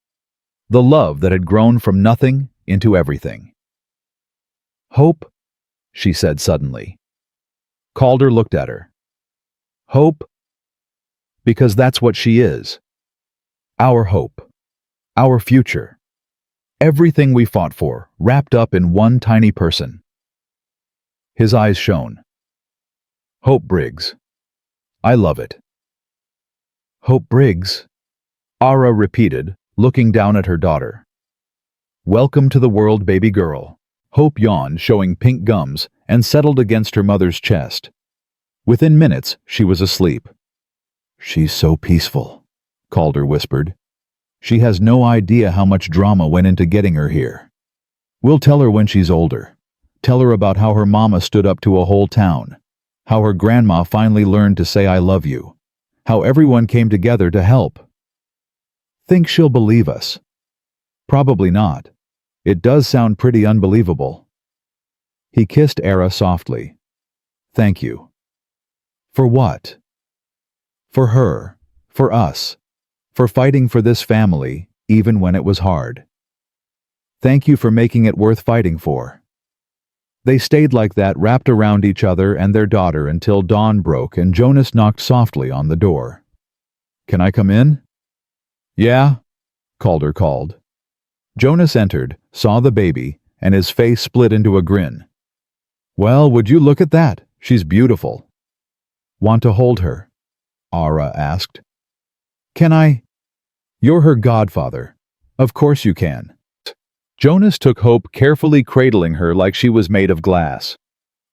the love that had grown from nothing into everything. Hope, she said suddenly. Calder looked at her. Hope? Because that's what she is. Our hope. Our future. Everything we fought for, wrapped up in one tiny person. His eyes shone. Hope Briggs. I love it. Hope Briggs, Ara repeated, looking down at her daughter. Welcome to the world, baby girl. Hope yawned, showing pink gums, and settled against her mother's chest. Within minutes, she was asleep. She's so peaceful, Calder whispered. She has no idea how much drama went into getting her here. We'll tell her when she's older. Tell her about how her mama stood up to a whole town. How her grandma finally learned to say I love you. How everyone came together to help. Think she'll believe us? Probably not. It does sound pretty unbelievable. He kissed Ara softly. Thank you. For what? For her. For us. For fighting for this family, even when it was hard. Thank you for making it worth fighting for. They stayed like that, wrapped around each other and their daughter until dawn broke and Jonas knocked softly on the door. Can I come in? Yeah, Calder called. Jonas entered, saw the baby, and his face split into a grin. Well, would you look at that? She's beautiful. Want to hold her? Ara asked. Can I? You're her godfather. Of course you can. Jonas took Hope, carefully cradling her like she was made of glass.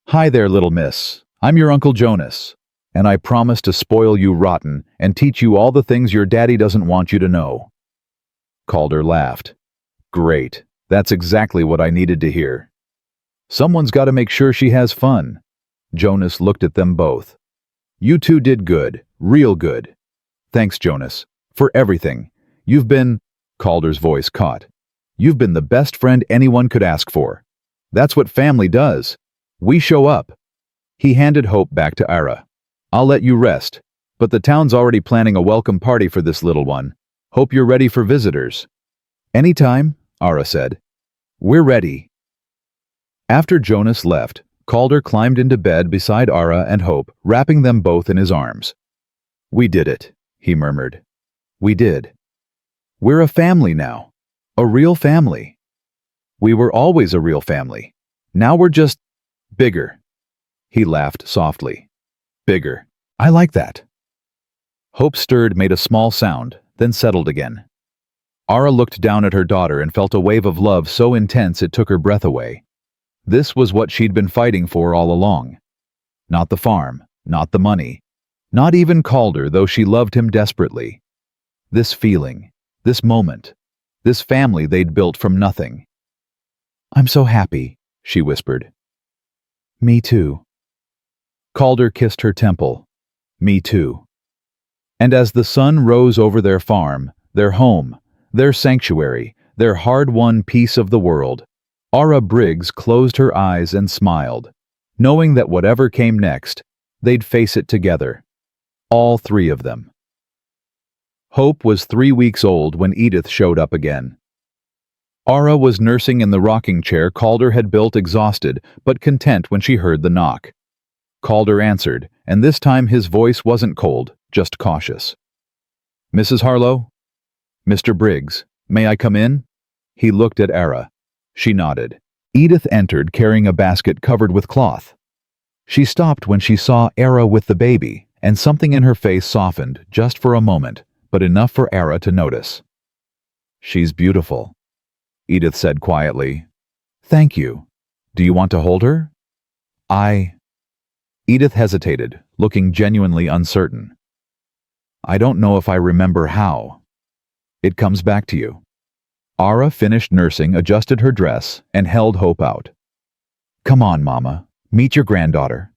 Hi there, little miss. I'm your Uncle Jonas, and I promise to spoil you rotten and teach you all the things your daddy doesn't want you to know. Calder laughed. Great. That's exactly what I needed to hear. Someone's got to make sure she has fun. Jonas looked at them both. You two did good, real good. Thanks, Jonas, for everything. You've been, Calder's voice caught. You've been the best friend anyone could ask for. That's what family does. We show up. He handed Hope back to Ara. I'll let you rest, but the town's already planning a welcome party for this little one. Hope you're ready for visitors. Anytime, Ara said. We're ready. After Jonas left, Calder climbed into bed beside Ara and Hope, wrapping them both in his arms. We did it, he murmured. We did. We're a family now. A real family. We were always a real family. Now we're just bigger. He laughed softly. Bigger. I like that. Hope stirred, made a small sound, then settled again. Ara looked down at her daughter and felt a wave of love so intense it took her breath away. This was what she'd been fighting for all along. Not the farm, not the money, not even Calder, though she loved him desperately. This feeling, this moment, this family they'd built from nothing. I'm so happy, she whispered. Me too. Calder kissed her temple. Me too. And as the sun rose over their farm, their home, their sanctuary, their hard-won piece of the world, Calder Briggs closed her eyes and smiled, knowing that whatever came next, they'd face it together. All three of them. Hope was 3 weeks old when Edith showed up again. Ara was nursing in the rocking chair Calder had built, exhausted but content when she heard the knock. Calder answered, and this time his voice wasn't cold, just cautious. Mrs. Harlow? Mr. Briggs, may I come in? He looked at Ara. She nodded. Edith entered carrying a basket covered with cloth. She stopped when she saw Ara with the baby, and something in her face softened just for a moment, but enough for Ara to notice. She's beautiful, Edith said quietly. Thank you. Do you want to hold her? Edith hesitated, looking genuinely uncertain. I don't know if I remember how. It comes back to you. Ara finished nursing, adjusted her dress, and held Hope out. Come on, Mama. Meet your granddaughter.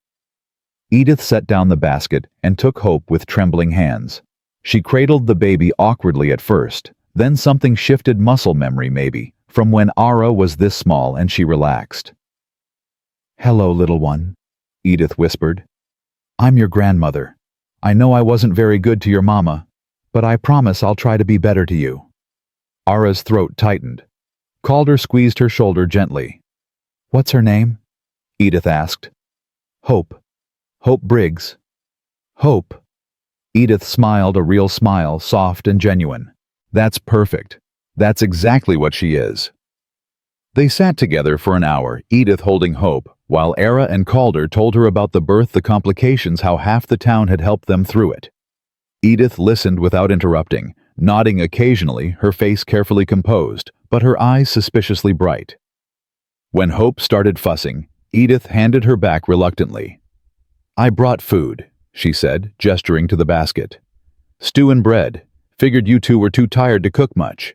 Edith set down the basket and took Hope with trembling hands. She cradled the baby awkwardly at first, then something shifted, muscle memory maybe, from when Ara was this small, and she relaxed. Hello, little one, Edith whispered. I'm your grandmother. I know I wasn't very good to your mama, but I promise I'll try to be better to you. Ara's throat tightened. Calder squeezed her shoulder gently. What's her name? Edith asked. Hope. Hope Briggs. Hope. Edith smiled, a real smile, soft and genuine. That's perfect. That's exactly what she is. They sat together for an hour, Edith holding Hope, while Ara and Calder told her about the birth, the complications, how half the town had helped them through it. Edith listened without interrupting, nodding occasionally, her face carefully composed, but her eyes suspiciously bright. When Hope started fussing, Edith handed her back reluctantly. I brought food, she said, gesturing to the basket. Stew and bread. Figured you two were too tired to cook much.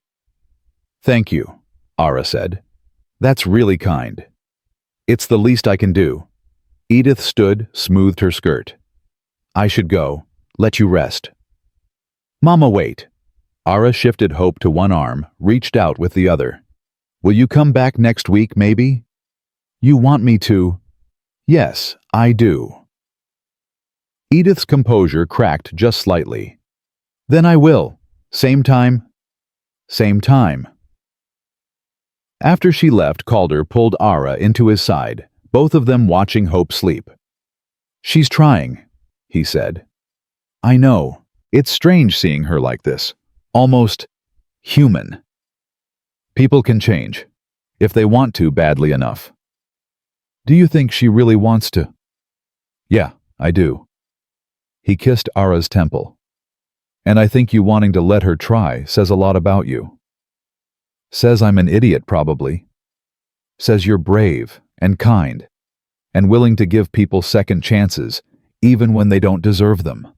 Thank you, Ara said. That's really kind. It's the least I can do. Edith stood, smoothed her skirt. I should go. Let you rest. Mama, wait. Ara shifted Hope to one arm, reached out with the other. Will you come back next week, maybe? You want me to? Yes, I do. Edith's composure cracked just slightly. Then I will. Same time. Same time. After she left, Calder pulled Ara into his side, both of them watching Hope sleep. She's trying, he said. I know. It's strange seeing her like this. Almost human. People can change, if they want to badly enough. Do you think she really wants to? Yeah, I do. He kissed Ara's temple. And I think you wanting to let her try says a lot about you. Says I'm an idiot, probably. Says you're brave and kind and willing to give people second chances, even when they don't deserve them.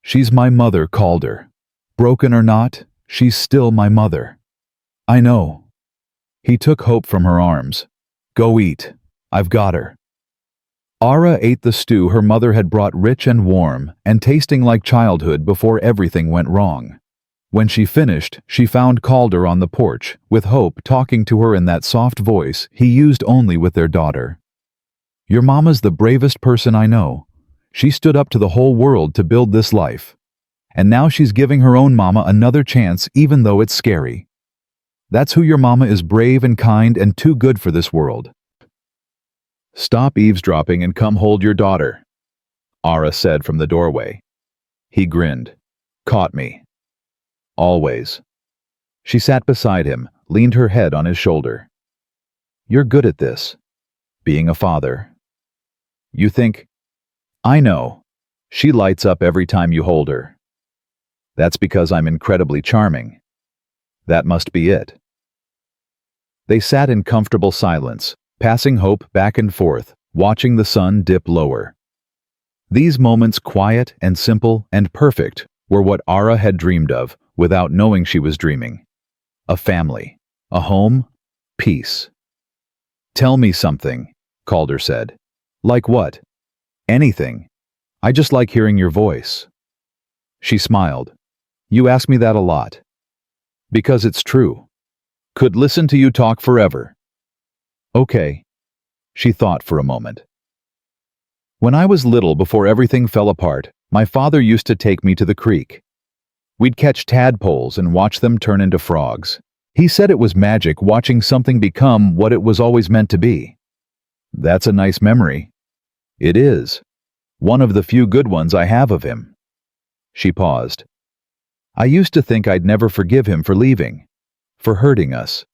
She's my mother, Calder. Broken or not, she's still my mother. I know. He took Hope from her arms. Go eat. I've got her. Ara ate the stew her mother had brought, rich and warm and tasting like childhood before everything went wrong. When she finished, she found Calder on the porch, with Hope talking to her in that soft voice he used only with their daughter. Your mama's the bravest person I know. She stood up to the whole world to build this life. And now she's giving her own mama another chance, even though it's scary. That's who your mama is, brave and kind and too good for this world. Stop eavesdropping and come hold your daughter, Ara said from the doorway. He grinned. Caught me. Always. She sat beside him, leaned her head on his shoulder. You're good at this. Being a father. You think, I know. She lights up every time you hold her. That's because I'm incredibly charming. That must be it. They sat in comfortable silence, passing Hope back and forth, watching the sun dip lower. These moments, quiet and simple and perfect, were what Ara had dreamed of without knowing she was dreaming. A family, a home, peace. Tell me something, Calder said. Like what? Anything. I just like hearing your voice. She smiled. You ask me that a lot. Because it's true. Could listen to you talk forever. Okay. She thought for a moment. When I was little, before everything fell apart, my father used to take me to the creek. We'd catch tadpoles and watch them turn into frogs. He said it was magic watching something become what it was always meant to be. That's a nice memory. It is. One of the few good ones I have of him. She paused. I used to think I'd never forgive him for leaving, for hurting us.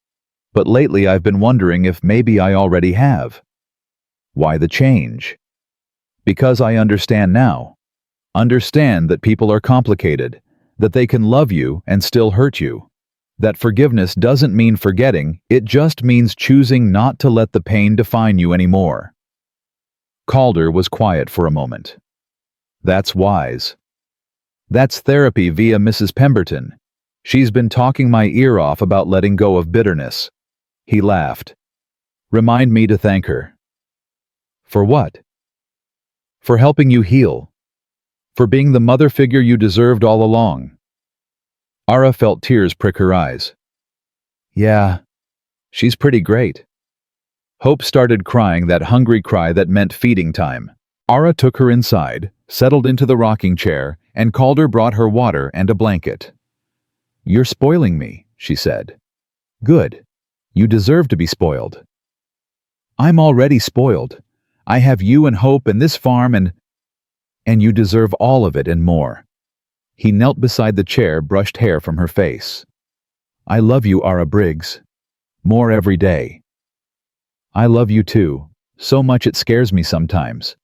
But lately I've been wondering if maybe I already have. Why the change? Because I understand now. Understand that people are complicated, that they can love you and still hurt you. That forgiveness doesn't mean forgetting, it just means choosing not to let the pain define you anymore. Calder was quiet for a moment. That's wise. That's therapy via Mrs. Pemberton. She's been talking my ear off about letting go of bitterness. He laughed. Remind me to thank her. For what? For helping you heal. For being the mother figure you deserved all along. Ara felt tears prick her eyes. Yeah, she's pretty great. Hope started crying, that hungry cry that meant feeding time. Ara took her inside, settled into the rocking chair, and Calder brought her water and a blanket. You're spoiling me, she said. Good. You deserve to be spoiled. I'm already spoiled. I have you and Hope and this farm and you deserve all of it and more. He knelt beside the chair, brushed hair from her face. I love you, Ara Briggs. More every day. I love you too, so much it scares me sometimes.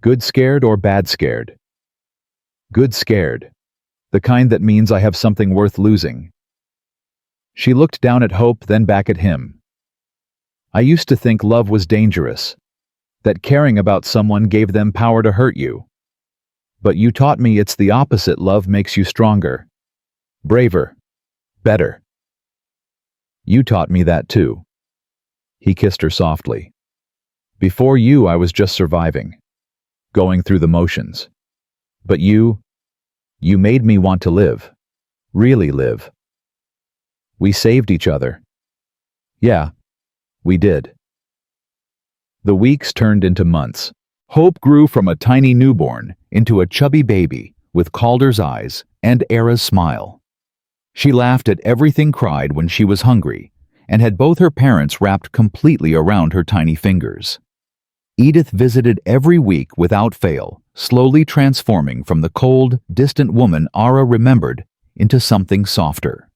Good scared or bad scared? Good scared. The kind that means I have something worth losing. She looked down at Hope, then back at him. I used to think love was dangerous, that caring about someone gave them power to hurt you. But you taught me it's the opposite. Love makes you stronger, braver, better. You taught me that too. He kissed her softly. Before you, I was just surviving, going through the motions. But you made me want to live, really live. We saved each other. Yeah, we did. The weeks turned into months. Hope grew from a tiny newborn into a chubby baby with Calder's eyes and Era's smile. She laughed at everything, cried when she was hungry, and had both her parents wrapped completely around her tiny fingers. Edith visited every week without fail, slowly transforming from the cold, distant woman Ara remembered into something softer.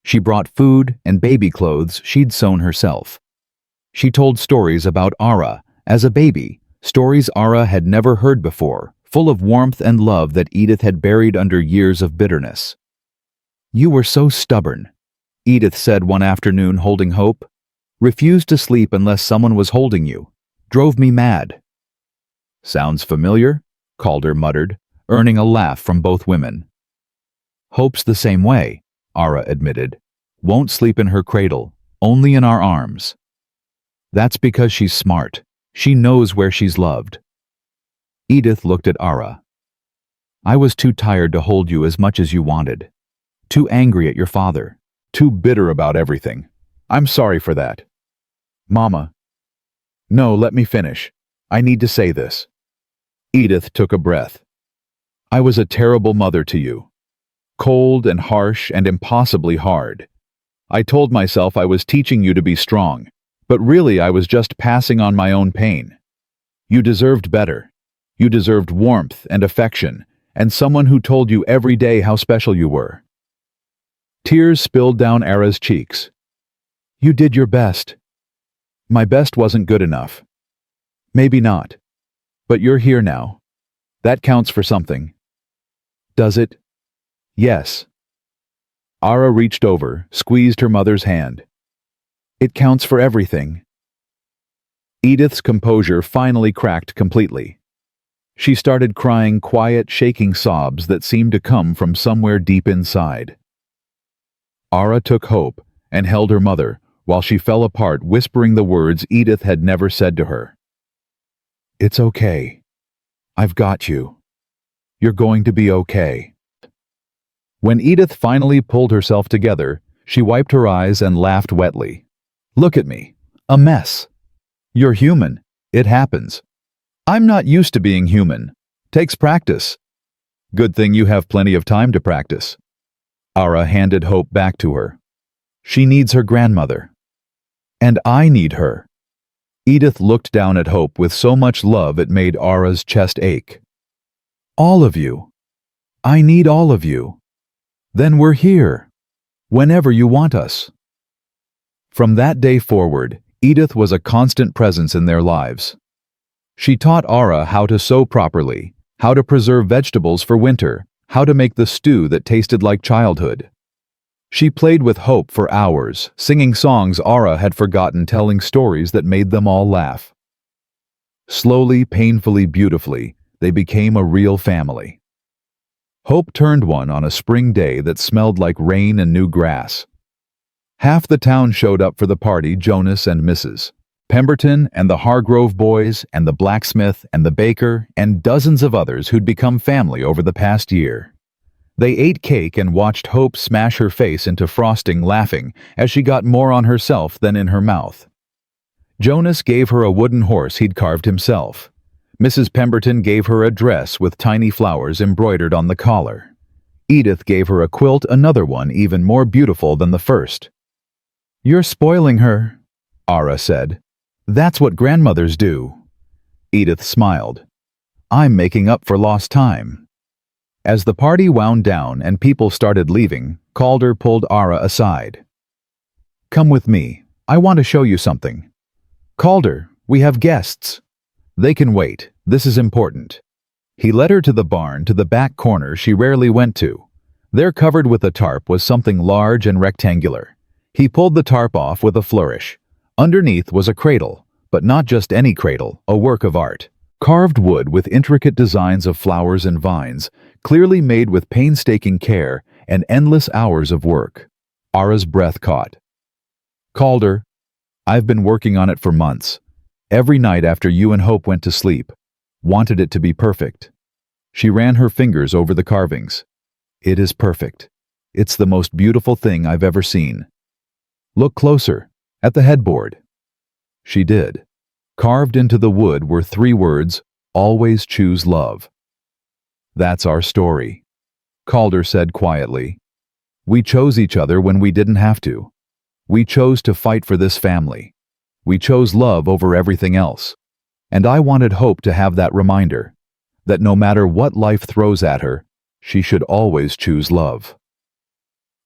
She brought food and baby clothes she'd sewn herself. She told stories about Ara as a baby, stories Ara had never heard before, full of warmth and love that Edith had buried under years of bitterness. "You were so stubborn," Edith said one afternoon, holding Hope. "Refused to sleep unless someone was holding you. Drove me mad." "Sounds familiar," Calder muttered, earning a laugh from both women. "Hope's the same way," Ara admitted. "Won't sleep in her cradle, only in our arms." "That's because she's smart. She knows where she's loved." Edith looked at Ara. "I was too tired to hold you as much as you wanted. Too angry at your father. Too bitter about everything. I'm sorry for that." "Mama." "No, let me finish. I need to say this." Edith took a breath. "I was a terrible mother to you. Cold and harsh and impossibly hard. I told myself I was teaching you to be strong, but really I was just passing on my own pain. You deserved better. You deserved warmth and affection, and someone who told you every day how special you were." Tears spilled down Ara's cheeks. "You did your best." "My best wasn't good enough." "Maybe not. But you're here now. That counts for something." "Does it?" "Yes." Ara reached over, squeezed her mother's hand. "It counts for everything." Edith's composure finally cracked completely. She started crying quiet, shaking sobs that seemed to come from somewhere deep inside. Ara took Hope and held her mother while she fell apart, whispering the words Edith had never said to her. "It's okay. I've got you. You're going to be okay." When Edith finally pulled herself together, she wiped her eyes and laughed wetly. "Look at me. A mess. You're human. It happens. I'm not used to being human. Takes practice." "Good thing you have plenty of time to practice." Ara handed Hope back to her. "She needs her grandmother. And I need her." Edith looked down at Hope with so much love it made Ara's chest ache. "All of you. I need all of you. Then we're here. Whenever you want us." From that day forward, Edith was a constant presence in their lives. She taught Ara how to sew properly, how to preserve vegetables for winter, how to make the stew that tasted like childhood. She played with Hope for hours, singing songs Ara had forgotten, telling stories that made them all laugh. Slowly, painfully, beautifully, they became a real family. Hope turned one on a spring day that smelled like rain and new grass. Half the town showed up for the party: Jonas and Mrs. Pemberton and the Hargrove boys and the blacksmith and the baker and dozens of others who'd become family over the past year. They ate cake and watched Hope smash her face into frosting, laughing as she got more on herself than in her mouth. Jonas gave her a wooden horse he'd carved himself. Mrs. Pemberton gave her a dress with tiny flowers embroidered on the collar. Edith gave her a quilt, another one even more beautiful than the first. "You're spoiling her," Ara said. "That's what grandmothers do." Edith smiled. "I'm making up for lost time." As the party wound down and people started leaving, Calder pulled Ara aside. "Come with me. I want to show you something." "Calder, we have guests." "They can wait. This is important." He led her to the barn, to the back corner she rarely went to. There, covered with a tarp, was something large and rectangular. He pulled the tarp off with a flourish. Underneath was a cradle, but not just any cradle, a work of art. Carved wood with intricate designs of flowers and vines, clearly made with painstaking care and endless hours of work. Ara's breath caught. "Calder, I've been working on it for months. Every night after you and Hope went to sleep. Wanted it to be perfect." She ran her fingers over the carvings. "It is perfect. It's the most beautiful thing I've ever seen. Look closer, at the headboard." She did. Carved into the wood were 3 words: "Always choose love." That's our story, Calder said quietly. We chose each other when we didn't have to. We chose to fight for this family. We chose love over everything else. And I wanted Hope to have that reminder, that no matter what life throws at her, she should always choose love.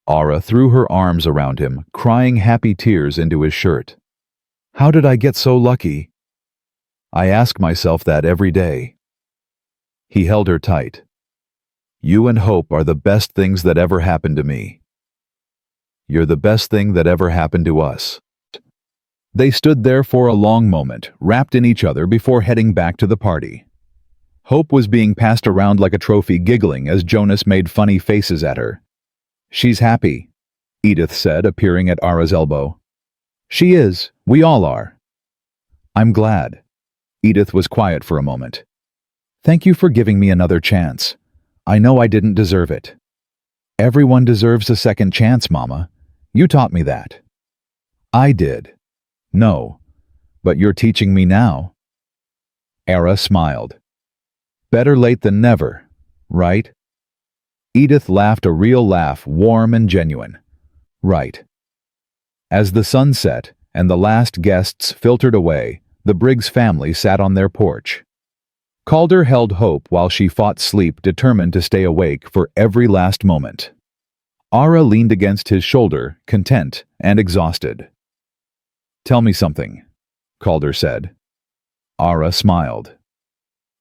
Ara threw her arms around him, crying happy tears into his shirt. How did I get so lucky? I ask myself that every day. He held her tight. You and Hope are the best things that ever happened to me. You're the best thing that ever happened to us. They stood there for a long moment, wrapped in each other before heading back to the party. Hope was being passed around like a trophy, giggling as Jonas made funny faces at her. She's happy, Edith said, appearing at Ara's elbow. She is. We all are. I'm glad. Edith was quiet for a moment. Thank you for giving me another chance. I know I didn't deserve it. Everyone deserves a second chance, Mama. You taught me that. I did. No, but you're teaching me now. Ara smiled. Better late than never, right? Edith laughed a real laugh, warm and genuine. Right. As the sun set and the last guests filtered away, the Briggs family sat on their porch. Calder held Hope while she fought sleep, determined to stay awake for every last moment. Ara leaned against his shoulder, content and exhausted. Tell me something, Calder said. Ara smiled.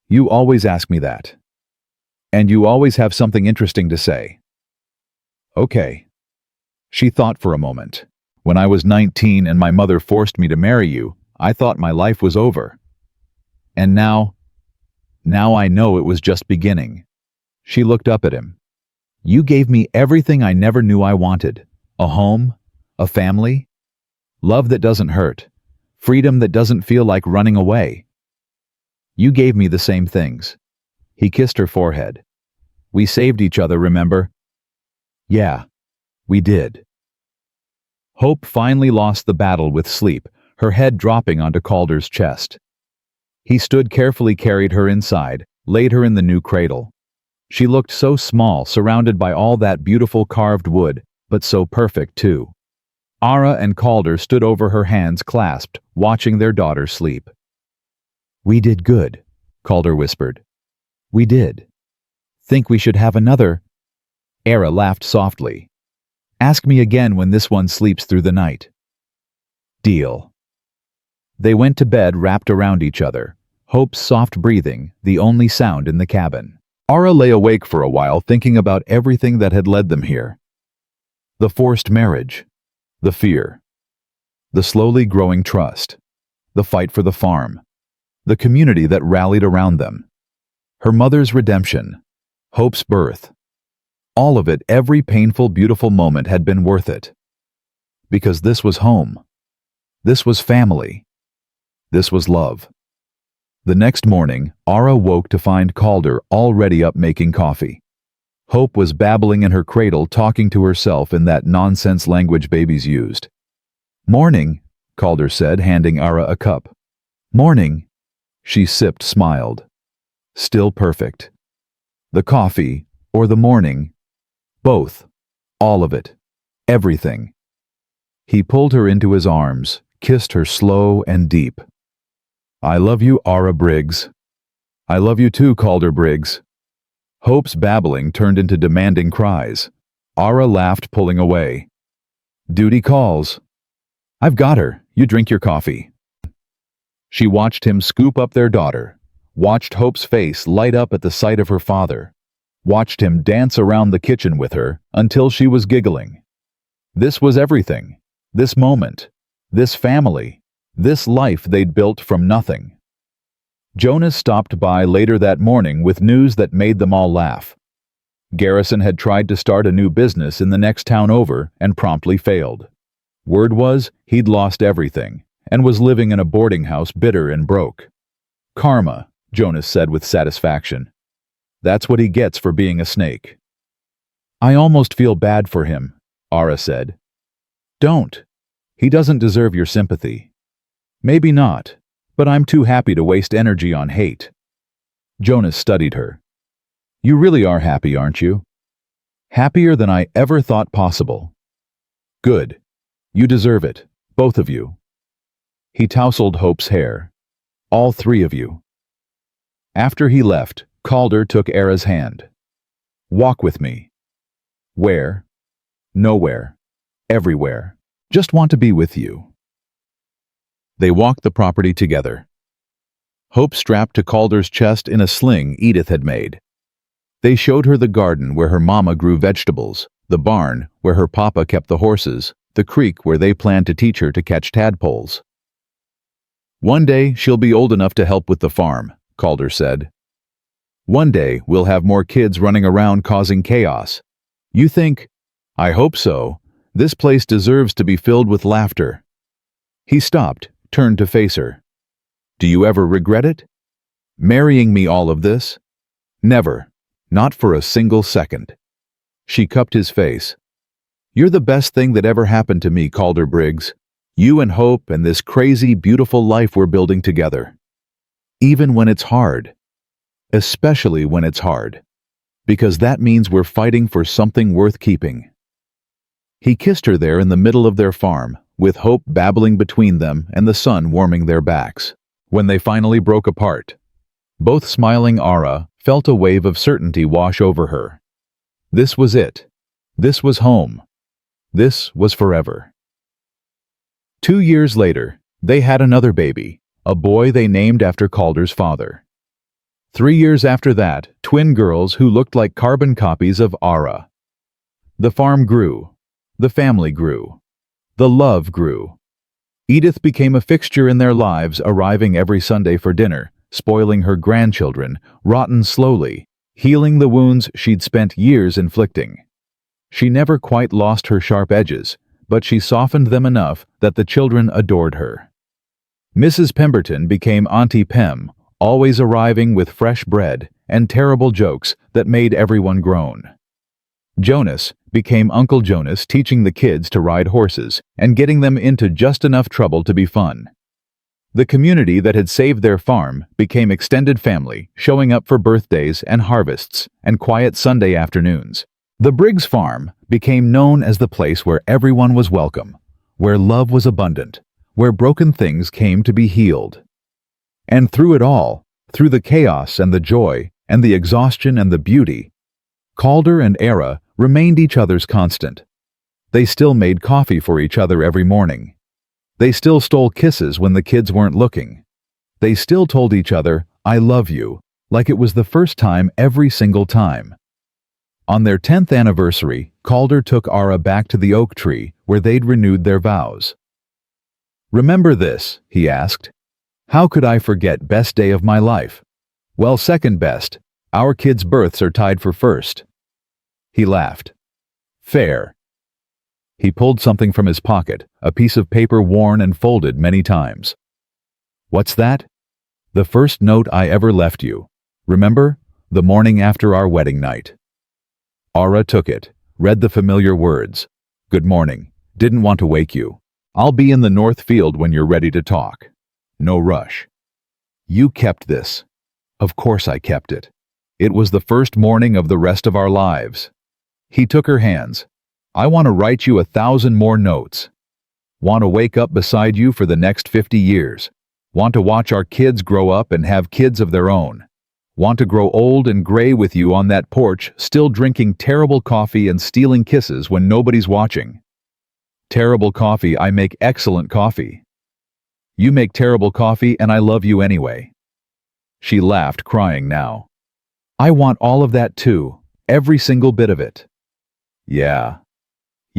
You always ask me that. And you always have something interesting to say. Okay. She thought for a moment. When I was 19 and my mother forced me to marry you, I thought my life was over. And now I know it was just beginning. She looked up at him. You gave me everything I never knew I wanted. A home, a family, love that doesn't hurt, freedom that doesn't feel like running away. You gave me the same things. He kissed her forehead. We saved each other, remember? Yeah, we did. Hope finally lost the battle with sleep, her head dropping onto Calder's chest. He stood carefully, carried her inside, laid her in the new cradle. She looked so small, surrounded by all that beautiful carved wood, but so perfect too. Ara and Calder stood over her, hands clasped, watching their daughter sleep. We did good, Calder whispered. We did. Think we should have another? Ara laughed softly. Ask me again when this one sleeps through the night. Deal. They went to bed wrapped around each other, Hope's soft breathing the only sound in the cabin. Ara lay awake for a while, thinking about everything that had led them here. The forced marriage, the fear, the slowly growing trust, the fight for the farm, the community that rallied around them, her mother's redemption, Hope's birth. All of it, every painful, beautiful moment had been worth it. Because this was home. This was family. This was love. The next morning, Ara woke to find Calder already up making coffee. Hope was babbling in her cradle, talking to herself in that nonsense language babies used. Morning, Calder said, handing Ara a cup. Morning. She sipped, smiled. Still perfect. The coffee, or the morning, both, all of it, everything. He pulled her into his arms, kissed her slow and deep. I love you, Ara Briggs. I love you too, Calder Briggs. Hope's babbling turned into demanding cries. Ara laughed, pulling away. Duty calls. I've got her. You drink your coffee. She watched him scoop up their daughter, watched Hope's face light up at the sight of her father, watched him dance around the kitchen with her until she was giggling. This was everything. This moment. This family. This life they'd built from nothing. Jonas stopped by later that morning with news that made them all laugh. Garrison had tried to start a new business in the next town over and promptly failed. Word was he'd lost everything and was living in a boarding house, bitter and broke. Karma, Jonas said with satisfaction. That's what he gets for being a snake. I almost feel bad for him, Ara said. Don't. He doesn't deserve your sympathy. Maybe not, but I'm too happy to waste energy on hate. Jonas studied her. You really are happy, aren't you? Happier than I ever thought possible. Good. You deserve it, both of you. He tousled Hope's hair. All three of you. After he left, Calder took Era's hand. Walk with me. Where? Nowhere. Everywhere. Just want to be with you. They walked the property together. Hope strapped to Calder's chest in a sling Edith had made. They showed her the garden where her mama grew vegetables, the barn where her papa kept the horses, the creek where they planned to teach her to catch tadpoles. One day she'll be old enough to help with the farm, Calder said. One day we'll have more kids running around causing chaos. You think, I hope so, this place deserves to be filled with laughter. He stopped, turned to face her. Do you ever regret it? Marrying me all of this? Never. Not for a single second. She cupped his face. You're the best thing that ever happened to me, Calder Briggs. You and Hope and this crazy, beautiful life we're building together. Even when it's hard. Especially when it's hard. Because that means we're fighting for something worth keeping. He kissed her there in the middle of their farm, with Hope babbling between them and the sun warming their backs. When they finally broke apart, both smiling Ara felt a wave of certainty wash over her. This was it. This was home. This was forever. 2 years later, they had another baby, a boy they named after Calder's father. 3 years after that, twin girls who looked like carbon copies of Ara. The farm grew. The family grew. The love grew. Edith became a fixture in their lives, arriving every Sunday for dinner, spoiling her grandchildren, rotten slowly, healing the wounds she'd spent years inflicting. She never quite lost her sharp edges, but she softened them enough that the children adored her. Mrs. Pemberton became Auntie Pem, always arriving with fresh bread and terrible jokes that made everyone groan. Jonas became Uncle Jonas, teaching the kids to ride horses and getting them into just enough trouble to be fun. The community that had saved their farm became extended family, showing up for birthdays and harvests and quiet Sunday afternoons. The Briggs farm became known as the place where everyone was welcome, where love was abundant, where broken things came to be healed. And through it all, through the chaos and the joy and the exhaustion and the beauty, Calder and Era remained each other's constant. They still made coffee for each other every morning. They still stole kisses when the kids weren't looking. They still told each other, I love you, like it was the first time every single time. On their 10th anniversary, Calder took Ara back to the oak tree where they'd renewed their vows. Remember this, he asked. How could I forget best day of my life? Well, second best. Our kids' births are tied for first. He laughed. Fair. He pulled something from his pocket, a piece of paper worn and folded many times. What's that? The first note I ever left you. Remember? The morning after our wedding night. Ara took it, read the familiar words. Good morning. Didn't want to wake you. I'll be in the north field when you're ready to talk. No rush. You kept this. Of course I kept it. It was the first morning of the rest of our lives. He took her hands. I want to write you 1,000 more notes. Want to wake up beside you for the next 50 years. Want to watch our kids grow up and have kids of their own. Want to grow old and gray with you on that porch, still drinking terrible coffee and stealing kisses when nobody's watching. Terrible coffee, I make excellent coffee. You make terrible coffee and I love you anyway. She laughed, crying now. I want all of that too, every single bit of it.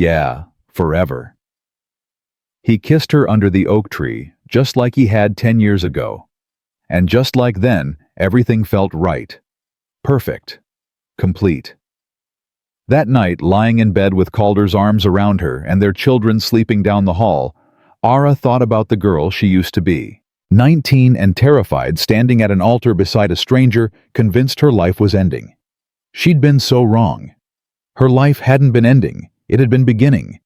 Yeah, forever. He kissed her under the oak tree, just like he had 10 years ago. And just like then, everything felt right. Perfect. Complete. That night, lying in bed with Calder's arms around her and their children sleeping down the hall, Ara thought about the girl she used to be. 19 and terrified, standing at an altar beside a stranger, convinced her life was ending. She'd been so wrong. Her life hadn't been ending, it had been beginning.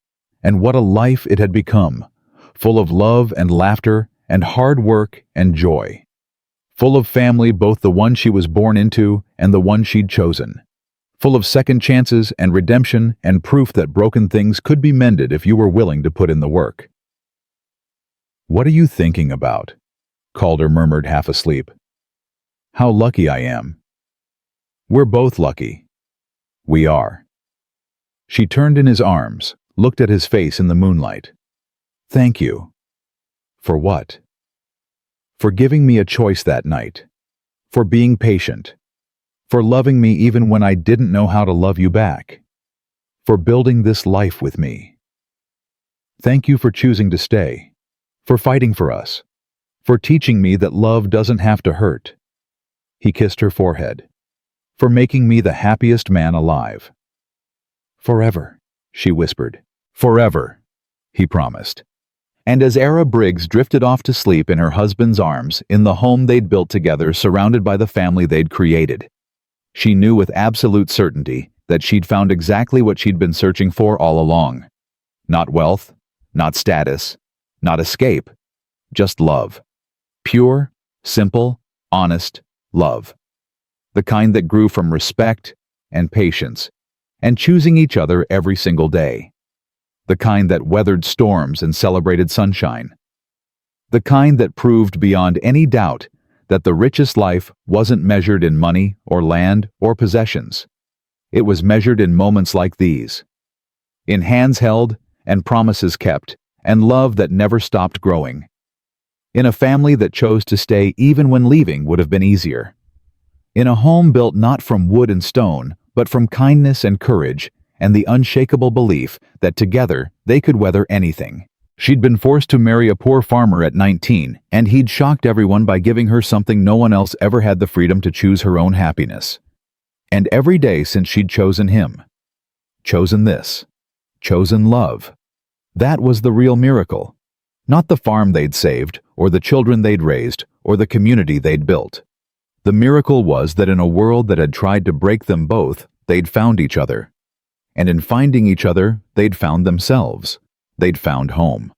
And what a life it had become, full of love and laughter and hard work and joy. Full of family, both the one she was born into and the one she'd chosen. Full of second chances and redemption and proof that broken things could be mended if you were willing to put in the work. "What are you thinking about?" Calder murmured, half asleep. "How lucky I am." "We're both lucky." "We are." She turned in his arms, looked at his face in the moonlight. "Thank you." "For what?" "For giving me a choice that night. For being patient. For loving me even when I didn't know how to love you back. For building this life with me. Thank you for choosing to stay. For fighting for us. For teaching me that love doesn't have to hurt." He kissed her forehead. "For making me the happiest man alive." "Forever," she whispered. "Forever," he promised. And as Calder Briggs drifted off to sleep in her husband's arms, in the home they'd built together, surrounded by the family they'd created, she knew with absolute certainty that she'd found exactly what she'd been searching for all along. Not wealth, not status, not escape, just love. Pure, simple, honest love. The kind that grew from respect and patience, and choosing each other every single day. The kind that weathered storms and celebrated sunshine. The kind that proved beyond any doubt that the richest life wasn't measured in money or land or possessions. It was measured in moments like these. In hands held and promises kept and love that never stopped growing. In a family that chose to stay even when leaving would have been easier. In a home built not from wood and stone, but from kindness and courage and the unshakable belief that together they could weather anything. She'd been forced to marry a poor farmer at 19, and he'd shocked everyone by giving her something no one else ever had the freedom to choose her own happiness. And every day since she'd chosen him, chosen this, chosen love, that was the real miracle. Not the farm they'd saved, or the children they'd raised, or the community they'd built. The miracle was that in a world that had tried to break them both, they'd found each other. And in finding each other, they'd found themselves. They'd found home.